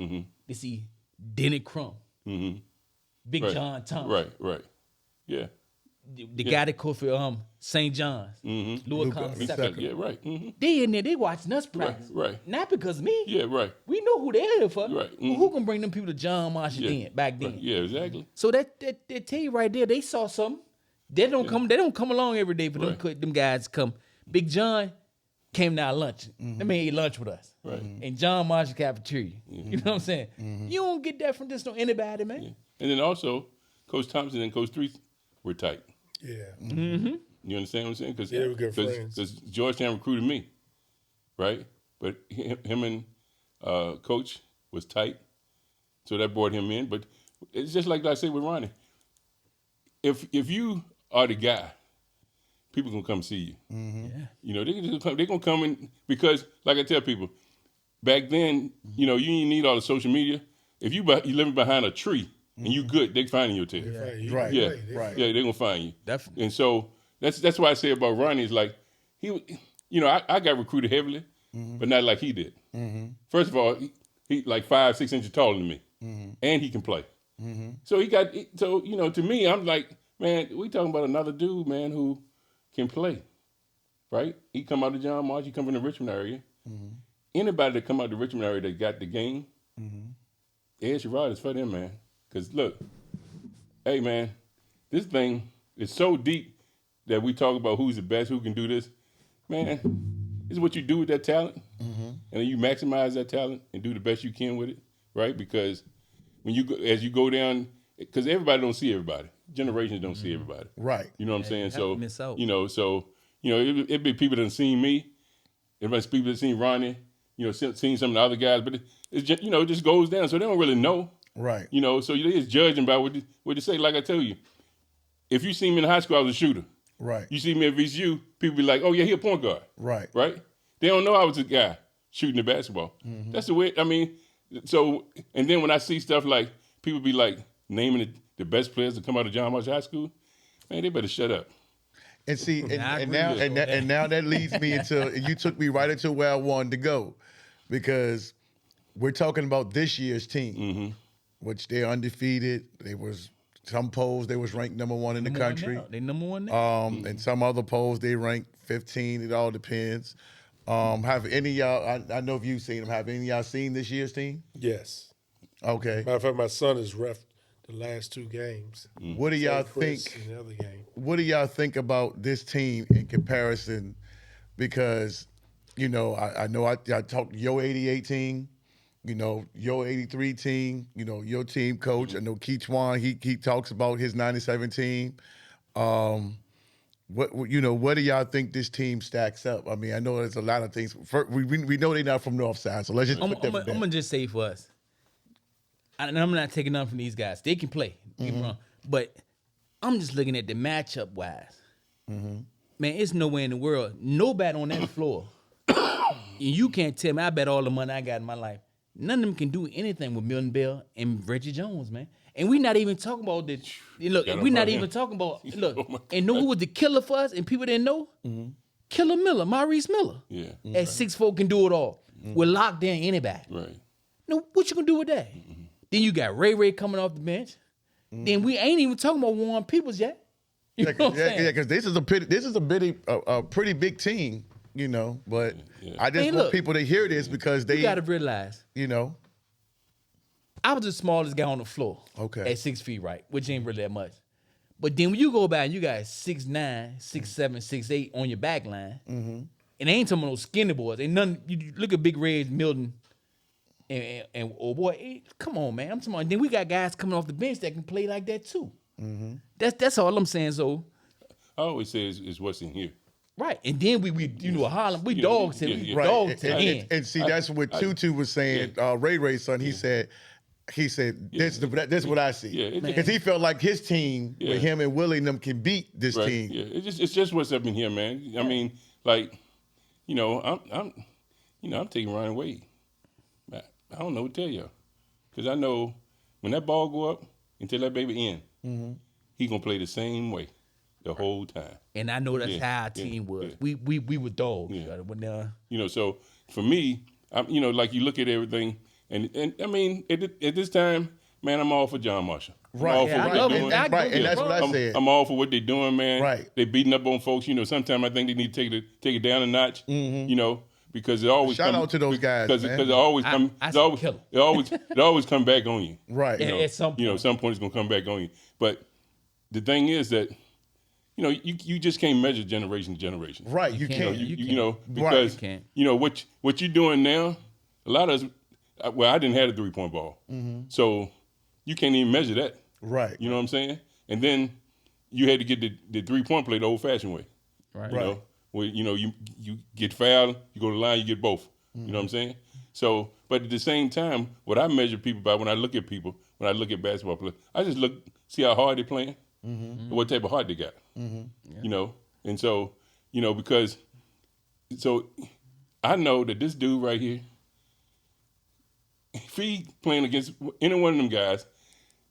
to see Denny Crump, Big right, John Thomas, right, yeah, the guy that coached for St. John's, Louis Concept. yeah, right, They in there, they watching us practice, right. Not because of me. yeah, right, We know who they're here for. Right, Well, who can bring them people to John Marshall back then? right. Yeah, exactly. So that tell you right there, they saw something. They don't come along every day for them guys to come. Big John came to our lunch. They made ate lunch with us. Right. In John Marshall cafeteria. You know what I'm saying? You don't get that from just no anybody, man. Yeah. And then also, Coach Thompson and Coach Three were tight. Yeah. You understand what I'm saying? Because Yeah, they were good friends. Because Georgetown recruited me, right? But him and Coach was tight, so that brought him in. But it's just like I said with Ronnie. If you are the guy, people gonna come see you. They're gonna come in because, like I tell people, back then, you didn't need all the social media. If you living behind a tree and you good, they finding your tail. Right. Yeah, Right. yeah, they're gonna find you. Definitely. And so that's why I say about Ronnie is like I got recruited heavily, but not like he did. First of all, he like 5-6 inches taller than me, and he can play. So to me, I'm like, man, we talking about another dude, man, who can play, right? He come out of John Marsh, he come from the Richmond area. Anybody that come out of the Richmond area that got the game, Ed Sherrod is for them, man. Because look, hey, man, this thing is so deep that we talk about who's the best, who can do this. Man, this is what you do with that talent. And then you maximize that talent and do the best you can with it, right? Because when as you go down, because everybody don't see everybody. Generations don't see everybody. Right. You know what I'm saying? So, miss out. it'd be people that done seen me. Everybody's people that seen Ronnie, seen some of the other guys, but it's just, it just goes down. So they don't really know. Right. So they just judging by what you say. Like I tell you, if you see me in high school, I was a shooter. Right. You see me at VCU, people be like, oh yeah, he a point guard. Right. Right? They don't know I was a guy shooting the basketball. That's the way, so, and then when I see stuff like, people be like naming the best players that come out of John Marshall High School, man, they better shut up. And see, and now that leads me you took me right into where I wanted to go, because we're talking about this year's team, which they're undefeated. Some polls they was ranked number 1 in the country. They number 1 now. And some other polls they ranked 15. It all depends. Have any of y'all? I know if you've seen them. Have any of y'all seen this year's team? Yes. Okay. Matter of fact, my son has ref the last 2 games. What do y'all St. Chris think? in the other game. What do y'all think about this team in comparison? Because, I know I talked your 88 team, your 83 team, your team coach. I know Keechwan, he talks about his 97 team. What do y'all think this team stacks up? I mean, I know there's a lot of things. We know they're not from North Side, so let's just I'm put that gonna just say for us, and I'm not taking nothing from these guys. They can play, get me wrong, but I'm just looking at the matchup wise. Man, it's nowhere in the world, nobody on that floor, and you can't tell me. I bet all the money I got in my life, none of them can do anything with Milton Bell and Reggie Jones, man. And we're not even talking about the look. We're not even talking about look. And know who was the killer for us? And people didn't know. Killer Miller, Maurice Miller. Yeah. At 6'4" can do it all. We're locked in anybody. Right. No, what you gonna do with that? Then you got Ray coming off the bench. Then we ain't even talking about Warren Peoples yet. You know what I'm saying? because this is a pretty big team, But I just want people to hear this because they You gotta realize, I was the smallest guy on the floor. Okay. At 6 feet, right? Which ain't really that much. But then when you go back and you got 6'9", 6'7", 6'8" on your back line, and they ain't talking about no skinny boys. Ain't nothing. You look at Big Red, Milton, and oh boy, come on, man. I'm talking about. Then we got guys coming off the bench that can play like that too. That's all I'm saying. So I always say is what's in here. right, and then we Harlem, we dogs him, yeah. we dogs to and, end. and see, that's what Tutu was saying. Ray's son, he said, this is what I see. Yeah, Because he felt like his team with him and Willie and them can beat this Right. team. Yeah, it's just what's up in here, man. I mean, like, I'm taking Ronnie Wade. I don't know what to tell you, because I know when that ball go up until that baby in, he gonna play the same way the whole time. And I know that's how our team was. Yeah. We were dogs. Yeah. When So for me, like you look at everything, and I mean, at this time, man, I'm all for John Marshall. Right. I'm all for Yeah, what I they're love doing. it. I Right, and that's what I said. I'm all for what they're doing, man. Right. They beating up on folks. Sometimes I think they need to take it down a notch. Because it always Shout out to those guys, because man. it always come. I It say always, kill 'em. it always come back on you. Right. At some point. Some point it's gonna come back on you. But the thing is that, you just can't measure generation to generation. Right. You can't. can't. Because You can't. what you're doing now, a lot of us. Well, I didn't have a 3-point ball, so you can't even measure that. Right. You know what I'm saying? And then you had to get the 3-point play the old-fashioned way. Right. You know, where you get fouled, you go to the line, you get both. You know what I'm saying? So, but at the same time, what I measure people by when I look at people, when I look at basketball players, I just see how hard they're playing, and what type of heart they got. And so, because I know that this dude right here, if he playing against any one of them guys,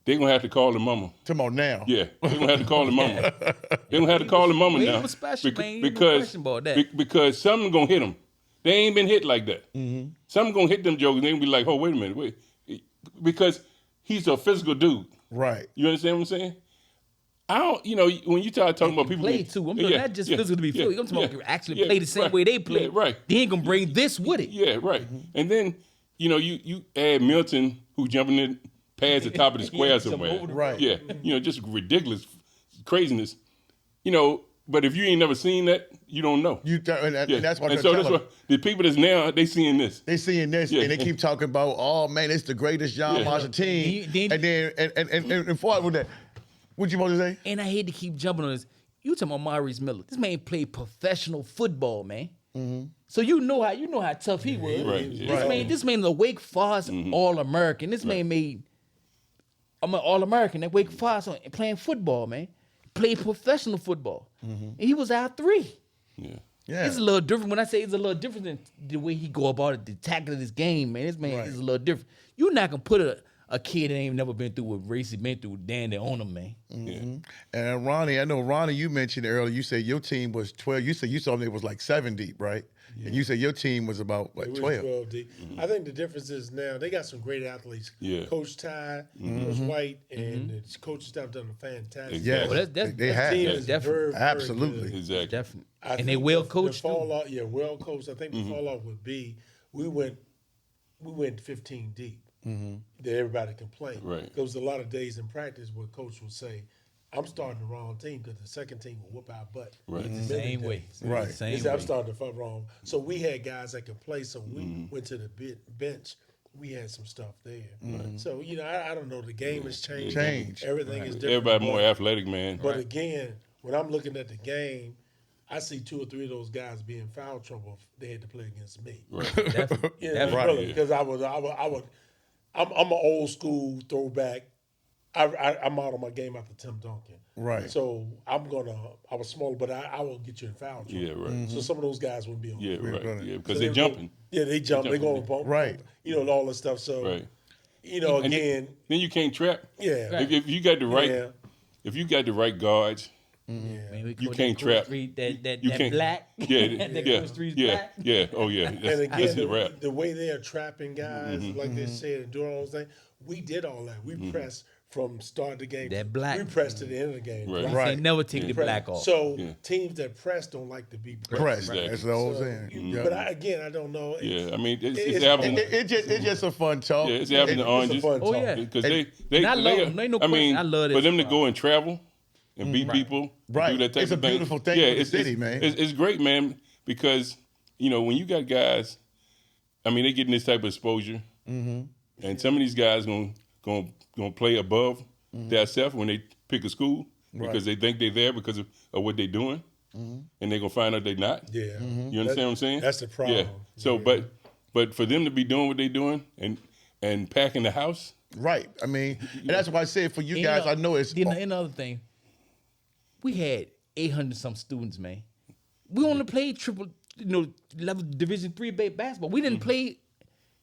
they're going to have to call the mama. Come on now. Yeah, they're going to have to call the mama. They're going to have to call the mama Well, now. he was special, man. Ain't no Because, question about that. because something going to hit them. They ain't been hit like that. Something going to hit them jokers. They're going to be like, oh, wait a minute. Wait. Because he's a physical dude. Right. You understand what I'm saying? I don't, when you start talking about people. Play too. I'm not just physical to be physical. I'm talking about actually play the same right, way they play. Yeah, right. They ain't gonna bring this with it. Yeah, right. And then, you add Milton, who jumping in past the top of the square somewhere. Right. Yeah. Just ridiculous craziness. But if you ain't never seen that, you don't know. And that's what and I'm so telling that's why the people that's now, they seeing this. They seeing this and they keep talking about, oh man, it's the greatest John Marshall team. And for with that, what you want to say? And I hate to keep jumping on this. You talking about Maurice Miller? This man played professional football, man. So you know how tough he was. Right. This man is a Wake Forest All-American. This man made I'm an All-American at Wake Forest playing football, man. Played professional football. And he was our 3. Yeah. It's a little different. When I say it's a little different than the way he go about it, the tackle of this game, man. This man is a little different. You're not gonna put a kid that ain't never been through what Racy been through, Dan, they own them, man. And Ronnie, I know Ronnie, you mentioned earlier. You said your team was 12. You said you saw them, it was like 7 deep, right? And you said your team was about what, It was 12. 12 deep. I think the difference is now they got some great athletes. Yeah. Coach Ty, Coach White, and the coaching staff done a fantastic Yes, job. Well, that's they that have. team that's is definitely very, very Absolutely. good. Exactly. definitely, I and they think well the coached too. fall off, well coached. I think the fall off would be we went 15 deep. That everybody can play. Right. There was a lot of days in practice where coach would say, "I'm starting the wrong team because the second team will whoop our butt." Right. Many Same way, days. Right. He Same said, I'm way. starting the fuck wrong. So we had guys that could play. So we went to the bench. We had some stuff there. So I don't know. The game has changed. Everything is different. Everybody more But- athletic, man. But again, when I'm looking at the game, I see 2 or 3 of those guys be in foul trouble if they had to play against me. Right. Definitely. Really, because I'm an old school throwback. I model my game after Tim Duncan. Right. So I was smaller, but I will get you in foul trouble. Yeah, right. So some of those guys wouldn't be on. Yeah, the field. right. Yeah, because So they're go- jumping. Yeah, they jump. They go on jumping. pump. Right. All this stuff. So Right. again, Then you can't trap. yeah. Right. If you got the right, Yeah. if you got the right guards, Man, we You call can't that trap. Street, that you can't. black. Yeah, that yeah, Coach Street's yeah, black. yeah. Oh yeah. And That's again, a wrap. the way they are trapping guys, like they said, and doing all those things, we did all that. We pressed from start of the game. That black. We pressed to the end of the game. Right. Right. They never take the black off. So Yeah. teams that press don't like to be pressed. Press. Exactly. That's the whole So, thing. Yeah. But I don't know. Yeah, I mean, it's It's- happening. It's just a fun talk. Yeah, it's happening to oranges. fun Oh talk. yeah, Because And I love them. Ain't no I mean, question. I love for this them to spot. go and travel and beat people, Right. do that type It's a of thing. beautiful thing yeah, for the it's, city, it's, man. It's great, man, because when you got guys, I mean, they getting this type of exposure, and some of these guys gonna play above their self when they pick a school because they think they're there because of what they're doing, and they're gonna find out they're not. Yeah. You understand what I'm saying? That's the problem. Yeah. So, but for them to be doing what they're doing and packing the house. Right. I mean, and that's why I said for you guys, I know it's. Then another thing, we had 800 some students, man. We only played triple, level Division III basketball. We didn't play.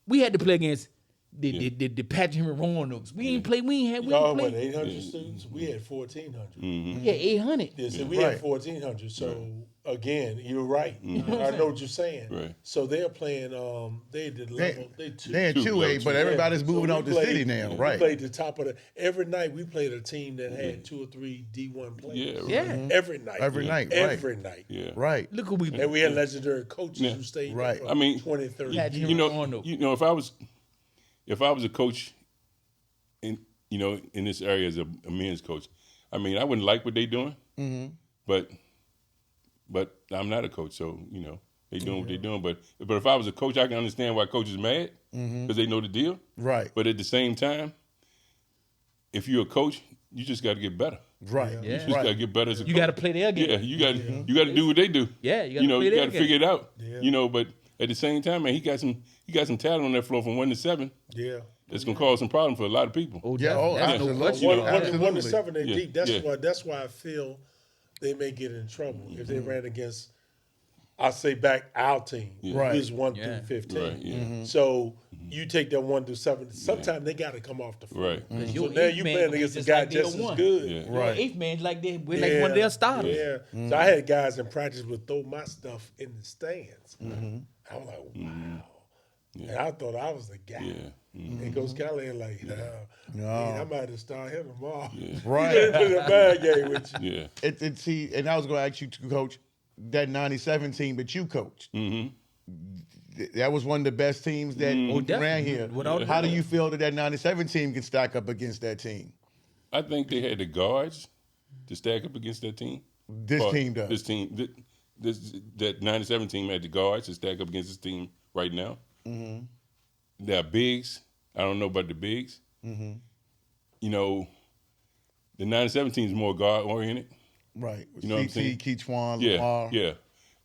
We had to play against the Patrick Henry Roanoke's. We ain't play. We ain't Y'all play. had 800 students. We had 1,400. Yeah, 800. Yeah, so we Right. had 1,400. So again, you're right. I know what you're saying. Right. So they're playing. They did level. They two. They're in 2A, but everybody's So moving we out the played- city now, We right? played the top of the. Every night we played a team that had 2 or 3 D1 players. Yeah. Right. Yeah. Every night. Every night, right. Every night. Yeah. Right. Look who we. And we had legendary coaches who stayed there Right. for I mean, 20, 30 Patrick years. Henry Roanoke. If I was a coach in this area as a men's coach, I mean, I wouldn't like what they're doing, but I'm not a coach, so they doing what they're doing. But if I was a coach, I can understand why coaches are mad because they know the deal. Right. But at the same time, if you're a coach, you just got to get better. Right. Yeah. You just got to get better as a coach. You got to play their game. Yeah, you got to do what they do. Yeah, you gotta play you their got to figure game. it out. But at the same time, man, he got some talent on that floor from 1 to 7. Yeah. That's gonna cause some problem for a lot of people. Oh, Yeah, definitely. That's no absolutely. question. One Absolutely. to 7, they Yeah, deep. That's why I feel they may get in trouble if they ran against. I say back our team, Right. is 1 Yeah. through 15. Right, yeah. So you take that 1 through 7. Sometimes they got to come off the floor. Right. Because So your now eighth you man playing gonna be against a just guy like they just as won. good. Yeah. Your Right. eighth man's like we're like one of their starters. Yeah. So I had guys in practice would throw my stuff in the stands. I was like, wow. And I thought I was the guy. Yeah. And Coach Kelly like, man, I might have started him tomorrow. Right. He put a bad game with you. Yeah. See, and I was going to ask you to coach that 97 team that you coached. That was one of the best teams that ran definitely. here. Without a How do doubt. you feel that 97 team can stack up against that team? I think they had the guards to stack up against that team. This team does. This team, that 97 team had the guards to stack up against this team right now. There are bigs. I don't know about the bigs. The 97 team is more guard oriented. Right. You know what I'm saying? Keechwan, Yeah, Lamar. yeah.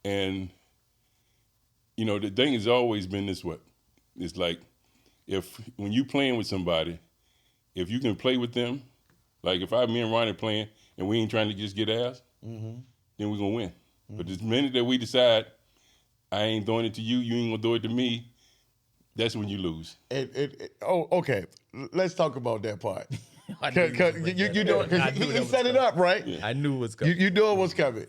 And, the thing has always been this way. It's like when you playing with somebody, if you can play with them, like if me and Ronnie playing and we ain't trying to just get ass, then we're going to win. But the minute that we decide, I ain't throwing it to you, you ain't going to throw it to me, That's when you lose. Okay. Let's talk about that part. I knew you was bring You that know, up. 'cause I knew he that was set it coming. up, right? I knew it was coming. You know it was coming.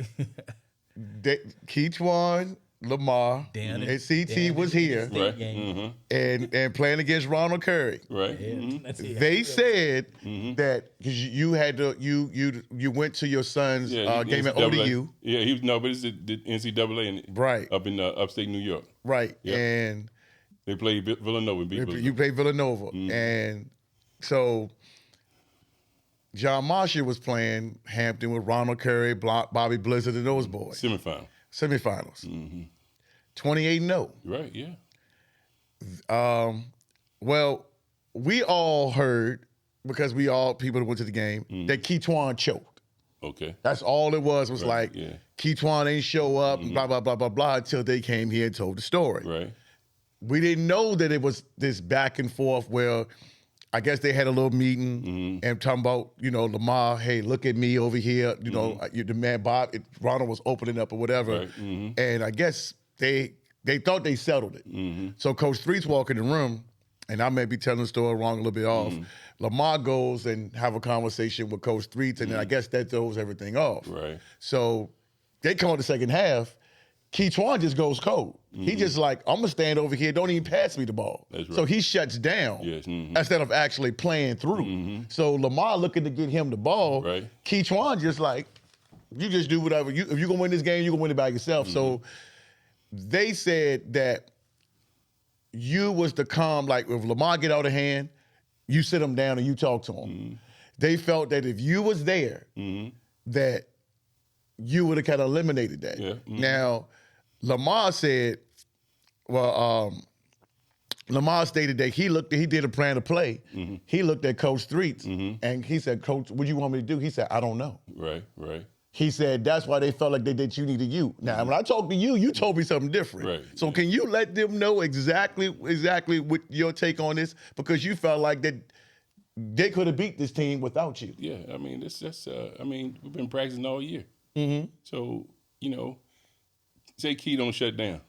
Keetwan, Lamar, Damn it. and CT Damn was it. here Right. Game. and playing against Ronald Curry. Right. That's it. They said that because you had to you went to your son's Yeah, game at NCAA. ODU, Yeah, he was but it's the NCAA up in upstate New York. right? Yep. And They played Villanova and beat you Villanova. played Villanova, and so John Marshall was playing Hampton with Ronald Curry, Bobby Blizzard, and those boys. Semifinals. 28-0. Right, yeah. Well, we all heard, because people that went to the game, that Keetwan choked. Okay. That's all it was Right, like, yeah. Keetwan ain't show up, and blah, blah, blah, blah, blah, until they came here and told the story. Right. We didn't know that it was this back and forth where I guess they had a little meeting and talking about, Lamar, hey, look at me over here. The man Bob, Ronald was opening up or whatever. Right. And I guess they thought they settled it. So Coach Threet's walking the room, and I may be telling the story wrong, a little bit off. Lamar goes and have a conversation with Coach Threet, and then I guess that throws everything off. Right. So they come on the second half. Keetwan just goes cold. He just like, I'm going to stand over here. Don't even pass me the ball. That's right. So he shuts down Yes. instead of actually playing through. So Lamar looking to get him the ball. Right. Keetwan just like, you just do whatever. If you're going to win this game, you're going to win it by yourself. So they said that you was the calm, like if Lamar get out of hand, you sit him down and you talk to him. They felt that if you was there, that you would have kind of eliminated that. Yeah. Now, Lamar said, Lamar stated that he did a plan to play. He looked at Coach Threets and he said, Coach, what do you want me to do? He said, I don't know. Right. He said, that's why they felt like you needed you. Now, when I talked to you, you told me something different. Right, So can you let them know exactly what your take on this? Because you felt like that they could have beat this team without you. Yeah, I mean, we've been practicing all year. So, say Key don't shut down,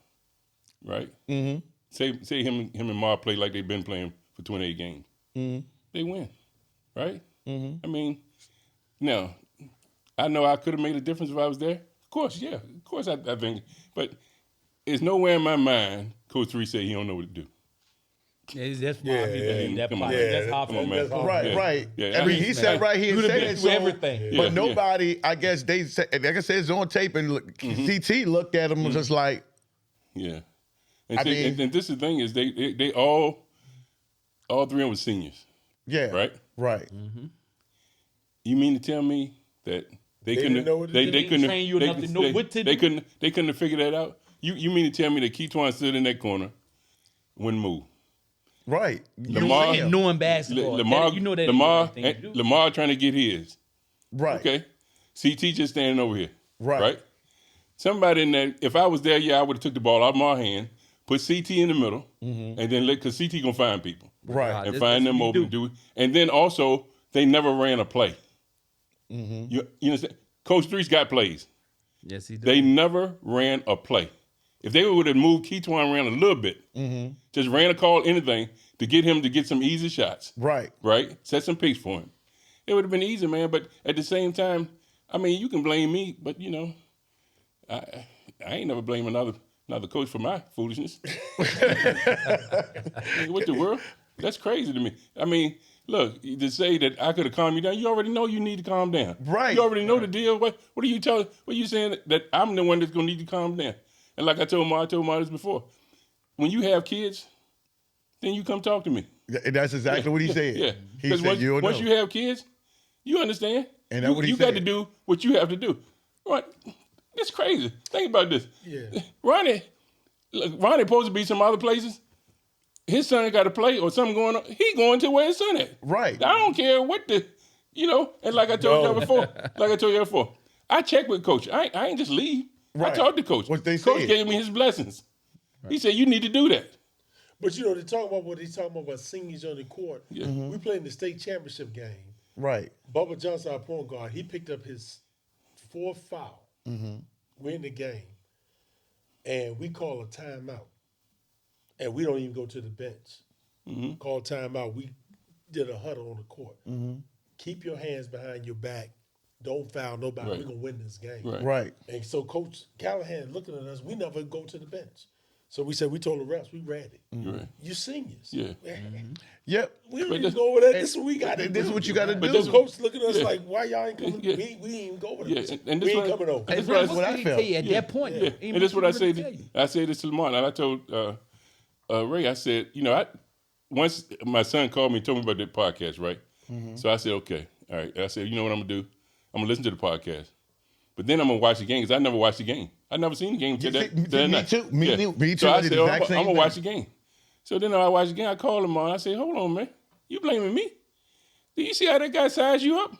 right? Say him and Mar play like they've been playing for 28 games. They win, right? I mean, now, I know I could have made a difference if I was there. Of course, yeah. Of course, I think. But it's nowhere in my mind Coach 3 said he don't know what to do. That's why I mean, that come part. on. That's how Come on, man. Right. Yeah. I mean, he said right here, You'd have said been so, through everything. but nobody, I guess they said, like I said, it's on tape, and CT looked at him and was just like, yeah. And, and this is the thing is they all three of them were seniors. yeah, Right? Right. You mean to tell me that they couldn't didn't know what to do? They didn't train you enough to know what to do? They couldn't have figured that out? You mean to tell me that Keetwan stood in that corner, wouldn't move? Right. Lamar, knowing basketball. Lamar trying to get his. Right. Okay. CT just standing over here. Right. Somebody in there, if I was there, I would have took the ball out of my hand, put CT in the middle, and then because CT gonna find people. Right. And find them open. And then also, they never ran a play. You understand? Coach Three's got plays. Yes, he did. They never ran a play. If they would have moved Keetwan around a little bit, just ran a call, anything, to get him to get some easy shots. Right. Right? Set some pace for him. It would have been easy, man. But at the same time, I mean, you can blame me, but, I ain't never blame another coach for my foolishness. What the world? That's crazy to me. I mean, look, to say that I could have calmed you down, you already know you need to calm down. Right. You already know the deal. What are you telling? What are you saying that I'm the one that's gonna need to calm down? And like I told Ma this before. When you have kids, then you come talk to me. That's exactly what he said. Yeah. He said, once you have kids, you understand. And that's what he said. You got to do what you have to do. Right? It's crazy. Think about this. Yeah. Ronnie supposed to be some other places. His son got to play or something going on. He going to where his son at. Right. I don't care what and like I told you before, I check with coach. I ain't just leave. Right. I talked to coach. What they coach said. gave me his blessings. Right. He said, you need to do that. But they talk about what he's talking about seniors on the court. Yeah. We played in the state championship game. Right. Bubba Johnson, our point guard, he picked up his fourth foul. We're in the game. And we call a timeout. and we don't even go to the bench. Call timeout. We did a huddle on the court. Keep your hands behind your back. Don't foul nobody. Right. We're going to win this game. Right. And so Coach Callahan looking at us, we never go to the bench. So we told the refs, we ready. Right. You seniors. Yeah. Yep. We don't even go over that. This is what we got to do. This is what you got to do. Those coach looking at us like, why y'all ain't coming? Yeah. We ain't even go over Yeah. this. And We this ain't what- coming over. and That's what I felt. At that point, Yeah. And that's what I say. I said this to Lamar, and I told Ray. I said, once my son called me and told me about that podcast, right? So I said, okay, all right. I said, you know what I'm gonna do? I'm gonna listen to the podcast, but then I'm gonna watch the game because I never watched the game. I never seen the game till that me night. too. Me too. So I I did said, the I'm exact same gonna watch the thing. game. So then I watched the game. I called him on. I said, hold on, man. You blaming me? Do you see how that guy sized you up?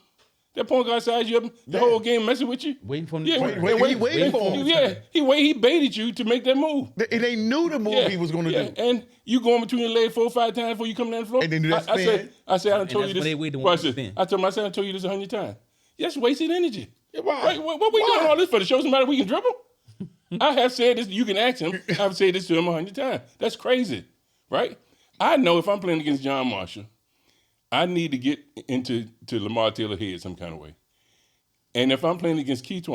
That point guard sized you up the whole game messing with you? Waiting for him. Yeah, He waited for him. Yeah, he baited you to make that move. They knew the move he was going to do. And you going between your legs 4 or 5 times before you come down the floor. And then do that I spin. said, I done told that's you when they this. wait to Watch want to this. spin. I told my son, I told you this 100 times. That's wasted energy. Why? Right? What we doing all this for? To show somebody we can dribble? I have said this. You can ask him. I've said this to him 100 times. That's crazy, right? I know if I'm playing against John Marshall, I need to get into Lamar Taylor's head some kind of way. And if I'm playing against Heath,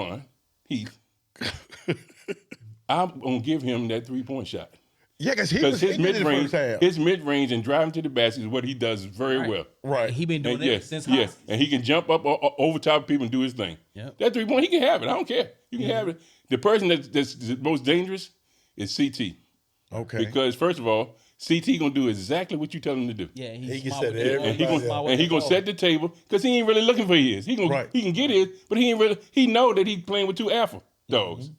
I'm gonna give him that 3-point shot. Yeah, because he was His in the first half. his mid range and driving to the basket is what he does very well. Right. He been doing And that since high school. and he can jump up over top of people and do his thing. Yep. That 3-point, he can have it. I don't care. You can have it. The person that's the most dangerous is CT. Okay. Because first of all, CT gonna do exactly what you tell him to do. Yeah, He can smart set with the everybody ball. up. Smart with And the he gonna ball. set the table because he ain't really looking for his. He can get his, but he ain't really. He know that he's playing with 2 alpha dogs,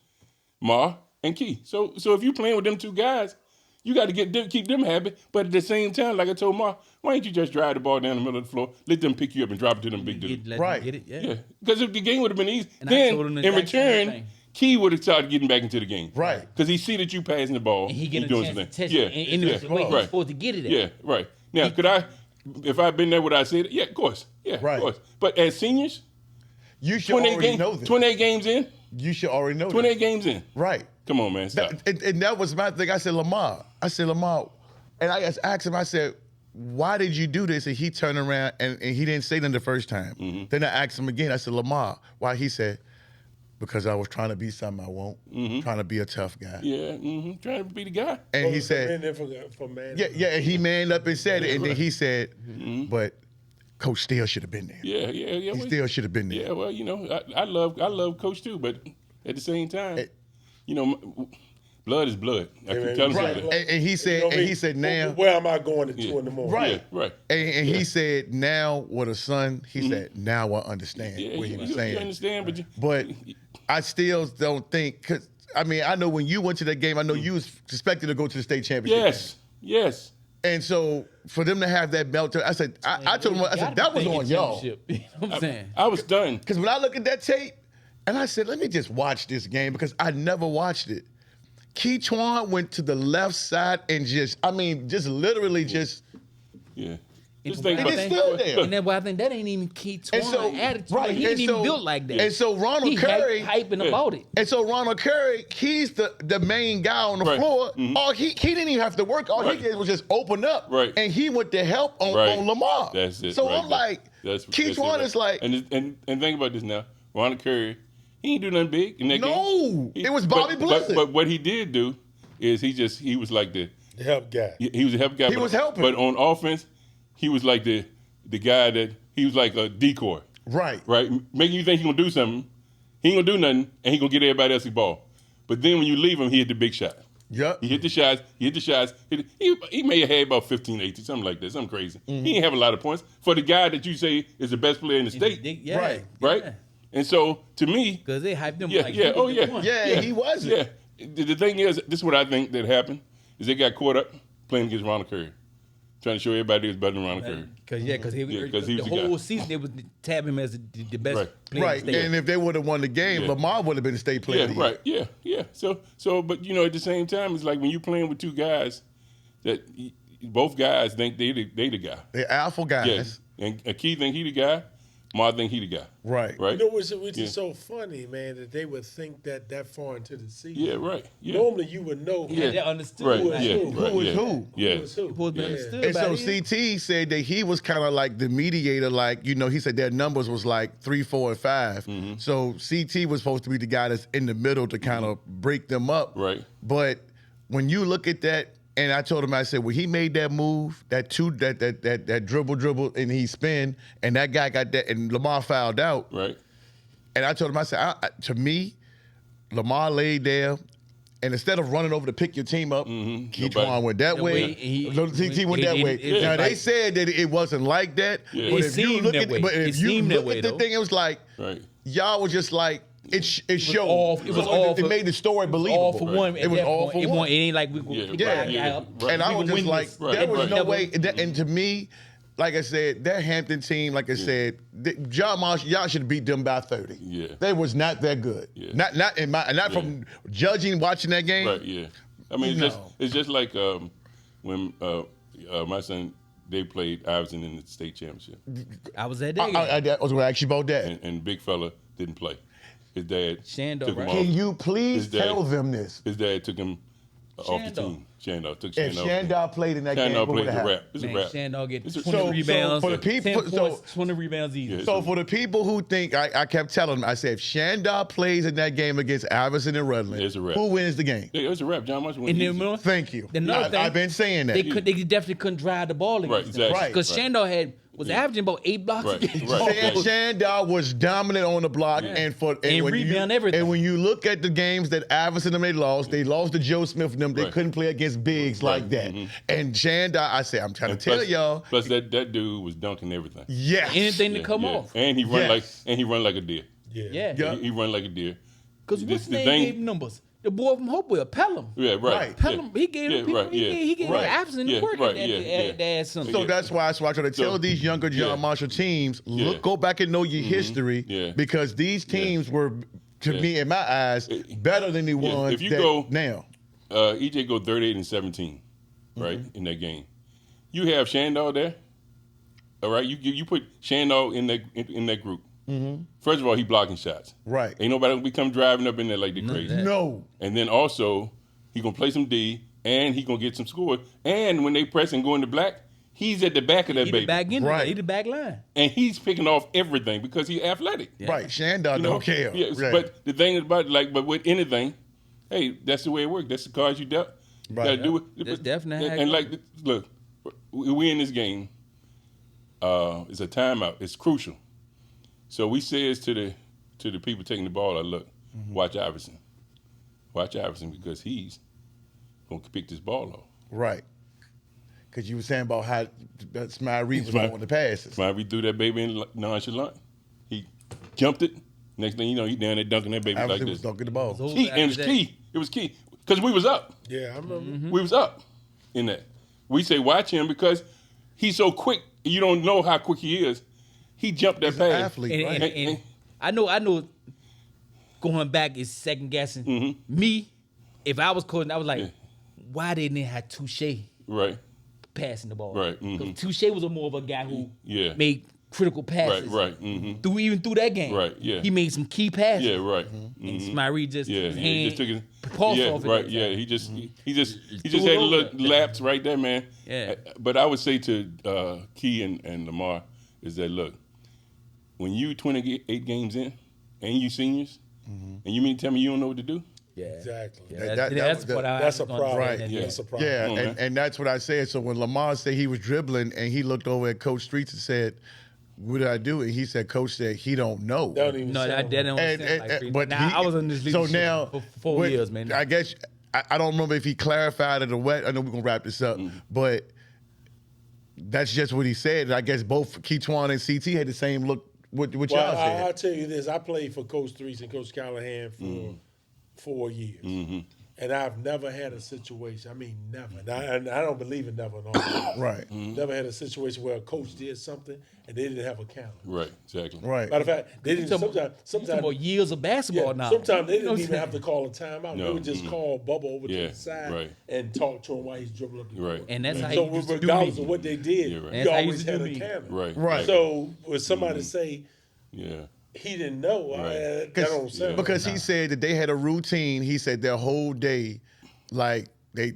Mar and Key. So if you playing with them 2 guys, you got to keep them happy. But at the same time, like I told Mar, why ain't you just drive the ball down the middle of the floor, let them pick you up and drop it to them big dudes? Let Right. him get it. Yeah. Yeah, because if the game would have been easy, And I then told him the in exact same return, thing. Key would have started getting back into the game. Right. Because he see that you passing the ball, And he get a doing chance to something. test it in the way he's supposed to get it at. Yeah, right. Now, could I, if I'd been there, would I say that? Yeah, of course. Yeah, Right. of course. But as seniors, You should already know this. 28 games in, You should already know 28 this. games in. Right. Come on, man, stop. And that was my thing. I said, Lamar, and I just asked him, I said, why did you do this? And he turned around and he didn't say nothing the first time. Mm-hmm. Then I asked him again. I said, Lamar, why? He said, because I was trying to be something I won't, trying to be a tough guy. Yeah, trying to be the guy. And he said, Been there for man. yeah, and he manned up and said it. And then he said, but Coach still should have been there. Yeah. He well, still should have been there. Yeah, well, I love Coach too, but at the same time, blood is blood. I keep telling Right. you that. And he said, now. Where am I going at 2 in the morning? Right. Yeah, right. And he said, now with a son, he said, now I understand Yeah, what he was you saying. understand, But I still don't think, because, I mean, I know when you went to that game, I know you was expected to go to the state championship. yes. And so for them to have that belt, I said, I told him, I said, that was on y'all. You know what I'm saying? I was done. Because when I look at that tape, and I said, let me just watch this game because I never watched it. Key Twan went to the left side and just literally just. Yeah. And Just think And about it's still there. And that's why I think that ain't even Keith And Twan so, attitude. right, He ain't and even so- built like that. And so Ronald he Curry, hyping about it. And so Ronald Curry, he's the main guy on the Right. floor. All he didn't even have to work. All Right. he did was just open up. Right. And he went to help on Lamar. That's it. So right I'm there. like, that's Keith it, Twan right. is like, and think about this now. Ronald Curry, he ain't do nothing big in that game. no, it was Bobby Blizzard. But what he did do is he was like the help guy. he was a help guy. He but, was helping. But on offense, he was like the guy that he was like a decoy. Right. Right? Making you think he gonna do something. He ain't gonna do nothing, and he gonna get everybody else the ball. But then when you leave him, he hit the big shot. Yep. He hit the shots. He may have had about 15, 18, something like that, something crazy. He didn't have a lot of points for the guy that you say is the best player in the state. Yeah, Right. Right? And so, to me, Because they hyped him Yeah, like yeah, he was oh, the yeah. one. Yeah, he wasn't. yeah. The thing is, this is what I think that happened, is they got caught up playing against Ronald Curry. Trying to show everybody he was better than Ronald Curry. Because he Yeah, 'cause he was the the guy. whole season they would tab him as the best Right. player Right. in the state. And if they would have won the game, Yeah. Lamar would have been the state player. Yeah, of the year. right. Yeah. So, but at the same time, it's like when you playing with two guys that both guys think they the guy. They're alpha Yeah. guys. And Keith think he the guy. Ma think he the guy. Right. Right. You know which is so funny, man, that they would think that far into the season. Yeah, right. Yeah. Normally you would know Yeah, they understood. Right. who was Yeah. who. Right. Who was yeah. who? Yeah. Who was who. Supposed to be Yeah. understood. And so by then. CT said that he was kind of like the mediator, like, you know, he said their numbers was like 3, 4, and 5. So CT was supposed to be the guy that's in the middle to kind of break them up. Right. But when you look at that, and I told him, I said, when he made that move, that dribble, and he spin, and that guy got that, and Lamar fouled out. Right. And I told him, I said, to me, Lamar laid there, and instead of running over to pick your team up, Keetwan went that way. CT went that way. Now, they said that it wasn't like that. Yeah. But It if you seemed look that at way. but It if you seemed that look way, at the though. thing, it was like, Right. y'all was just like, it showed. all- it was all It for- made the story believable. all for one. It was all for one. It ain't like we Yeah, pick yeah, that guy yeah. up. Right. And I We was gonna just win like, this. Right, there was right. no way. And to me, like I said, that Hampton team, like I said, John Marsh, y'all should have beat them by 30. Yeah. They was not that good. Yeah. Not from judging, watching that game. Right. Yeah. I mean, it's just like when my son they played Iverson in the state championship, I was at that game. I was going to ask you about that. and big fella didn't play. His dad Shandor, took him right? off. Can you please His dad- tell them this? His dad took him off the Shandor. team. Shandor took If Shandor. Shandor played in that game, Shandor what would played the happen? rap. It's a Man, rap. Shandor get It's a- 20 So rebounds, for the people- 10 points, 20 rebounds easy. Yeah. So for the people who think, I kept telling them, I said, if Shandor plays in that game against Iverson and Rutland, It's a wrap. who wins the game? Yeah, it was a rap. John Marsh went And then easy. remember, Thank you. Another thing, I've been saying that. They definitely couldn't drive the ball against Right, exactly. Right. Because Right. Shandor was Yeah. averaging about 8 blocks Right, a game. right. And Shandor was dominant on the block, and when rebound everything. And when you look at the games that Iverson and they lost to Joe Smith and them. They Right. couldn't play against bigs Right. like that. And Shandor, I say, I'm trying to tell y'all, Plus that dude was dunking everything. yes, Anything to Yeah, come yeah. off. And he run Yes. like a deer. Yeah. Yeah. He run like a deer. Because This- what's the name thing- gave him numbers? The boy from Hopewell, Pelham. Yeah, right. Right. Pelham, he gave him people, he gave Right. Iverson Yeah, work right, at yeah. the ass son. So that's why I try to tell these younger John yeah. Marshall teams, Yeah. go back and know your history, Yeah. because these teams were, to Yeah. me, in my eyes, better than the ones If you that go- now. EJ go 38 and 17, right, in that game. You have Shandor there, all right? You put Shandor in that group. First of all, he blocking shots. Right. Ain't nobody gonna be come driving up in there like they crazy. No. And then also, he gonna play some D, and he gonna get some scores. And when they press and go into black, he's at the back of that He baby. the back end, Right. he the back line. And he's picking off everything because he's athletic. Right. Shandor You know? don't care. Yeah, Right. But the thing about but with anything, hey, that's the way it works. That's the cards you dealt. Right. Gotta do it. That's definitely how it And goes. like, look, we in this game. It's a timeout. It's crucial. So we says to the people taking the ball, look, watch Iverson. Watch Iverson because he's gonna pick this ball off. Right. Because you were saying about how Smiley Reed was on the passes. Smiley Reed threw that baby in nonchalant. He jumped it. Next thing you know, he down there dunking that baby like Iverson this. was dunking the ball. So- Key, and it was key. It was key because we was up. Yeah, I remember. Mm-hmm. We was up in that. We say watch him because he's so quick. You don't know how quick he is. He jumped that He's an pass. athlete, And, right? and I know going back is second guessing. Me, if I was coaching, I was like, Yeah. why didn't they have Touche Right. passing the ball? Right, Because Touche was more of a guy who Yeah. made critical passes. Right. Mm-hmm. Through that game. Right, yeah. He made some key passes. Yeah. Right. And Smiley just Yeah. his He hand just took his pulse yeah. off. at Right. that Yeah. time. He just threw had it a over. little lapse right there, man. Yeah. But I would say to Key and Lamar is that look, when you 28 games in and you seniors, and you mean to tell me you don't know what to do? Yeah. Exactly. Yeah, That- that's that- what I That's a was gonna problem. say Right. that Yeah. day. That's a problem. Yeah, Come on, man. and that's what I said. So when Lamar said he was dribbling and he looked over at Coach Streets and said, "What did I do?" And he said, "Coach said he don't know." Don't even No, that sound don't And- sound like and- free. but Now, he- I was in this so leadership now for 4 what- years, man. I guess I don't remember if he clarified it or what. I know we're gonna wrap this up, but that's just what he said. And I guess both Keetwan and CT had the same look. What y'all Well, said? I'll tell you this. I played for Coach Threes and Coach Callahan for 4 years. And I've never had a situation, I mean, never. And I don't believe in never. No. Right, Never had a situation where a coach did something and they didn't have a counter. Right. Exactly. right. Matter of fact, they didn't Talking sometimes about years of basketball now. sometimes they You know didn't what even I'm have to call a timeout. They No, would just call Bubba over to Yeah, the side right. and talk to him while he's dribbling up the Right. court. And that's how So he used to do regardless me. of what they did, Yeah, right. he That's how he always used to had do a me. counter. Right. Right. So when somebody say, Yeah. He didn't know. Right. That don't sound Because he said that they had a routine. He said their whole day, like they,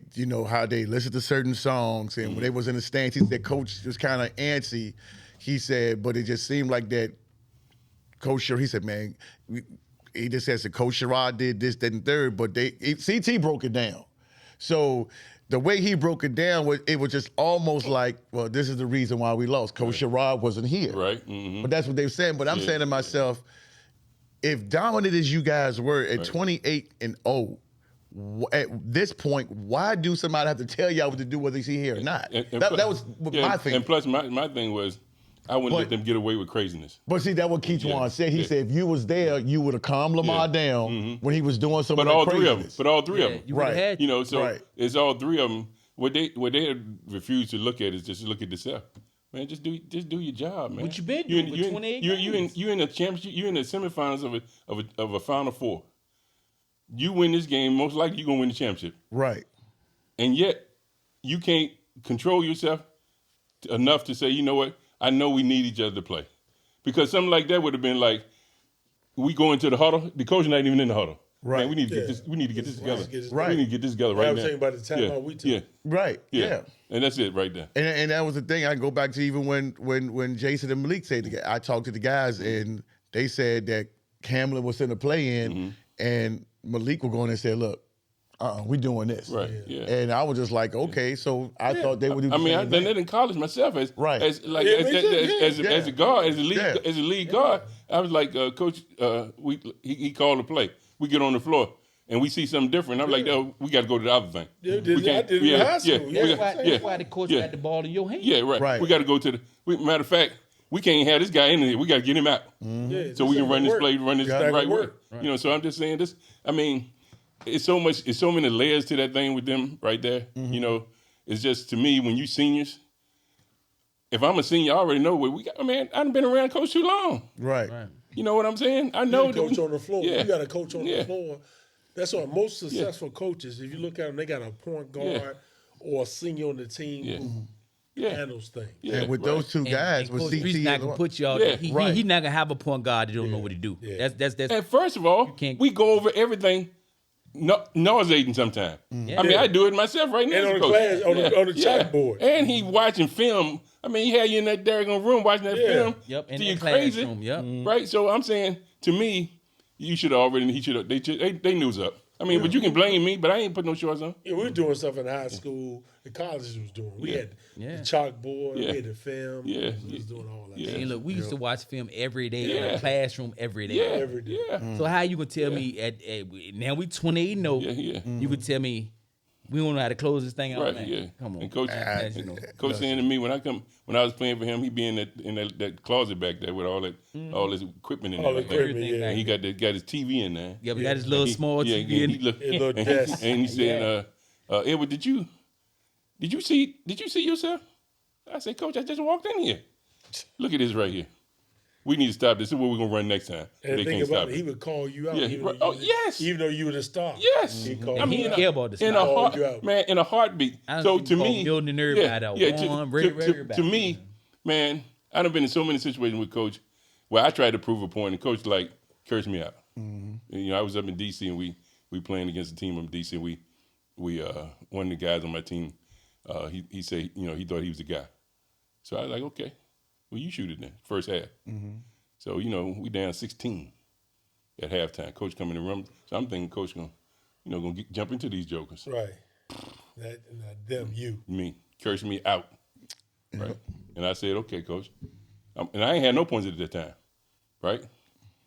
how they listen to certain songs, and when they was in the stands, he said coach was kind of antsy. He said, but it just seemed like that. Coach Sherrod, he said, man, he just says that Coach Sherrod did this, that, and third, but CT broke it down. So the way he broke it down, it was just almost like, well, this is the reason why we lost. Coach Sherrod wasn't here. Right. Mm-hmm. But that's what they were saying. But I'm saying to myself, if dominant as you guys were at 28-0, at this point, why do somebody have to tell y'all what to do, whether he's here or not? That was my thing. And plus, my thing was, I wouldn't let them get away with craziness. But see, that's what Keechwan said. He said, if you was there, you would have calmed Lamar down when he was doing some of that craziness. But all three of them. You would've had- It's all three of them. What they refuse to look at is just look at themselves. Man, just do your job, man. What you been doing for 28 games? You in the championship. You in the semifinals of a Final Four. You win this game, most likely you're gonna win the championship. Right. And yet, you can't control yourself enough to say, you know what? I know we need each other to play. Because something like that would have been like, we go into the huddle, the coach not even in the huddle. Right. Man, we need to get this. We need to get this together. Right. We need to get this together right I was now. thinking about the time we took. Yeah. Right. Yeah. And that's it right there. And that was the thing. I go back to even when Jason and Malik said, I talked to the guys and they said that Hamlin was in the play-in and Malik would go in and say, look, we doing this. Right. Yeah. And I was just like, okay, so I thought they would do the same I've done thing. that in college myself as Right. as a guard, as a lead guard. I was like, coach, he called the play. We get on the floor and we see something different. I'm like, oh, we got to go to the other thing. I did it in high school. That's why the coach got the ball in your hand. Yeah, right. We got to go to matter of fact, we can't have this guy in here. We got to get him out so we can run this play, run this right way. Right. So I'm just saying this. I mean, it's so many layers to that thing with them right there. It's just, to me, when you seniors, if I'm a senior, I already know what we got. Man, I done been around coach too long. Right. You know what I'm saying? I know You coach on the floor. Yeah. You got a coach on the floor. That's why most successful coaches, if you look at them, they got a point guard or a senior on the team who handles things. Yeah, And with those two guys, and with Coach Reed's CT not and gonna put y'all. Yeah, He not gonna have a point guard that don't know what to do. Yeah. That's And first of all, we go over everything nauseating sometimes. I mean, I do it myself right now. And as on a the coach. class, on the chalkboard. And he watching film. I mean, he had you in that daggone room watching that film. Yep, in till the you crazy. classroom. Yep. Right? So I'm saying, to me, you should have already, they knew it was up. I mean, but you can blame me, but I ain't put no shorts on. Yeah, we were doing stuff in high school. The colleges was doing. We had the chalkboard. We had the film. Yeah. We was doing all that. Yeah. And look, we used to watch film every day in the classroom every day. Yeah. Every day. Yeah. So how you gonna tell me now we 28-0? You could tell me we don't know how to close this thing out, Right, man. yeah. Come on. And coach, That's, saying to me when I was playing for him, he be in that closet back there with all this equipment in All there. the equipment, yeah. And he got his TV in there. Yeah, we got his little small TV. He looked, His little and desk. and he said, Edward, did you see yourself? I said, Coach, I just walked in here. Look at this right here. We need to stop this. This is where we're gonna run next time. And They think can't about stop it, it. he would call you out. Yeah, even yes. Even though you were the star. Yes. He called I mean, He didn't care about this. in a called you out. man, in a heartbeat. I done So seen to Paul me, building everybody out. to me, man, I done been in so many situations with Coach where I tried to prove a point and Coach like cursed me out. I was up in DC and we playing against a team in DC and we one of the guys on my team, he said, he thought he was the guy. So I was like, okay, well you shoot it then, first half. So, we down 16 at halftime. Coach come in the room. So I'm thinking Coach gonna jump into these jokers. Right. Them you. Me, curse me out. Right. And I said, okay, Coach. And I ain't had no points at that time. Right.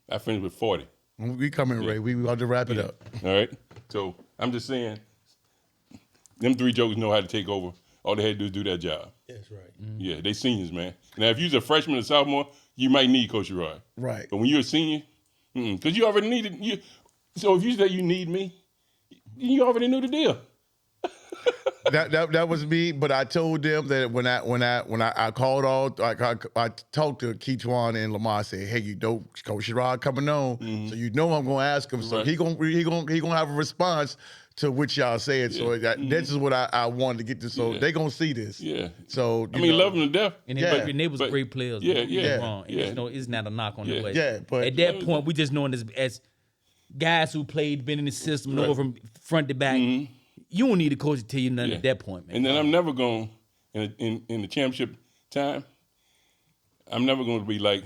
I finished with 40. We coming, Ray. We about to wrap it up. All right. So I'm just saying, them three jokers know how to take over. All they had to do is do their job. That's right. Yeah, they seniors, man. Now, if you're a freshman or sophomore, you might need Coach Sherrod. Right. But when you're a senior, because you already needed you. So if you say you need me, you already knew the deal. that was me. But I told them that when I called I talked to Keetwan and Lamar. I said, hey, you know, Coach Sherrod coming on, so you know I'm gonna ask him. So Right. he gonna have a response to what y'all said. So this is what I wanted to get to. So they gonna see this. Yeah. So I mean, love him to death. And Yeah. they was But- great players. yeah, don't get me yeah, wrong. And yeah. it's not a knock on Yeah. the way. Yeah, but- at that point, we just knowing as guys who played, been in the system, know from front to back. You don't need a coach to tell you nothing at that point, man. And then I'm never going in the championship time. I'm never going to be like,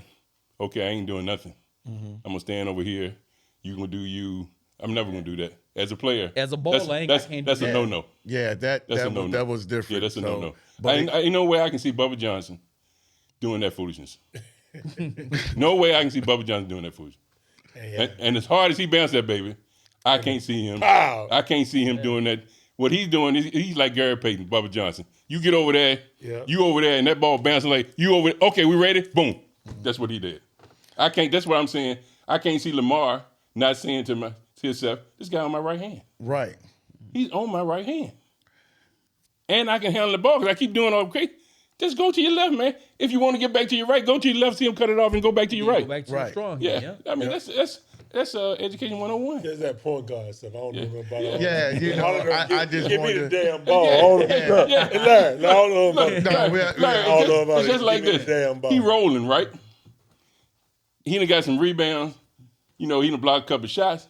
okay, I ain't doing nothing. I'm gonna stand over here. You gonna do you. I'm never gonna do that as a player. As a baller, I can't do that's that. a no. yeah, That's a no. that was different. Yeah, that's a So, no. But You know where I can see Bubba Johnson doing that foolishness. No way I can see Bubba Johnson doing that foolishness. And as hard as he bounced that baby, I can't see him. Pow. I can't see him doing that. What he's doing is he's like Gary Payton, Bubba Johnson. You get over there, you over there, and that ball bouncing like you over there. Okay, we ready? Boom. That's what he did. I can't. That's what I'm saying. I can't see Lamar not saying to himself, "This guy on my right hand. right. He's on my right hand, and I can handle the ball because I keep doing okay. Just go to your left, man. If you want to get back to your right, go to your left. See him cut it off and go back to your right. Go back to Right. the strong. Yeah. I mean that's education 101. There's that point guard stuff. I don't know about all Yeah, that. you know, I just give me the wanted. damn ball. I don't know. Larry, I don't know about it. No, I don't know about It's it. just like Give me this. the damn ball. He rolling, right? He done got some rebounds. You know, he done blocked a couple shots.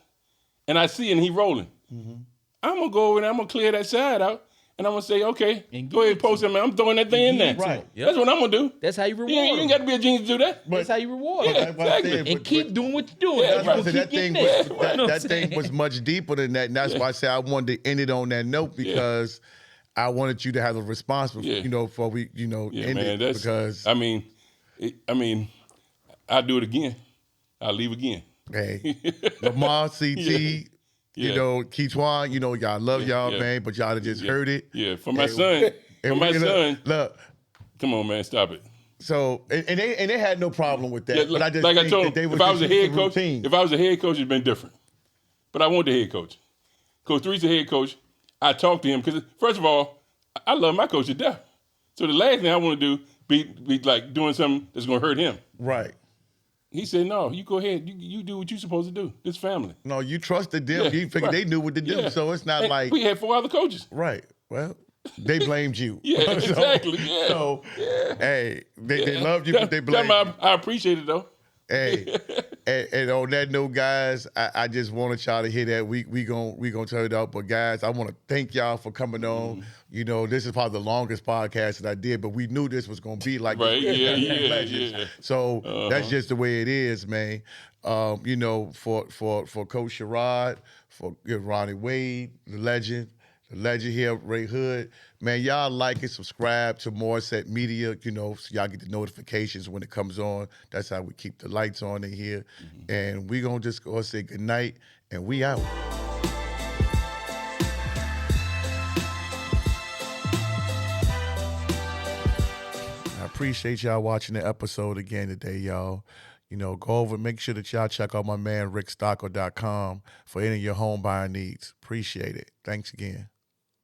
And I see and he rolling. I'm going to go over there. I'm going to clear that side out. And I'm going to say, okay, And go ahead and give it post him. I'm throwing that thing in there. Right. Yep. That's what I'm going to do. That's how you reward You ain't them. got to be a genius to do that. That's how you reward Yeah, them. Like I said, exactly. And keep doing what you're doing. Yeah, That's right. what So keep that thing getting was there. You know what I'm that thing saying? was much deeper than that, and that's why I said I wanted to end it on that note because I wanted you to have a response, before, Yeah. before we, Yeah, end man. it That's, because I mean, I'll do it again. I'll leave again. hey, Lamar, CT, Yeah. Keetwan, y'all love y'all, yeah. man, but y'all have just heard it. Yeah, for my son. For my son. Look. Come on, man. Stop it. So and they had no problem with that, Yeah, but I just like I think told that him, they was if I was a just head the coach, routine. it'd been different. But I want the head coach. Coach Three's the head coach. I talked to him because first of all, I love my coach to death. So the last thing I want to do be like doing something that's going to hurt him. Right. He said, "No, you go ahead. You do what you're supposed to do. This family." No, you trusted them. Yeah, You figured right. they knew what to do, Yeah. so it's not And like we had 4 other coaches. right. Well, they blamed you. Yeah, exactly. Yeah. So, hey, they loved you, Tell- but they tell blamed him you. I appreciate it though. Hey, and on that note, guys, I just wanted y'all to hear that. We gonna turn it up, but guys, I want to thank y'all for coming on. This is probably the longest podcast that I did, but we knew this was gonna be like Right? this. Yeah. So that's just the way it is, man. For Coach Sherrod, for Ronnie Wade, the legend here, Ray Hood. Man, y'all like and subscribe to Morrisette Media, so y'all get the notifications when it comes on. That's how we keep the lights on in here. And we gonna just go say good night, and we out. I appreciate y'all watching the episode again today, y'all. Go over, make sure that y'all check out my man, rickstocko.com for any of your home buying needs. Appreciate it. Thanks again.